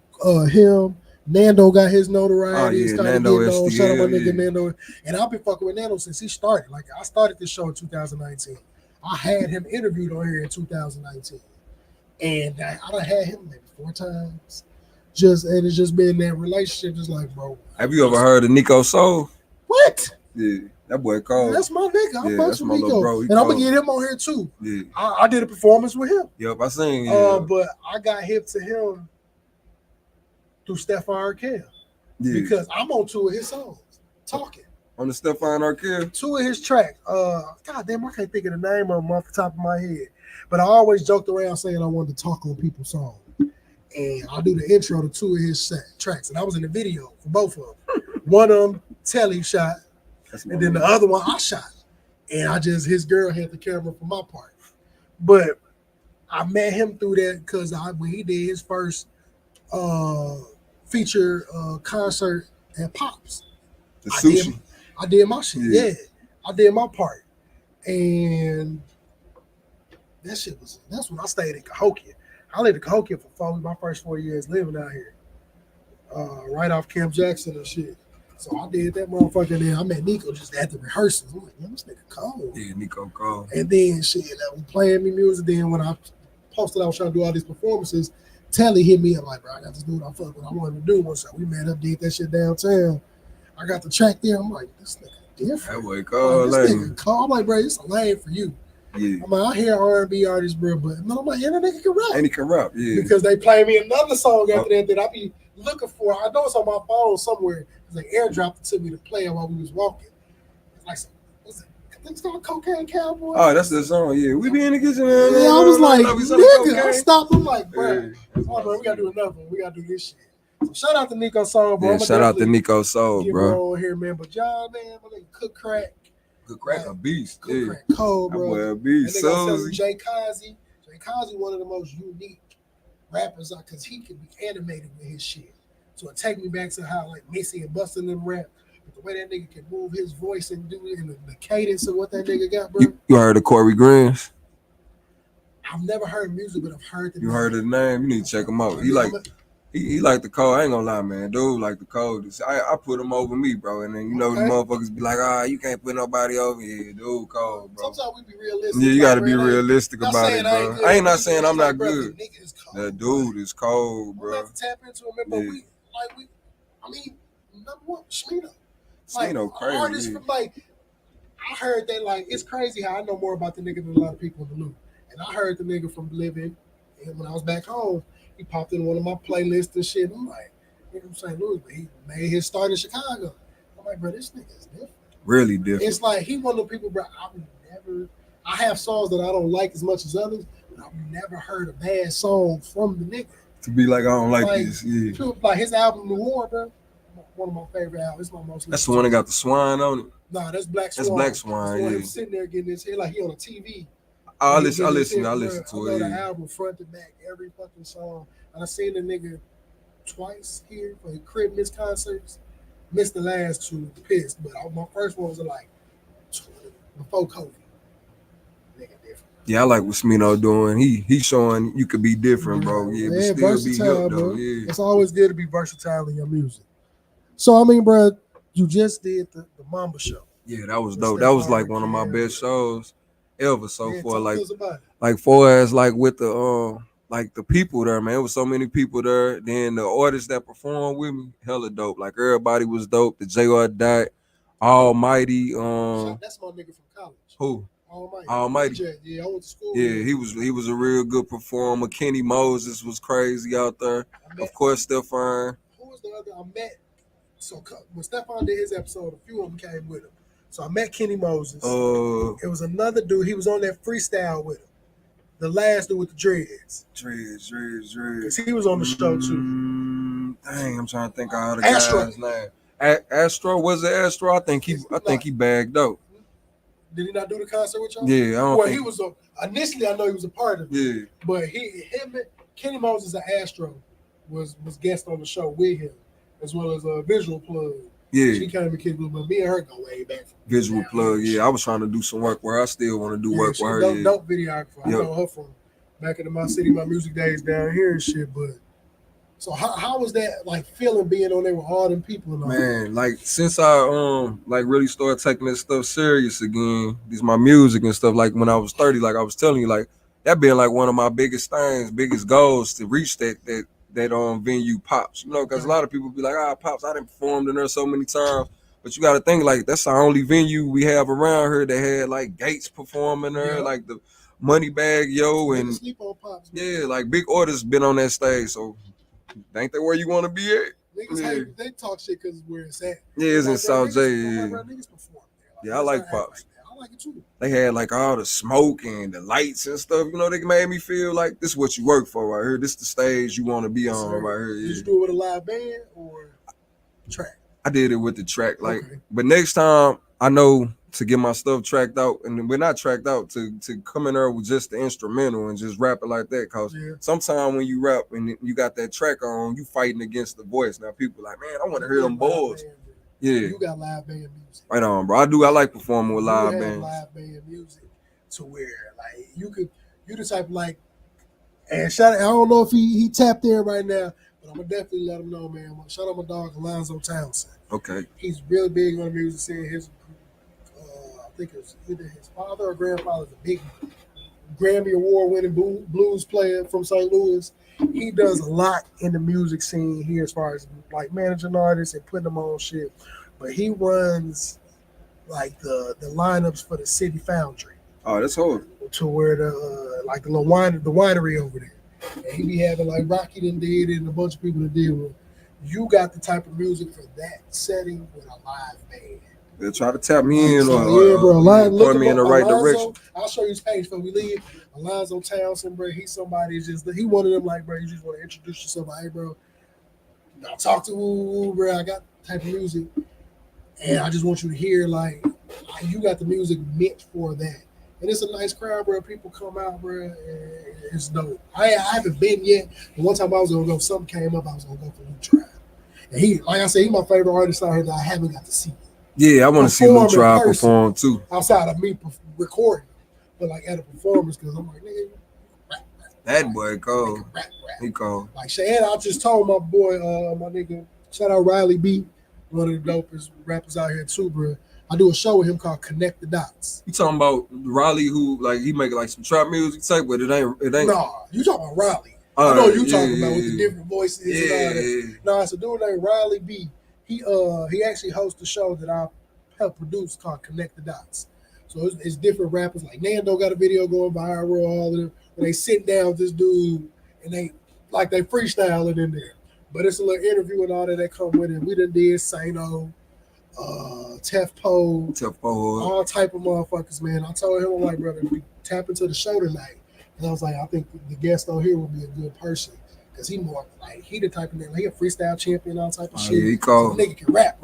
him. Nando got his notoriety. Started Nando getting on. Shout out my nigga yeah. Nando. And I've been fucking with Nando since he started. Like I started this show in 2019. I had him interviewed on here in 2019. And I done had him maybe 4 times. And it's just been that relationship, just like, bro. Have you ever heard of Nico Soul? What? Yeah, that boy cold. That's my nigga. I fucks with Nico. Bro, and I'm gonna get him on here too. Yeah. I did a performance with him. Yep, I seen but I got hip to him through Stefan Arkell. Yeah. Because I'm on 2 of his songs, talking. On the Stefan Arkell? 2 of his tracks. God damn, I can't think of the name of them off the top of my head. But I always joked around saying I wanted to talk on people's songs. And I do the intro to 2 of his tracks. And I was in the video for both of them. One of them, Telly shot. And then the other one, I shot. And his girl had the camera for my part. But I met him through that because when he did his first feature concert at Pops. The sushi. I did my shit. Yeah. I did my part. And That's when I stayed in Cahokia. I lived in Cahokia for my first 4 years living out here. Right off Camp Jackson and shit. So I did that motherfucker. Then I met Nico just at the rehearsals. I'm like, man, this nigga cold. Yeah, Nico cold. And then shit, we playing me music. Then when I posted I was trying to do all these performances, Telly hit me up like, bro, I got this dude I fuck with. I wanted to do one. So we met up, did that shit downtown. I got the track there. I'm like, this nigga different. That way cold. Like, this nigga cold. I'm like, bro, it's a lane for you. Yeah. I'm like, I hear R&B artists, bro, but I'm like, yeah, that nigga can rap. And he can rap, yeah. Because they play me another song after that I be looking for. I know it's on my phone somewhere because they airdropped it to me to play it while we was walking. It's like, I think it's called Cocaine Cowboy. Oh, that's the song, yeah. We be in the kitchen. Yeah, I was like, nigga, I stopped. I'm like, bro, bro, we got to do another one. We got to do this shit. So shout out to Nico Soul, bro. Yeah, shout out to Nico Soul, bro. On here, man. But y'all, man, my nigga Cook Crack. Cook Crack, a beast. Cook Crack cold, bro. That boy a beast. And they gonna tell you J-Kazi. J-Kazi one of the most unique rappers because he can be animated with his shit. So it take me back to how like Missy and Busta them rap. But the way that nigga can move his voice and do it and the cadence of what that nigga got, bro. You heard of Corey Grins? I've never heard music, but I've heard the name. You heard the name? You need to check him out. He like the code. I ain't gonna lie, man. Dude like the code. I put him over me, bro. And then the motherfuckers be like, you can't put nobody over here. Dude cold, bro. Sometimes we be realistic. Yeah, you gotta be realistic about it, bro. I ain't not saying I'm not good. That dude is cold, bro. We have to tap into him, but number one, Smino. Smino crazy. Artists from I heard that it's crazy how I know more about the nigga than a lot of people in the loop. And I heard the nigga from Living, and when I was back home, he popped in one of my playlists and shit. I'm like, nigga from St. Louis, but he made his start in Chicago. I'm like, bro, this nigga is different. Really different. It's like he one of the people, bro. I have songs that I don't like as much as others, but I've never heard a bad song from the nigga. To be like, I don't like this, yeah. Like his album New War, bro. One of my favorite albums. It's my most. That's the one that got the swine on it. Nah, that's Black Swan. That's Black Swan. Yeah. Him sitting there getting his hair like he on a TV. I listen to it. I Yeah. the album front to back, every fucking song. And I seen the nigga twice here for the Crib Miss concerts. Missed the last two, pissed. But my first one was like before COVID. Nigga different. Yeah, I like what Smino doing. He showing you could be different, bro. Yeah, but still be hip though. Yeah. It's always good to be versatile in your music. So I mean, bro, you just did the Mamba show. Yeah, that was dope. That was like one of my best shows ever so far. Like far as like with the like the people there, man. It was so many people there. Then the artists that performed with me, hella dope. Like everybody was dope. The J-Ahm88d, Almighty. That's my nigga from college. Who? Almighty. Yeah, I went to school. Yeah, he was a real good performer. Kenny Moses was crazy out there. Of course, Stefan. Who was the other I met? So when Stefan did his episode, a few of them came with him. So I met Kenny Moses. It was another dude. He was on that freestyle with him. The last dude with the dreads. Dreads. Because he was on the show too. Dang, I'm trying to think of all the guy's name. Astro, was it Astro? I think he bagged out. Did he not do the concert with y'all? Yeah, I don't think. He was initially I know he was a part of it. Yeah. But Kenny Moses and Astro was guest on the show with him, as well as a Visual Plug. Yeah. She came and kicked with, but me and her go way back. Visual Plug, yeah. I was trying to do some work where I still want to do work with her. Dope videographer. I know her from back in my city, my music days down here and shit. But so how was that like feeling being on there with all them people and all? Man, like since I like really started taking this stuff serious again, my music and stuff, like when I was 30, like I was telling you, like that being like one of my biggest things, biggest goals to reach that venue Pops, because a lot of people be like, Pops, I done performed in there so many times, but you got to think like that's the only venue we have around here that had like Gates performing there, like the Moneybag Yo, and sleep on Pops, like big orders been on that stage, so ain't that where you want to be at? Niggas they talk shit because where it's at. Yeah, it's in South J. Niggas perform there. I like Pops. I like it too. They had like all the smoke and the lights and stuff. They made me feel like this is what you work for right here. This is the stage you want to be on right here. Yeah. Did you do it with a live band or track? I did it with the track. But next time I know to get my stuff tracked out, and we're not tracked out to come in there with just the instrumental and just rap it like that. Cause sometimes when you rap and you got that track on, you fighting against the voice. Now people like, man, I want to hear them boys. Yeah, you got live band music. Right on, bro. I like performing with live bands. Live band music to where like you You the type of like, and shout. I don't know if he tapped in right now, but I'm gonna definitely let him know, man. Shout out my dog Alonzo Townsend. Okay. He's really big on the music scene. His, I think it's either his father or grandfather's a big Grammy Award-winning blues player from St. Louis. He does a lot in the music scene here as far as like managing artists and putting them on shit. But he runs like the lineups for the City Foundry. Oh, that's hard. To where the like the little winery over there. And he be having like Rocky done did it and a bunch of people that did with. You got the type of music for that setting with a live band. They'll try to tap me in bro. point me in the right direction. I'll show you his page before we leave. Alonzo Townsend, bro, he's somebody he one of them like, bro, you just want to introduce yourself. Hey, bro, I'll talk to bro. I got the type of music, and I just want you to hear like you got the music meant for that. And it's a nice crowd, bro. People come out, bro. And it's dope. I haven't been yet. But one time I was gonna go, something came up. I was gonna go for Lou Tribe. And he, like I said, he's my favorite artist out here that I haven't got to see. Yeah, I want to see Lou Tribe perform too. Outside of me recording, but like at a performance, because I'm like, nigga, rap. That boy cold. Rap. He cold. Like Shane, I just told my boy, my nigga, shout out Riley B, one of the dopest rappers out here too, bro. I do a show with him called Connect the Dots. You talking about Riley, who like he make like some trap music type, but it ain't. Nah, you talking about Riley. I know you talking about with the different voices and all that. No, it's a dude named Riley B. He actually hosts a show that I helped produce called Connect the Dots. So it's different rappers. Like Nando got a video going viral, all of them. And they sit down with this dude and they freestyling in there. But it's a little interview and all that come with it. We done did Saino, Tefpo, all type of motherfuckers, man. I told him, I'm like, brother, we tap into the show tonight. And I was like, I think the guest on here would be a good person. Because he more like, he the type of nigga, he a freestyle champion, all type of shit. Yeah, he called. So the nigga can rap.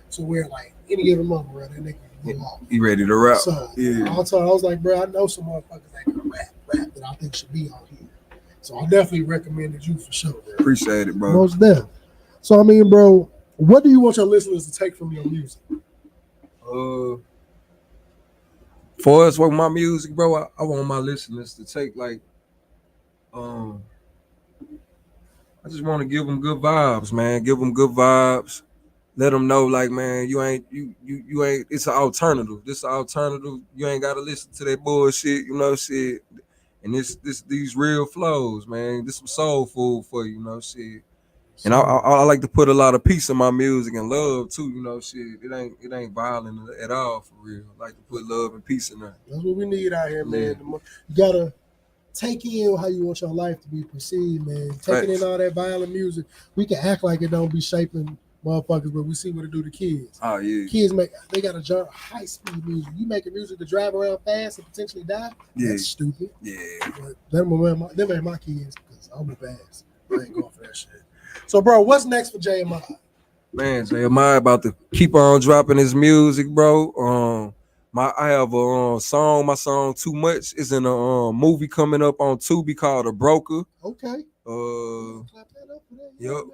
So we're like, any given moment, bro, that nigga can go off. He ready to rap. So yeah. I was like, bro, I know some motherfuckers that can rap that I think should be on here. So I definitely recommended you for sure, bro. Appreciate it, bro. Most definitely. So I mean, bro, what do you want your listeners to take from your music? For us with my music, bro, I want my listeners to take like, I just want to give them good vibes, man. Give them good vibes. Let them know, like, man, you ain't. It's an alternative. This is an alternative. You ain't gotta listen to that bullshit, you know, shit. And these real flows, man. This some soul food for you, you know, shit. And I like to put a lot of peace in my music and love too, you know, shit. It ain't violent at all for real. I like to put love and peace in there. That's what we need out here, man. You gotta take in how you want your life to be perceived, man. Taking in all that violent music, we can act like it don't be shaping motherfuckers, but we see what it do to kids. Oh yeah. Kids they got a genre high speed music. You making music to drive around fast and potentially die? Yeah. That's stupid. Yeah. But them ain't my kids because I'm fast. I ain't going for that shit. So, bro, what's next for J-Ahm? Man, J-Ahm about to keep on dropping his music, bro. I have a song. My song "Too Much" is in a movie coming up on Tubi called "A Broker." Okay. Yep.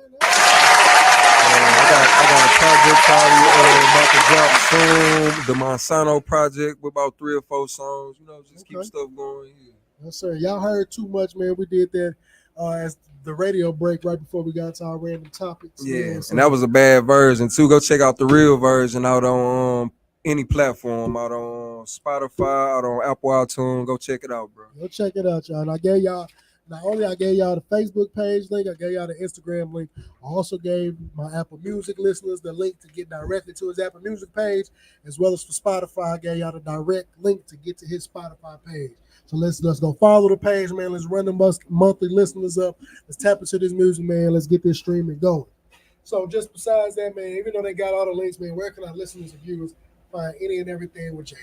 I got a project probably about to drop soon. The Monsanto project with about 3 or 4 songs. You know, just keep stuff going. Yeah. Yes, sir. Y'all heard Too Much, man. We did that as the radio break right before we got to our random topics. Yeah, and that was a bad version too. Go check out the real version out on any platform, out on Spotify, out on Apple iTunes. Go check it out, bro. Go check it out, y'all. And I gave y'all the Facebook page link, I gave y'all the Instagram link. I also gave my Apple Music listeners the link to get directly to his Apple Music page, as well as for Spotify. I gave y'all the direct link to get to his Spotify page. So let's go follow the page, man. Let's run the monthly listeners up. Let's tap into this music, man. Let's get this streaming going. So just besides that, man, even though they got all the links, man, where can our listeners and viewers find any and everything with J-Ahm?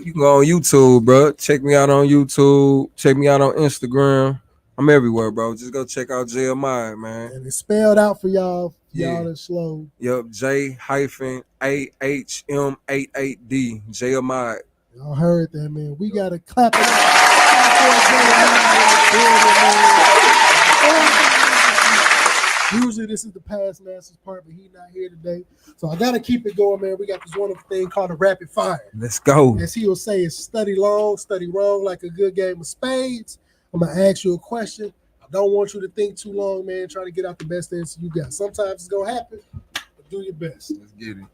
You can go on YouTube, bro. Check me out on YouTube. Check me out on Instagram. I'm everywhere, bro. Just go check out J-Ahm, man. And it's spelled out for y'all. Y'all that's slow. Yep, J-Ahm88d. J-Ahm. Y'all heard that, man. We got to clap it up. Music usually this is the past masters part, but he's not here today. So I gotta keep it going, man. We got this wonderful thing called a rapid fire. Let's go. As he will say, it's study long, study wrong, like a good game of spades. I'm gonna ask you a question. I don't want you to think too long, man. Try to get out the best answer you got. Sometimes it's gonna happen, but do your best. Let's get it.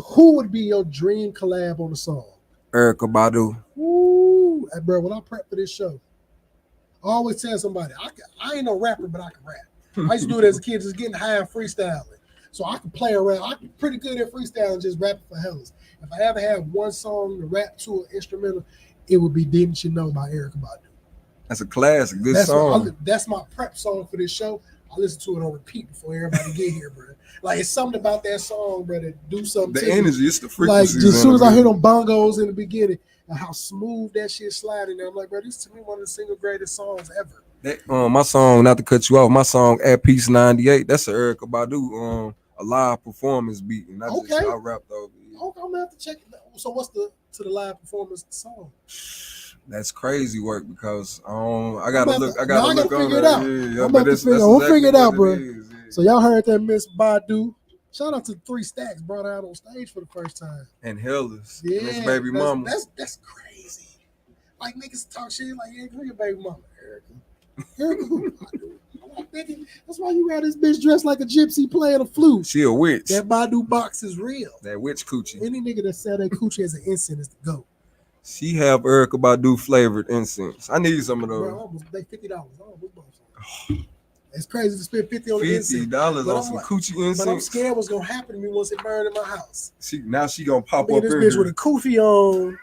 Who would be your dream collab on the song? Erykah Badu. Ooh, hey, bro, when I prep for this show, I always tell somebody, I ain't no rapper, but I can rap. I used to do it as a kid, just getting high and freestyling. So I can play around. I'm pretty good at freestyling, just rapping for hellas. If I ever had one song to rap to an instrumental, it would be Didn't You Know by Erykah Badu. That's a classic. Good song. That's my prep song for this show. I listen to it on repeat before everybody get here, bro. Like, it's something about that song, bro, that do something the to energy, me. it's the frequency. Like, as soon as I hear them bongos in the beginning and how smooth that shit sliding there, I'm like, bro, this is to me one of the single greatest songs ever. My song, not to cut you off, my song At Peace 98, that's a Erykah Badu a live performance beat. And I rapped over it. Okay, I'm gonna have to check it out. So what's the live performance song? That's crazy work because I gotta look on figure it out. Yeah, I'm about to figure. We'll figure it out, bro. Yeah. So y'all heard that Miss Badu. Shout out to 3 Stacks, brought her out on stage for the first time. And Hellas. Yeah, Miss Baby Mama. That's crazy. Like, niggas talk shit like, yeah, who your baby mama? Erykah. That's why you got this bitch dressed like a gypsy playing a flute. She a witch. That Badu box is real. That witch coochie. Any nigga that sell that coochie as an incense is the GOAT. She have Erykah Badu flavored incense. I need some of those. Bro, they $50. It's crazy to spend $50 on incense. $50 on some coochie incense. But I'm scared what's gonna happen to me once it burned in my house. Now she gonna pop up this in bitch here. with a kufi on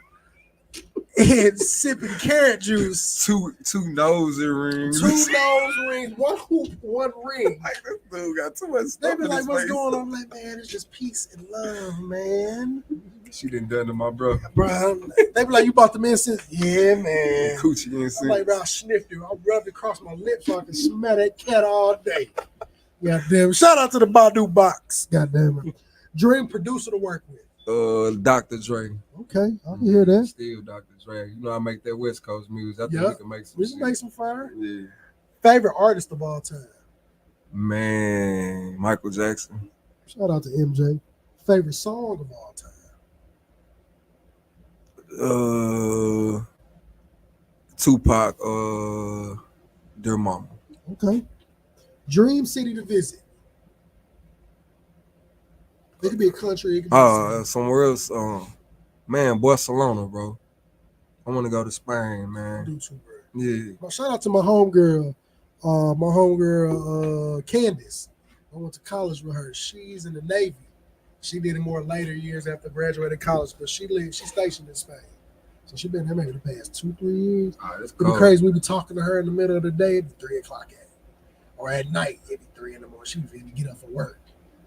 and sipping carrot juice. Two nose earrings. 2 nose rings, 1 hoop, 1 ring. Like, this dude got too much stuff. They be in like, his what's face. going on? I'm like, man, it's just peace and love, man. She done to my brother. Bro, they be like, you bought the incense? Yeah, man. Coochie incense. I'm like, bro, I sniffed it. I rubbed it across my lips so I can smell that cat all day. Goddamn. Shout out to the Badu box. Goddamn it. Dream producer to work with. Dr. Dre. Okay, I can hear that. Still Dr. Dre. You know I make that West Coast music. I think we can make some We can make some fire. Yeah. Favorite artist of all time? Man, Michael Jackson. Shout out to MJ. Favorite song of all time? Tupac, Dear Mama. Okay. Dream city to visit? It could be a country. It could be somewhere else. Man, Barcelona, bro. I want to go to Spain, man. do too, bro. Yeah. Well, shout out to my homegirl, Candace. I went to college with her. She's in the Navy. She did it more later years after graduating college, but she's stationed in Spain. So she's been there maybe the past 2-3 years. That's It'd be crazy. We be talking to her in the middle of the day at 3 o'clock or at night, it'd be 3 in the morning. She was ready to get up for work.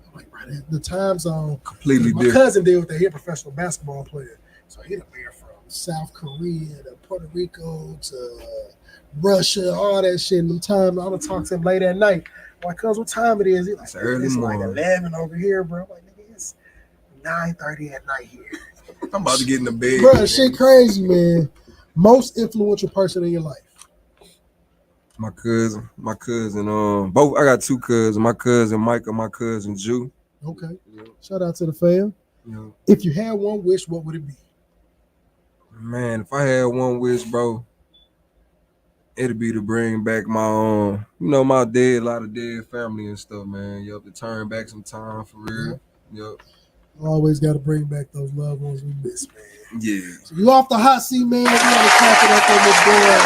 I'm like, bro, the time zone completely different. My cousin did with that. He a professional basketball player. So he done been from South Korea to Puerto Rico to Russia, all that shit. And them times I done talk to him late at night. I'm like, cuz, what time it is? He's like, it's early it's morning. like 11 over here, bro. I'm like, nigga, it's 9:30 at night here. I'm about to get in the bed. Bro, shit crazy, man. Most influential person in your life? My cousin. Both. I got 2 cousins. My cousin Micah, my cousin Jew. Okay. Yeah. Shout out to the fam. Yeah. If you had one wish, what would it be? Man, if I had one wish, bro, it'd be to bring back my my a lot of dead family and stuff, man. You have to turn back some time for real. Yep. Always got to bring back those loved ones we miss, man. Yeah. So you off the hot seat, man. We got to clap it up on the board.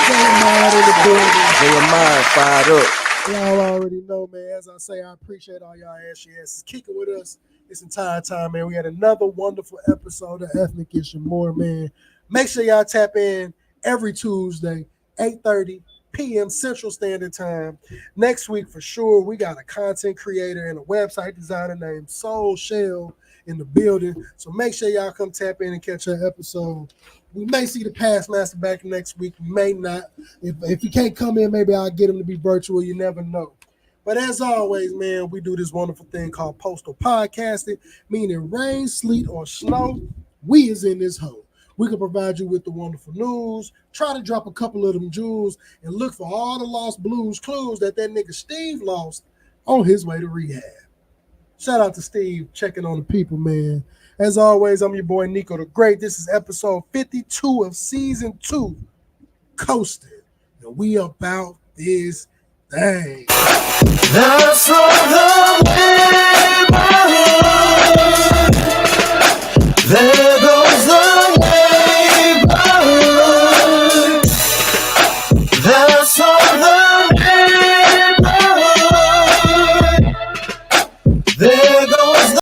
J-Ahm88d fired up. Y'all already know, man. As I say, I appreciate all y'all asses kicking with us this entire time, man. We had another wonderful episode of Ethnic Ish and More, man. Make sure y'all tap in every Tuesday, 8:30 p.m. Central Standard Time. Next week, for sure, we got a content creator and a website designer named Soul Shell in the building. So make sure y'all come tap in and catch our episode. We may see the past master back next week. We may not. If you can't come in, maybe I'll get him to be virtual. You never know. But as always, man, we do this wonderful thing called postal podcasting, meaning rain, sleet, or snow, we is in this hole. We can provide you with the wonderful news, try to drop a couple of them jewels, and look for all the lost blues clues that nigga Steve lost on his way to rehab. Shout out to Steve checking on the people, man. As always, I'm your boy Nico the Great. This is episode 52 of season 2, Coastin'. And we about this thing. That's from the neighborhood. There goes the neighborhood. That's from the neighborhood. There